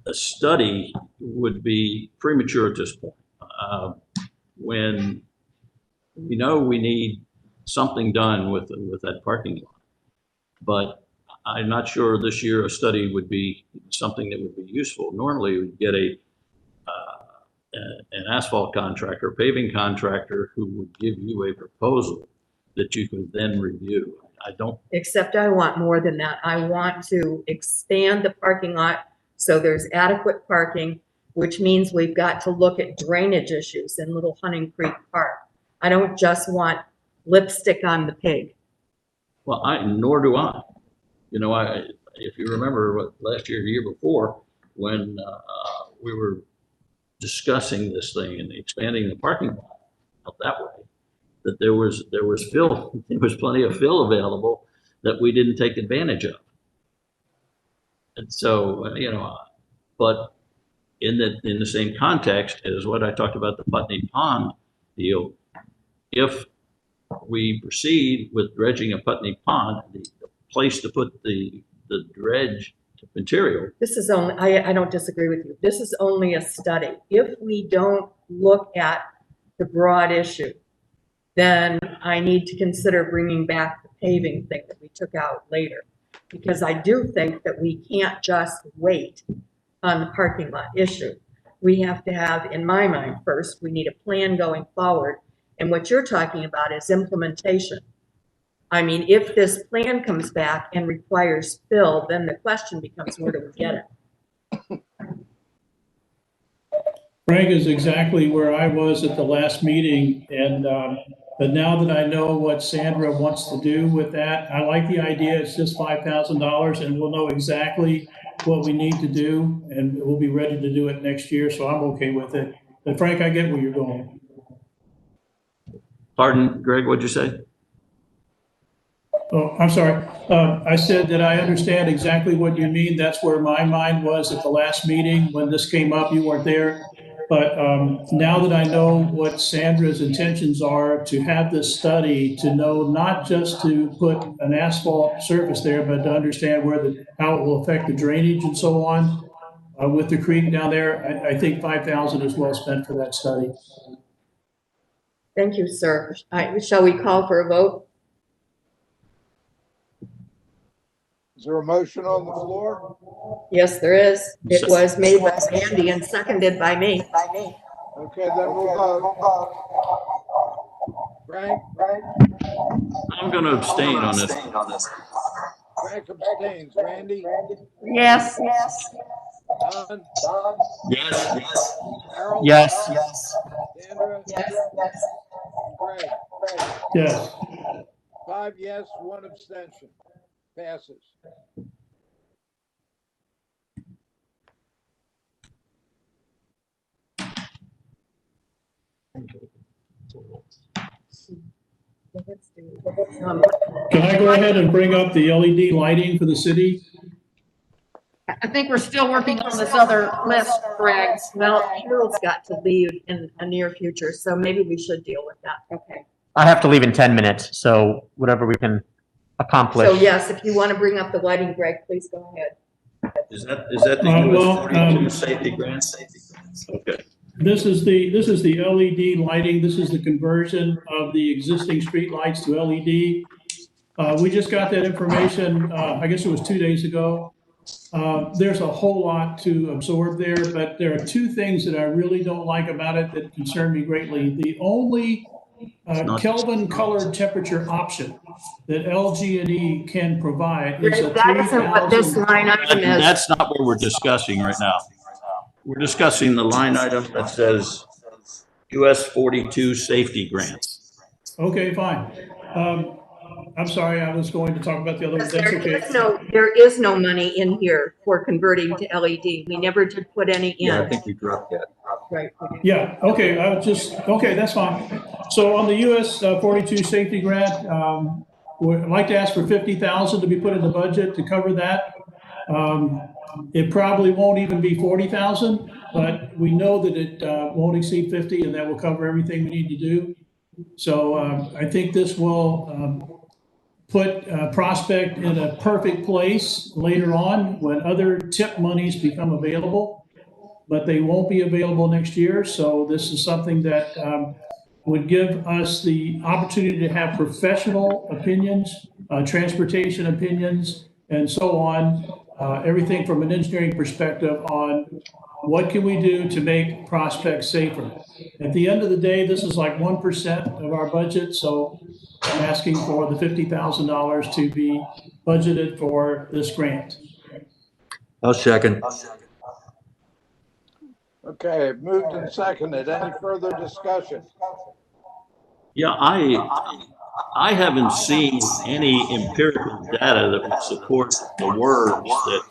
a study would be premature at this point. When we know we need something done with that parking lot, but I'm not sure this year a study would be something that would be useful. Normally we'd get an asphalt contractor, paving contractor who would give you a proposal that you could then review. I don't. Except I want more than that. I want to expand the parking lot so there's adequate parking, which means we've got to look at drainage issues in Little Hunting Creek Park. I don't just want lipstick on the pig. Well, nor do I. You know, if you remember what last year, the year before, when we were discussing this thing and expanding the parking lot out that way, that there was fill, there was plenty of fill available that we didn't take advantage of. And so, you know, but in the same context as what I talked about, the Putney Pond deal, if we proceed with dredging a Putney Pond, the place to put the dredge material. This is only, I don't disagree with you. This is only a study. If we don't look at the broad issue, then I need to consider bringing back the paving thing that we took out later. Because I do think that we can't just wait on the parking lot issue. We have to have, in my mind, first, we need a plan going forward. And what you're talking about is implementation. I mean, if this plan comes back and requires fill, then the question becomes, where do we get it? Frank is exactly where I was at the last meeting, and but now that I know what Sandra wants to do with that, I like the idea. It's just $5,000, and we'll know exactly what we need to do, and we'll be ready to do it next year. So I'm okay with it. But Frank, I get where you're going. Pardon, Greg, what'd you say? Oh, I'm sorry. I said that I understand exactly what you mean. That's where my mind was at the last meeting when this came up. You weren't there. But now that I know what Sandra's intentions are to have this study, to know not just to put an asphalt surface there, but to understand how it will affect the drainage and so on with the creek down there, I think 5,000 is well spent for that study. Thank you, sir. Shall we call for a vote? Is there a motion on the floor? Yes, there is. It was made by Andy and seconded by me. Okay, then we'll vote. Frank? I'm going to abstain on this. Frank abstains. Randy? Yes. Don? Yes. Harold? Yes. Sandra? Yes. Greg? Yes. 5 yes, 1 abstention. Passes. Can I go ahead and bring up the LED lighting for the city? I think we're still working on this other list, Greg. Well, Harold's got to leave in a near future, so maybe we should deal with that. Okay. I have to leave in 10 minutes, so whatever we can accomplish. So yes, if you want to bring up the lighting, Greg, please go ahead. Is that the US 42 safety grant? Okay. This is the LED lighting. This is the conversion of the existing street lights to LED. We just got that information, I guess it was 2 days ago. There's a whole lot to absorb there, but there are 2 things that I really don't like about it that concern me greatly. The only Kelvin colored temperature option that LG&E can provide is a 3,000. That isn't what this line item is. That's not what we're discussing right now. We're discussing the line item that says US 42 safety grants. Okay, fine. I'm sorry, I was going to talk about the other one. That's okay. There is no money in here for converting to LED. We never did put any in. Yeah, I think we dropped that. Right. Yeah, okay, okay, that's fine. So on the US 42 safety grant, I'd like to ask for 50,000 to be put in the budget to cover that. It probably won't even be 40,000, but we know that it won't exceed 50, and that will cover everything we need to do. So I think this will put Prospect in a perfect place later on when other TIP monies become available, but they won't be available next year. So this is something that would give us the opportunity to have professional opinions, transportation opinions, and so on. Everything from an engineering perspective on what can we do to make Prospect safer. At the end of the day, this is like 1% of our budget, so I'm asking for the $50,000 to be budgeted for this grant. I'll second. Okay, moved and seconded. Any further discussion? Yeah, I haven't seen any empirical data that would support the words that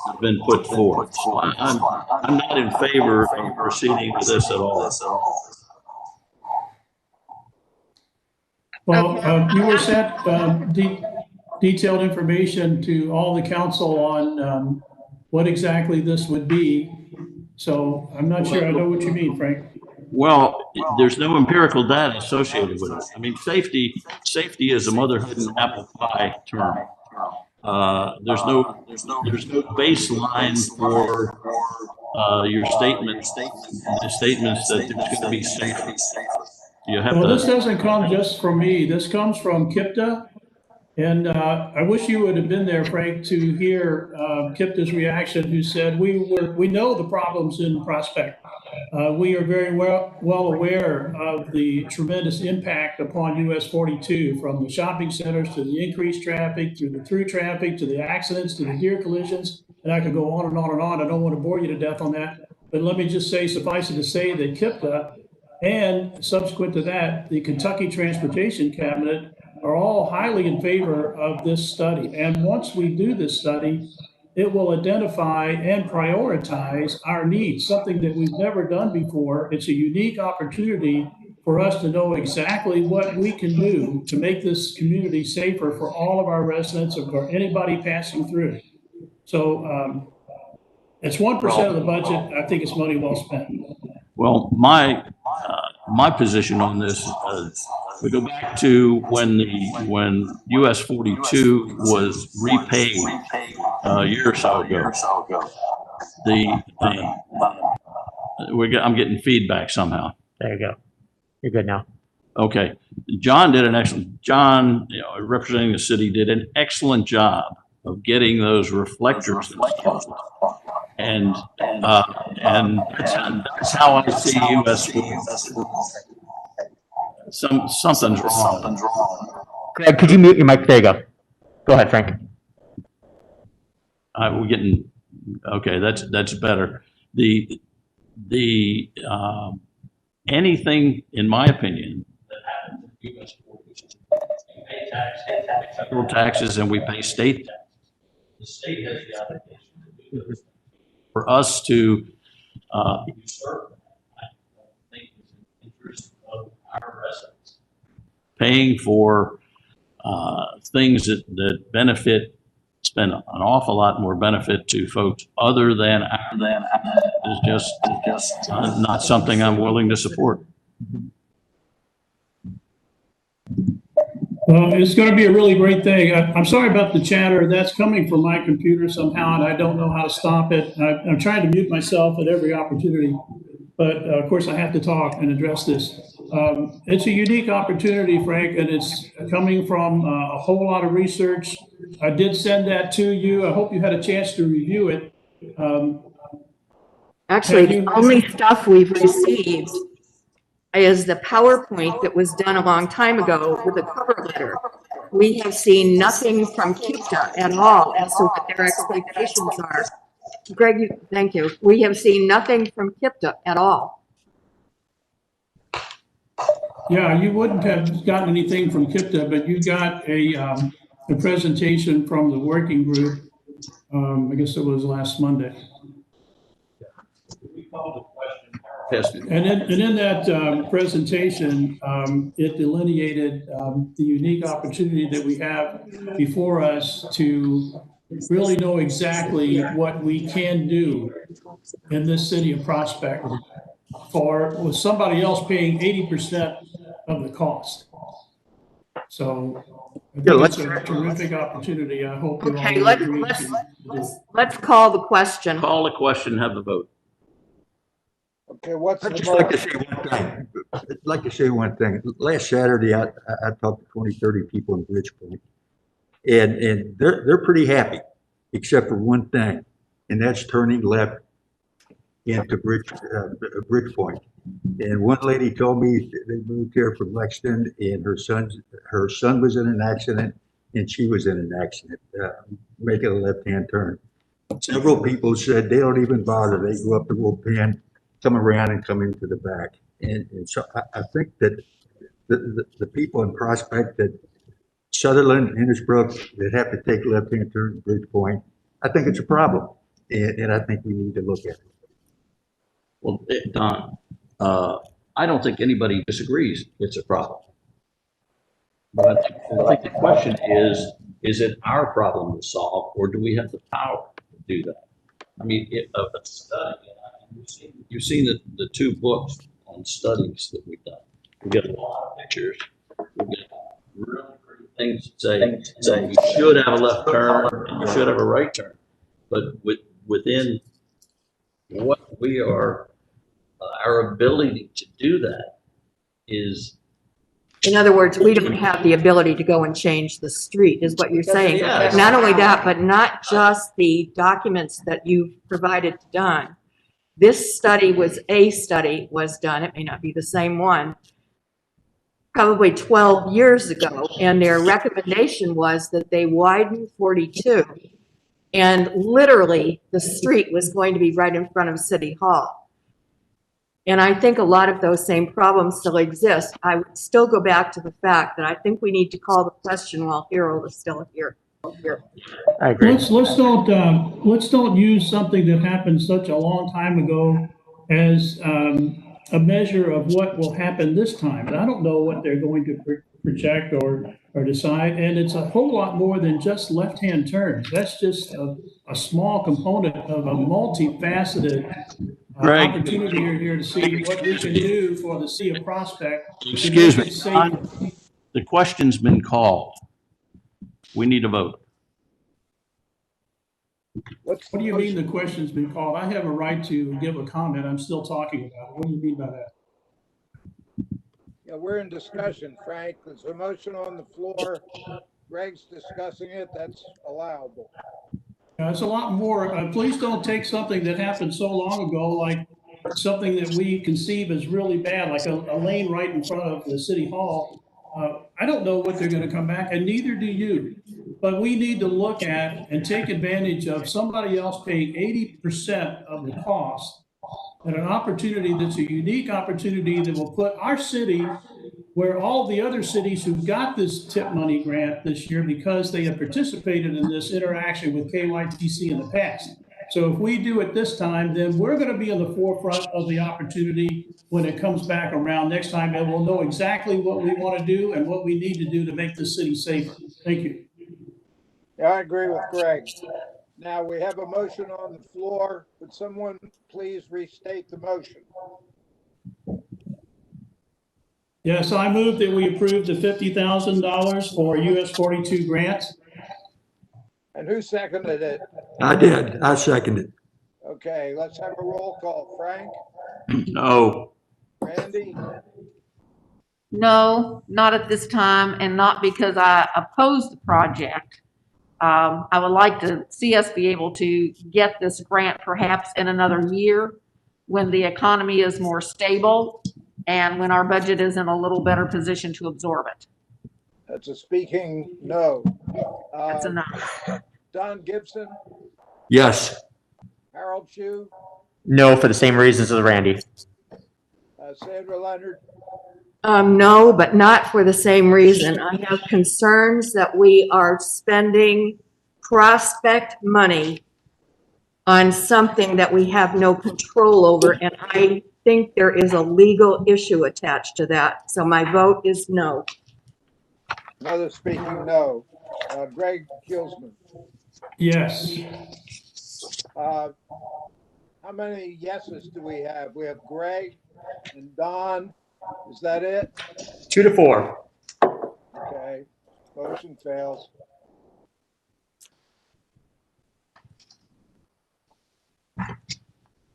have been put forth. So I'm not in favor of proceeding with this at all. Well, you were sent detailed information to all the council on what exactly this would be. So I'm not sure I know what you mean, Frank. Well, there's no empirical data associated with it. I mean, safety is a motherhood and apple pie term. There's no baseline for your statements that there's going to be safety. You have well, this doesn't come just from me. This comes from KIPTA. And I wish you would have been there, Frank, to hear KIPTA's reaction, who said, we know the problems in Prospect. We are very well aware of the tremendous impact upon US 42, from the shopping centers to the increased traffic, through the through traffic, to the accidents, to the deer collisions. And I could go on and on and on. I don't want to bore you to death on that. But let me just say, suffice it to say that KIPTA and subsequent to that, the Kentucky Transportation Cabinet are all highly in favor of this study. And once we do this study, it will identify and prioritize our needs, something that we've never done before. It's a unique opportunity for us to know exactly what we can do to make this community safer for all of our residents or for anybody passing through. So It's 1% of the budget. I think it's money well spent. Well, my position on this, we go back to when US 42 was repaid a year or so ago. I'm getting feedback somehow. There you go. You're good now. Okay. John, representing the city, did an excellent job of getting those reflectors installed. And that's how I see US. Something's wrong. Greg, could you mute your mic? There you go. Go ahead, Frank. We're getting, okay, that's better. Anything, in my opinion, that happens in US we pay federal taxes and we pay state taxes. The state has the obligation to do this. For us to usurp, I don't think is in the interest of our residents. Paying for things that benefit, spend an awful lot more benefit to folks other than is just not something I'm willing to support. Well, it's going to be a really great thing. I'm sorry about the chatter. That's coming from my computer somehow, and I don't know how to stop it. I'm trying to mute myself at every opportunity, but of course I have to talk and address this. It's a unique opportunity, Frank, and it's coming from a whole lot of research. I did send that to you. I hope you had a chance to review it. Actually, the only stuff we've received is the PowerPoint that was done a long time ago with a cover letter. We have seen nothing from CUPTA at all as to what their expectations are. Greg, thank you. We have seen nothing from CUPTA at all. Yeah, you wouldn't have gotten anything from CUPTA, but you got a presentation from the working group. I guess it was last Monday. And in that presentation, it delineated the unique opportunity that we have before us to really know exactly what we can do in this city of Prospect with somebody else paying 80% of the cost. So I think it's a terrific opportunity. I hope you all agree. Let's call the question. Call the question, have the vote. Okay, what's I'd the just like to motion? say one thing. I'd like to say one thing. Last Saturday, I talked to 20, 30 people in Bridgepoint, and they're pretty happy, except for one thing, and that's turning left into Bridgepoint. And one lady told me they moved here from Lexington, and her son was in an accident, and she was in an accident, making a left-hand turn. Several people said they don't even bother. They go up the Wolfpan, come around and come into the back. And so I think that the people in Prospect, that Sutherland, Innisbrook, that have to take left-hand turn at Bridgepoint, I think it's a problem. And I think we need to look at it. Well, Don, I don't think anybody disagrees it's a problem. But I think the question is it our problem to solve, or do we have the power to do that? I mean, you've seen the two books on studies that we've done. We get a lot of pictures. We get really pretty things that say you should have a left turn and you should have a right turn. But within what we are, our ability to do that is. In other words, we don't have the ability to go and change the street, is what you're saying. Yes. Not only that, but not just the documents that you've provided to Don. This study was done, it may not be the same one, probably 12 years ago, and their recommendation was that they widen 42, and literally the street was going to be right in front of City Hall. And I think a lot of those same problems still exist. I would still go back to the fact that I think we need to call the question while Harold is still here. I agree. Let's don't use something that happened such a long time ago as a measure of what will happen this time. And I don't know what they're going to project or decide. And it's a whole lot more than just left-hand turns. That's just a small component of a multifaceted Greg. opportunity here to see what we can do for the city of Prospect. to Excuse make me, it safer. Don, the question's been called. We need a vote. What do you mean the question's been called? I have a right to give a comment. I'm still talking about it. What do you mean by that? Yeah, we're in discussion, Frank. There's a motion on the floor. Greg's discussing it. That's allowable. It's a lot more. Please don't take something that happened so long ago, like something that we conceive as really bad, like a lane right in front of the city hall. I don't know what they're going to come back, and neither do you. But we need to look at and take advantage of somebody else paying 80% of the cost, and an opportunity that's a unique opportunity that will put our city where all the other cities who got this tip money grant this year because they have participated in this interaction with KYTC in the past. So if we do it this time, then we're going to be in the forefront of the opportunity when it comes back around next time, and we'll know exactly what we want to do and what we need to do to make the city safer. Thank you. Yeah, I agree with Greg. Now, we have a motion on the floor. Would someone please restate the motion? Yes, I move that we approve the $50,000 for US 42 grants. And who seconded it? I did. I seconded. Okay, let's have a roll call. Frank, No. Randy, No, not at this time, and not because I oppose the project. I would like to see us be able to get this grant perhaps in another year when the economy is more stable and when our budget is in a little better position to absorb it. that's a speaking no. That's enough. Don Gibson, Yes. Harold Shue, No, for the same reasons as Randy. Sandra Leonard, No, but not for the same reason. I have concerns that we are spending Prospect money on something that we have no control over, and I think there is a legal issue attached to that. So my vote is no. another speaking no. Greg Hulsman. Yes. How many yeses do we have? We have Greg and Don. Is that it? 2 to 4. Okay, motion fails.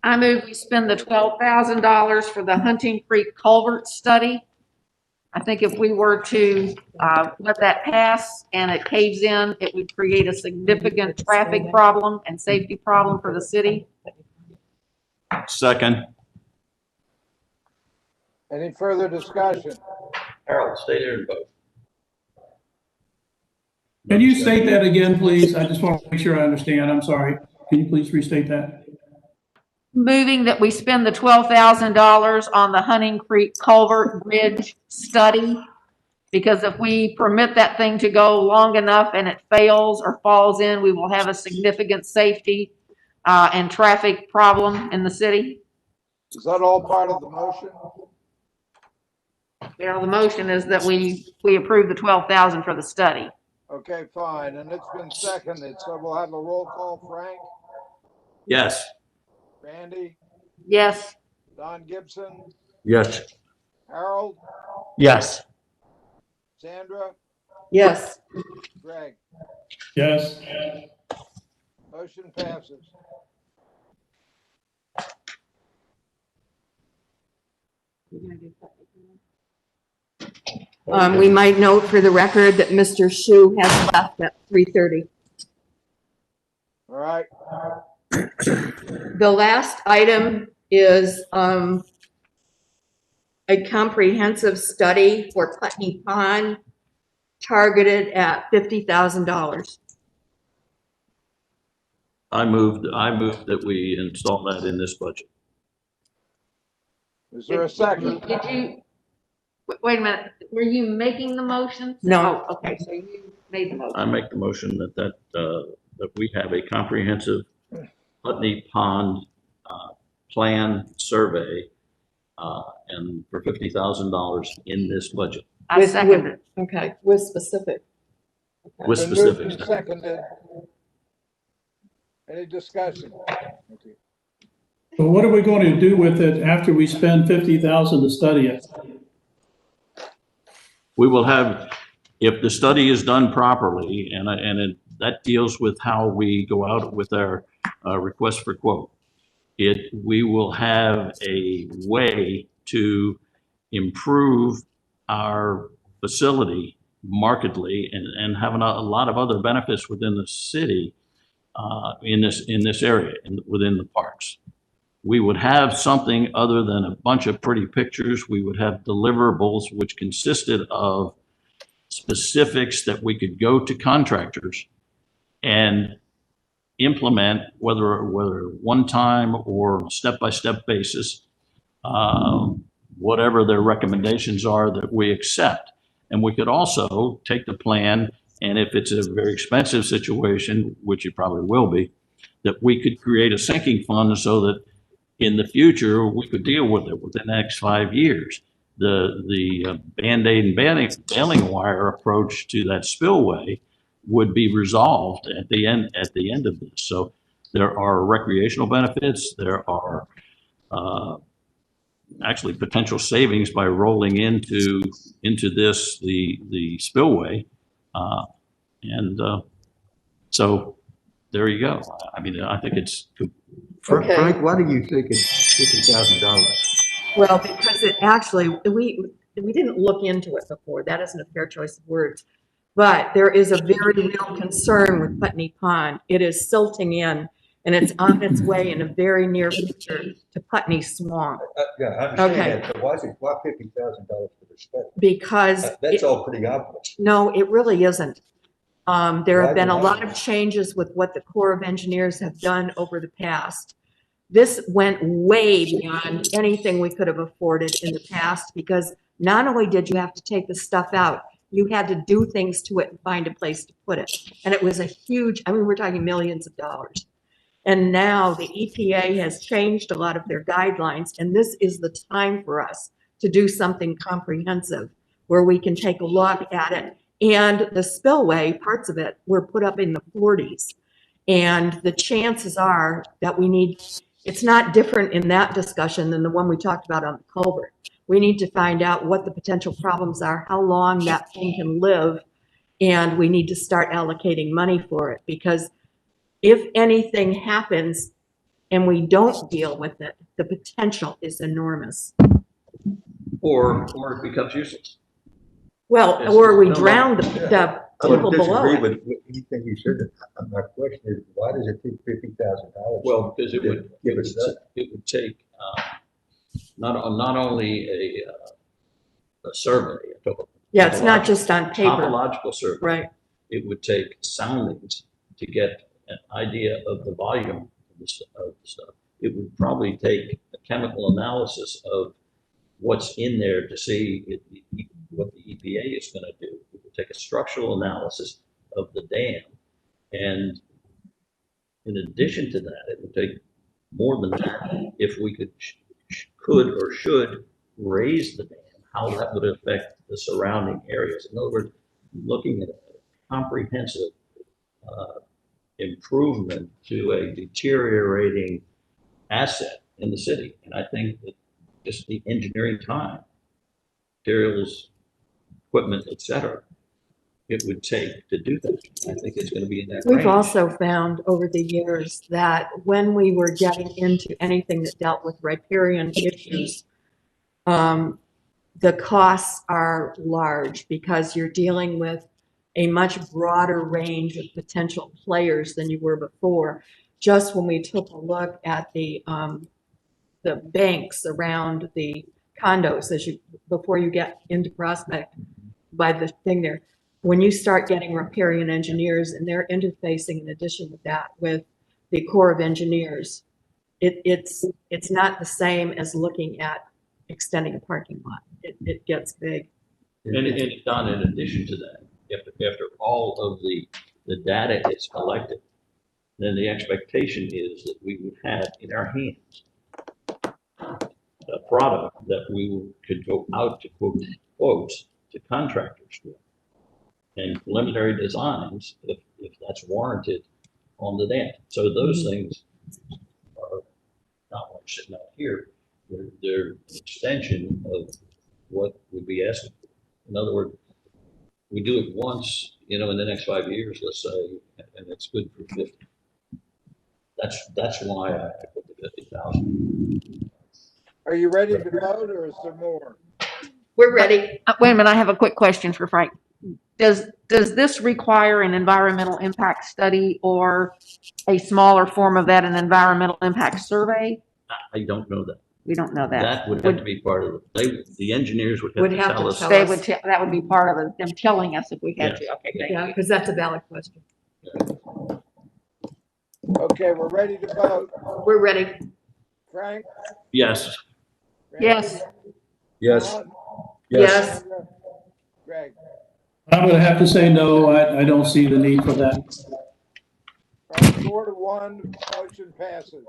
I move we spend the $12,000 for the Hunting Creek culvert study. I think if we were to let that pass and it caves in, it would create a significant traffic problem and safety problem for the city. Second. Any further discussion? Harold, stay there and vote. Can you state that again, please? I just want to make sure I understand. I'm sorry. Can you please restate that? Moving that we spend the $12,000 on the Hunting Creek Culvert Bridge study, because if we permit that thing to go long enough and it fails or falls in, we will have a significant safety and traffic problem in the city. Is that all part of the motion? You know, the motion is that we approve the $12,000 for the study. Okay, fine, and it's been seconded, so we'll have a roll call. Frank, Yes. Randy, Yes. Don Gibson, Yes. Harold, Yes. Sandra, Yes. Greg. Yes. Motion passes. We might note for the record that Mr. Shue has left at 3:30. All right, The last item is a comprehensive study for Putney Pond targeted at $50,000. I moved that we install that in this budget. is there a second? Did you, wait a minute, were you making the motion? No. Oh, okay, so you made the motion. I make the motion that we have a comprehensive Putney Pond plan survey and for $50,000 in this budget I second it. Okay, with specific. with Been moved and specifics. seconded. Any discussion? But what are we going to do with it after we spend 50,000 to study it? We will have, if the study is done properly, that deals with how we go out with our request for quote. We will have a way to improve our facility markedly and having a lot of other benefits within the city in this area within the parks. We would have something other than a bunch of pretty pictures. We would have deliverables which consisted of specifics that we could go to contractors and implement, whether one time or step-by-step basis, whatever their recommendations are that we accept. And we could also take the plan, and if it's a very expensive situation, which it probably will be, that we could create a sinking fund so that in the future, we could deal with it within the next 5 years. The Band-Aid and bailing wire approach to that spillway would be resolved at the end of this. So there are recreational benefits. There are actually potential savings by rolling into this the spillway, so there you go. I mean, I think it's. Okay. Frank, why do you think it's $50,000? Well, because it actually, we didn't look into it before. That isn't a fair choice of words. But there is a very real concern with Putney Pond. It is silting in, and it's on its way in a very near future to Putney Swamp. Yeah, I understand Okay. that, but why $50,000 for the study? Because That's all pretty obvious. no, it really isn't. There have been a Why lot not? of changes with what the Corps of Engineers have done over the past. This went way beyond anything we could have afforded in the past, because not only did you have to take the stuff out, you had to do things to it and find a place to put it. And it was a huge, I mean, we're talking millions of dollars. And now the EPA has changed a lot of their guidelines, and this is the time for us to do something comprehensive where we can take a look at it. And the spillway, parts of it were put up in the 40s. And the chances are that we need, it's not different in that discussion than the one we talked about on the culvert. We need to find out what the potential problems are, how long that thing can live, and we need to start allocating money for it, because if anything happens and we don't deal with it, the potential is enormous. Or it becomes useless. Well, Yes, or we no, drown the I people would below disagree it. with anything you said. My question is, why does it take $50,000? Well, because it would give us that? it would take not only a survey, Yeah, it's not just on paper. topological survey. Right. It would take soundings to get an idea of the volume of the stuff. It would probably take a chemical analysis of what's in there to see what the EPA is going to do. It would take a structural analysis of the dam. And in addition to that, it would take more than that if we could or should raise the dam, how that would affect the surrounding areas. In other words, looking at a comprehensive improvement to a deteriorating asset in the city. And I think that just the engineering time, materials, equipment, et cetera, it would take to do that. I think it's going to be in that range. We've also found over the years that when we were getting into anything that dealt with riparian issues, the costs are large because you're dealing with a much broader range of potential players than you were before. Just when we took a look at the banks around the condos before you get into Prospect by the thing there, when you start getting riparian engineers and they're interfacing in addition to that with the Corps of Engineers, it's not the same as looking at extending a parking lot. It gets big. And Don, in addition to that, after all of the data is collected, then the expectation is that we would have in our hands a product that we could go out to quotes to contractors with. And preliminary designs, if that's warranted, on the dam. So those things are not what sitting out here. They're extension of what would be asked. In other words, we do it once, in the next 5 years, let's say, and it's good for 50. That's why I put the 50,000. Are you ready to vote or is there more? We're ready. Wait a minute, I have a quick question for Frank. Does this require an environmental impact study or a smaller form of that, an environmental impact survey? I don't know that. We don't know that. That would have to be part of it. The engineers would Would have have to tell to us. tell They us. would, that would be part of them telling us if we had to. Okay, thank Yeah, you. because that's a valid question. Okay, we're ready to vote. We're ready. Frank? Yes. Yes. Yes. John? Yes. Sandra? Greg? I'm going to have to say no. I don't see the need for that. All right, 4-1, motion passes.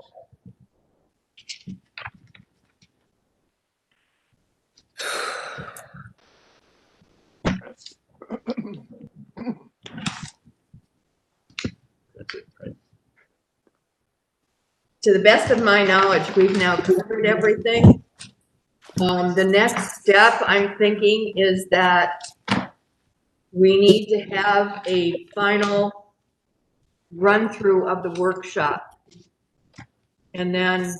That's it, right? To the best of my knowledge, we've now covered everything. The next step I'm thinking is that we need to have a final run through of the workshop. And then,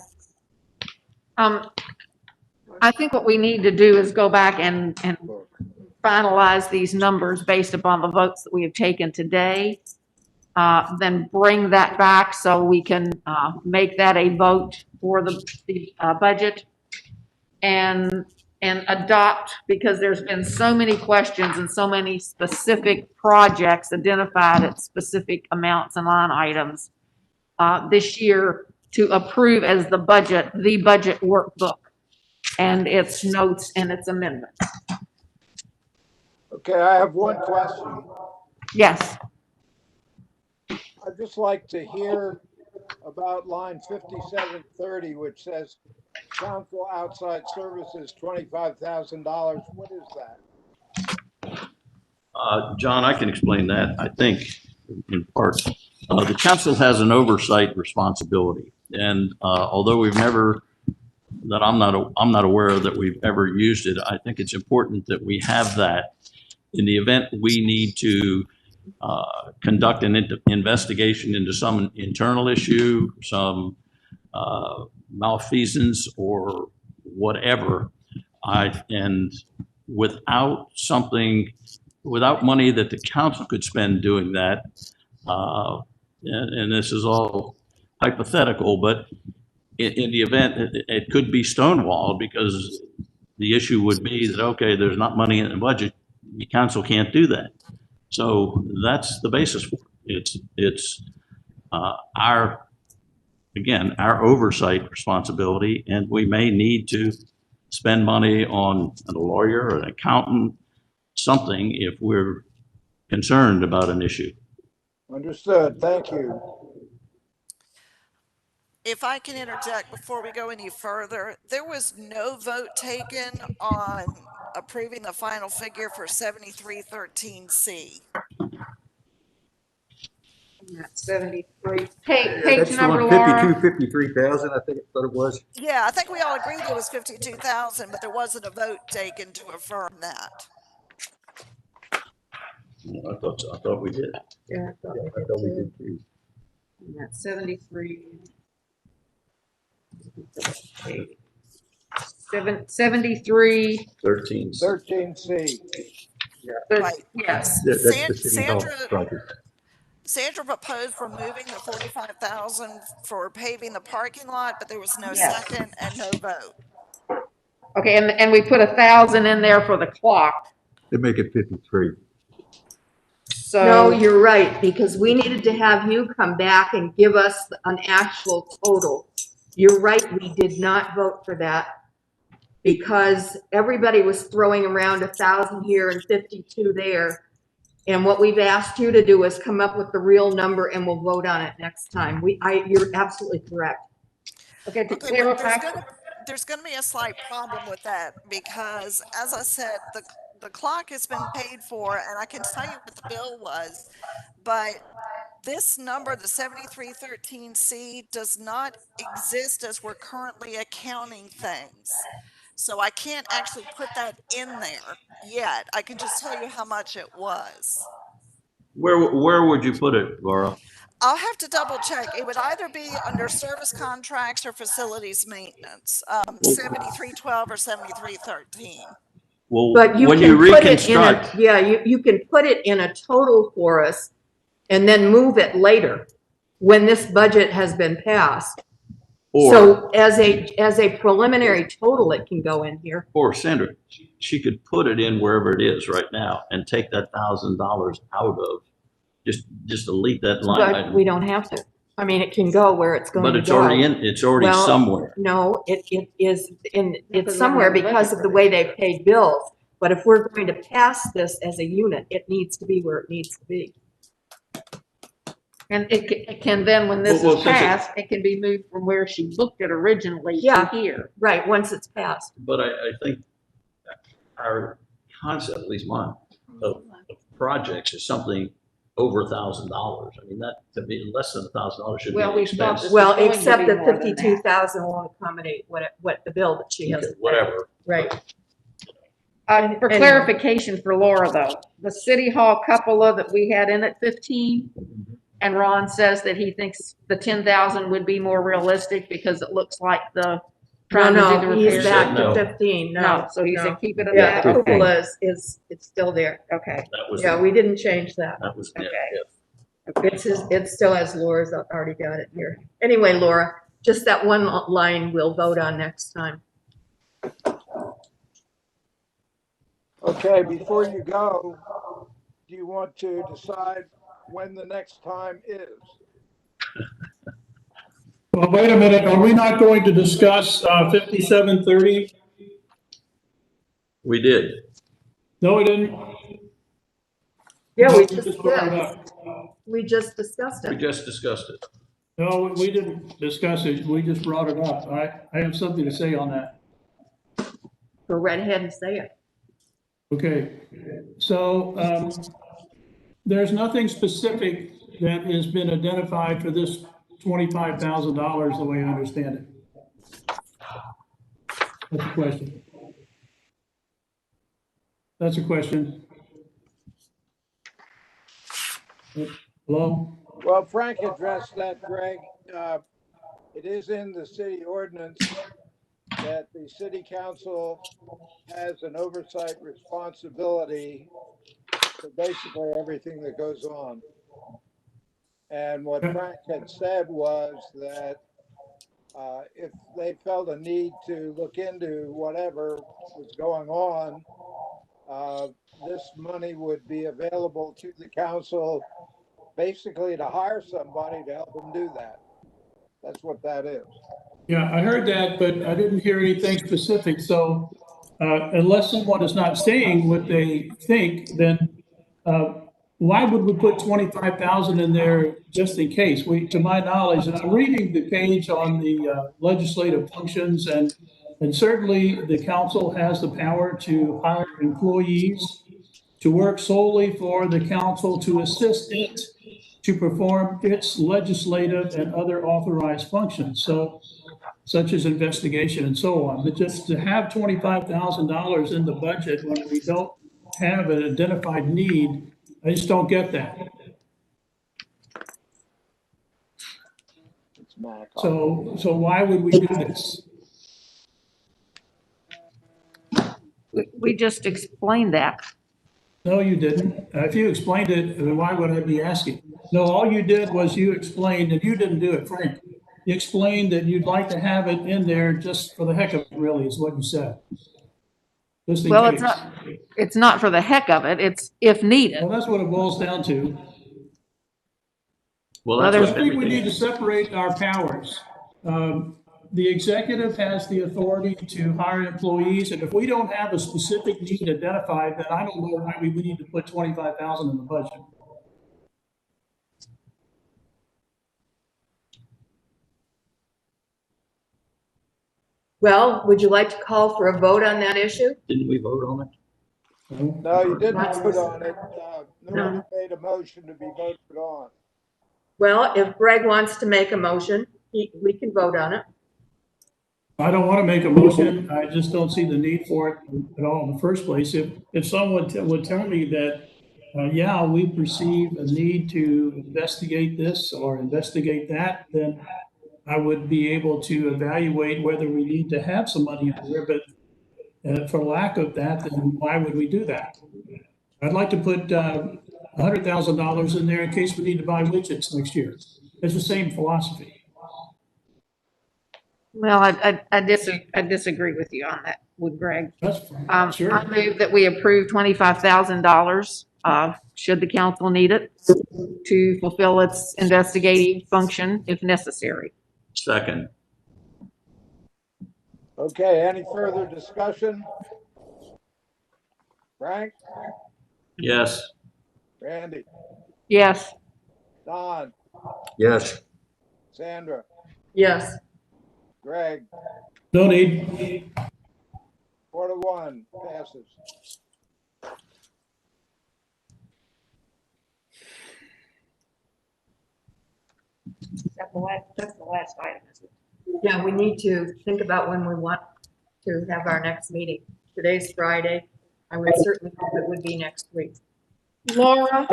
I think what we need to do is go back and finalize these numbers based upon the votes that we have taken today. Then bring that back so we can make that a vote for the budget and adopt, because there's been so many questions and so many specific projects identified at specific amounts and line items this year to approve as the budget workbook and its notes and its amendments. Okay, I have one question. Yes. I'd just like to hear about line 5730, which says council outside services, $25,000. What is that? John, I can explain that, I think, in part. The council has an oversight responsibility, and although I'm not aware that we've ever used it, I think it's important that we have that in the event we need to conduct an investigation into some internal issue, some malfeasance or whatever. And without money that the council could spend doing that, and this is all hypothetical, but in the event it could be stonewalled, because the issue would be that, okay, there's not money in the budget, the council can't do that. So that's the basis for it. It's our oversight responsibility, and we may need to spend money on a lawyer or an accountant, something, if we're concerned about an issue. Understood. Thank you. If I can interject before we go any further, there was no vote taken on approving the final figure for 7313C. 73. Yeah, Page that's the number, one, Laura. 53,000, I think it thought it was. Yeah, I think we all agreed it was 52,000, but there wasn't a vote taken to affirm that. I thought we did. yeah, I thought we did too. That's 73. 73. 13C. Right. Yes. Yeah, that's the city hall Sandra, project. Sandra proposed removing the 45,000 for paving the parking lot, but there was no Yes. second and no vote. Okay, and we put 1,000 in there for the clock. They make it 53. So. no, you're right, because we needed to have you come back and give us an actual total. You're right, we did not vote for that because everybody was throwing around 1,000 here and 52 there. And what we've asked you to do is come up with the real number and we'll vote on it next time. You're absolutely correct. Okay, to Okay, but clarify. there's gonna be a slight problem with that because, as I said, the clock has been paid for, and I can tell you what the bill was, but this number, the 7313C, does not exist as we're currently accounting things. So I can't actually put that in there yet. I can just tell you how much it was. Where would you put it, Laura? I'll have to double check. It would either be under service contracts or facilities maintenance, 7312 or 7313. Well, But you when can you put it in a, reconstruct, yeah, you can put it in a total for us and then move it later when this budget has been passed. or, So as a preliminary total, it can go in here. or Sandra, she could put it in wherever it is right now and take that $1,000 out of, just delete that line But item. we don't have to. I mean, it can go where it's going to But go. it's already it's already Well, somewhere. No, it is it's somewhere because of the way they paid bills. But if we're going to pass this as a unit, it needs to be where it needs to be. And it can then, when this Well, is since it- passed, it can be moved from where she booked it originally to Yeah. here. Right, once it's passed. But I think our concept, at least mine, of projects is something over $1,000. I mean, that, to be less than $1,000 should be Well, an we thought expense. this- Well, going to except be that more than that. 52,000 won't accommodate what the bill that she has. Okay, to pay. whatever. Right. For Anyway. clarification for Laura though, the city hall cupola that we had in at 15, and Ron says that he thinks the 10,000 would be more realistic because it looks like the No, trying to do the no, he's repairs. back No. to 15. No, No, so he no. said keep it at Yeah, that. the cupola is it's still there. Okay. That was, Yeah, we didn't change that. that was, yeah, Okay. yeah. It's still as Laura's already got it here. Anyway, Laura, just that one line we'll vote on next time. Okay, before you go, do you want to decide when the next time is? Well, wait a minute, are we not going to discuss 5730? We did. No, we didn't. Yeah, we No, just brought it did. up. We just discussed We it. just discussed it. No, we didn't discuss it, we just brought it up. I have something to say on that. Go right ahead and say it. Okay, so there's nothing specific that has been identified for this $25,000, the way I understand it. That's a question. That's a question. Hello? Well, Frank addressed that, Greg. It is in the city ordinance that the city council has an oversight responsibility for basically everything that goes on. And what Frank had said was that if they felt a need to look into whatever was going on, this money would be available to the council basically to hire somebody to help them do that. That's what that is. Yeah, I heard that, but I didn't hear anything specific. So unless someone is not saying what they think, then why would we put 25,000 in there just in case? To my knowledge, and I'm reading the page on the legislative functions, and certainly the council has the power to hire employees to work solely for the council to assist it to perform its legislative and other authorized functions. So, such as investigation and so on. But just to have $25,000 in the budget when we don't have an identified need, I just don't get that. So why would we do this? We just explained that. No, you didn't. If you explained it, then why would I be asking? No, all you did was you explained, and you didn't do it, Frank. You explained that you'd like to have it in there just for the heck of it, really, is what you said. Just in Well, case. it's not for the heck of it. It's if needed. Well, that's what it boils down to. Well, I that's think we need to separate our powers. The executive has the authority to hire employees, and if we don't have a specific need identified, then I don't know why we need to put 25,000 in the budget. Well, would you like to call for a vote on that issue? Didn't we vote on it? No, you didn't vote on it. No one made a motion to be voted on. Well, if Greg wants to make a motion, we can vote on it. I don't want to make a motion. I just don't see the need for it at all in the first place. If someone would tell me that, yeah, we perceive a need to investigate this or investigate that, then I would be able to evaluate whether we need to have some money in there. But for lack of that, then why would we do that? I'd like to put $100,000 in there in case we need to buy widgets next year. It's the same philosophy. Well, I disagree with you on that, with Greg. That's fine. Sure. I move that we approve $25,000, should the council need it, to fulfill its investigative function if necessary. Second. Okay, any further discussion? Frank, Yes. Randy, Yes. Don, Yes. Sandra, Yes. Greg, No need. 4-1, passes. That's the last item, isn't it? Yeah, we need to think about when we want to have our next meeting. Today's Friday. I would certainly hope it would be next week. Laura,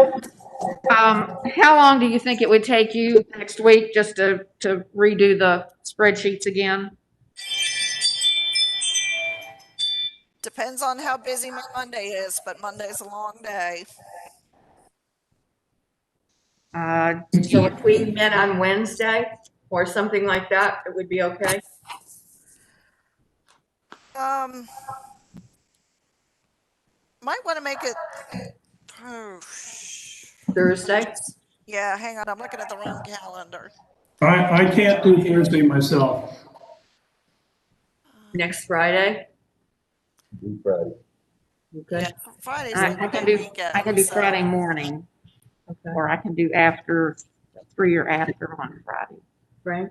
how long do you think it would take you next week just to redo the spreadsheets again? Depends on how busy my Monday is, but Monday's a long day. So if we met on Wednesday or something like that, it would be okay? Might want to make it, Thursday? yeah, hang on, I'm looking at the wrong calendar. I can't do Thursday myself. Next Friday? Friday. Okay. Friday's I like a can big do, weekend. I can do so- Friday morning, Okay. or I can do after 3 or after on Friday. Frank?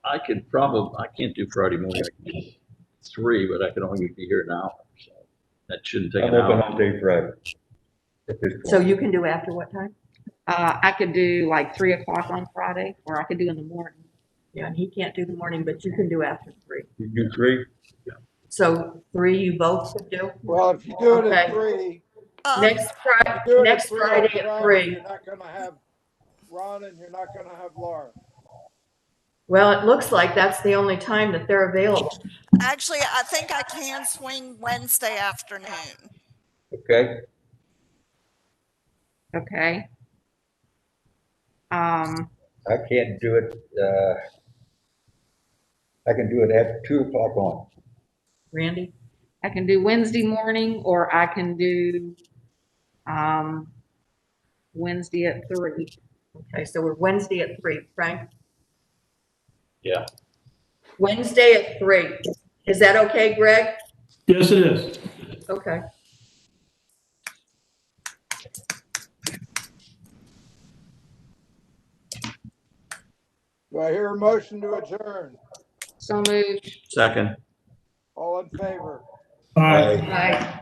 I can't do Friday morning. I can do 3, but I can only be here an hour. So that shouldn't take I'm an open hour. all day Friday. At this So point. you can do after what time? I could do like 3 o'clock on Friday, or I could do in the morning. Yeah, and he can't do the morning, but you can do after 3. You do 3? So 3 you both could do? Well, if you do it at Okay. 3, Next Friday, do it at next 3 on Friday at 3. You're not gonna have Ron and you're not gonna have Laura. Well, it looks like that's the only time that they're available. Actually, I think I can swing Wednesday afternoon. Okay. Okay. I can't do it, I can do it at 2 o'clock on. Randy? I can do Wednesday morning, or I can do, Wednesday at 3. Okay, so we're Wednesday at 3. Frank? Yeah. Wednesday at 3. Is that okay, Greg? Yes, it is. Okay. Do I hear a motion to adjourn? So moved. Second. All in favor? Aye. Bye.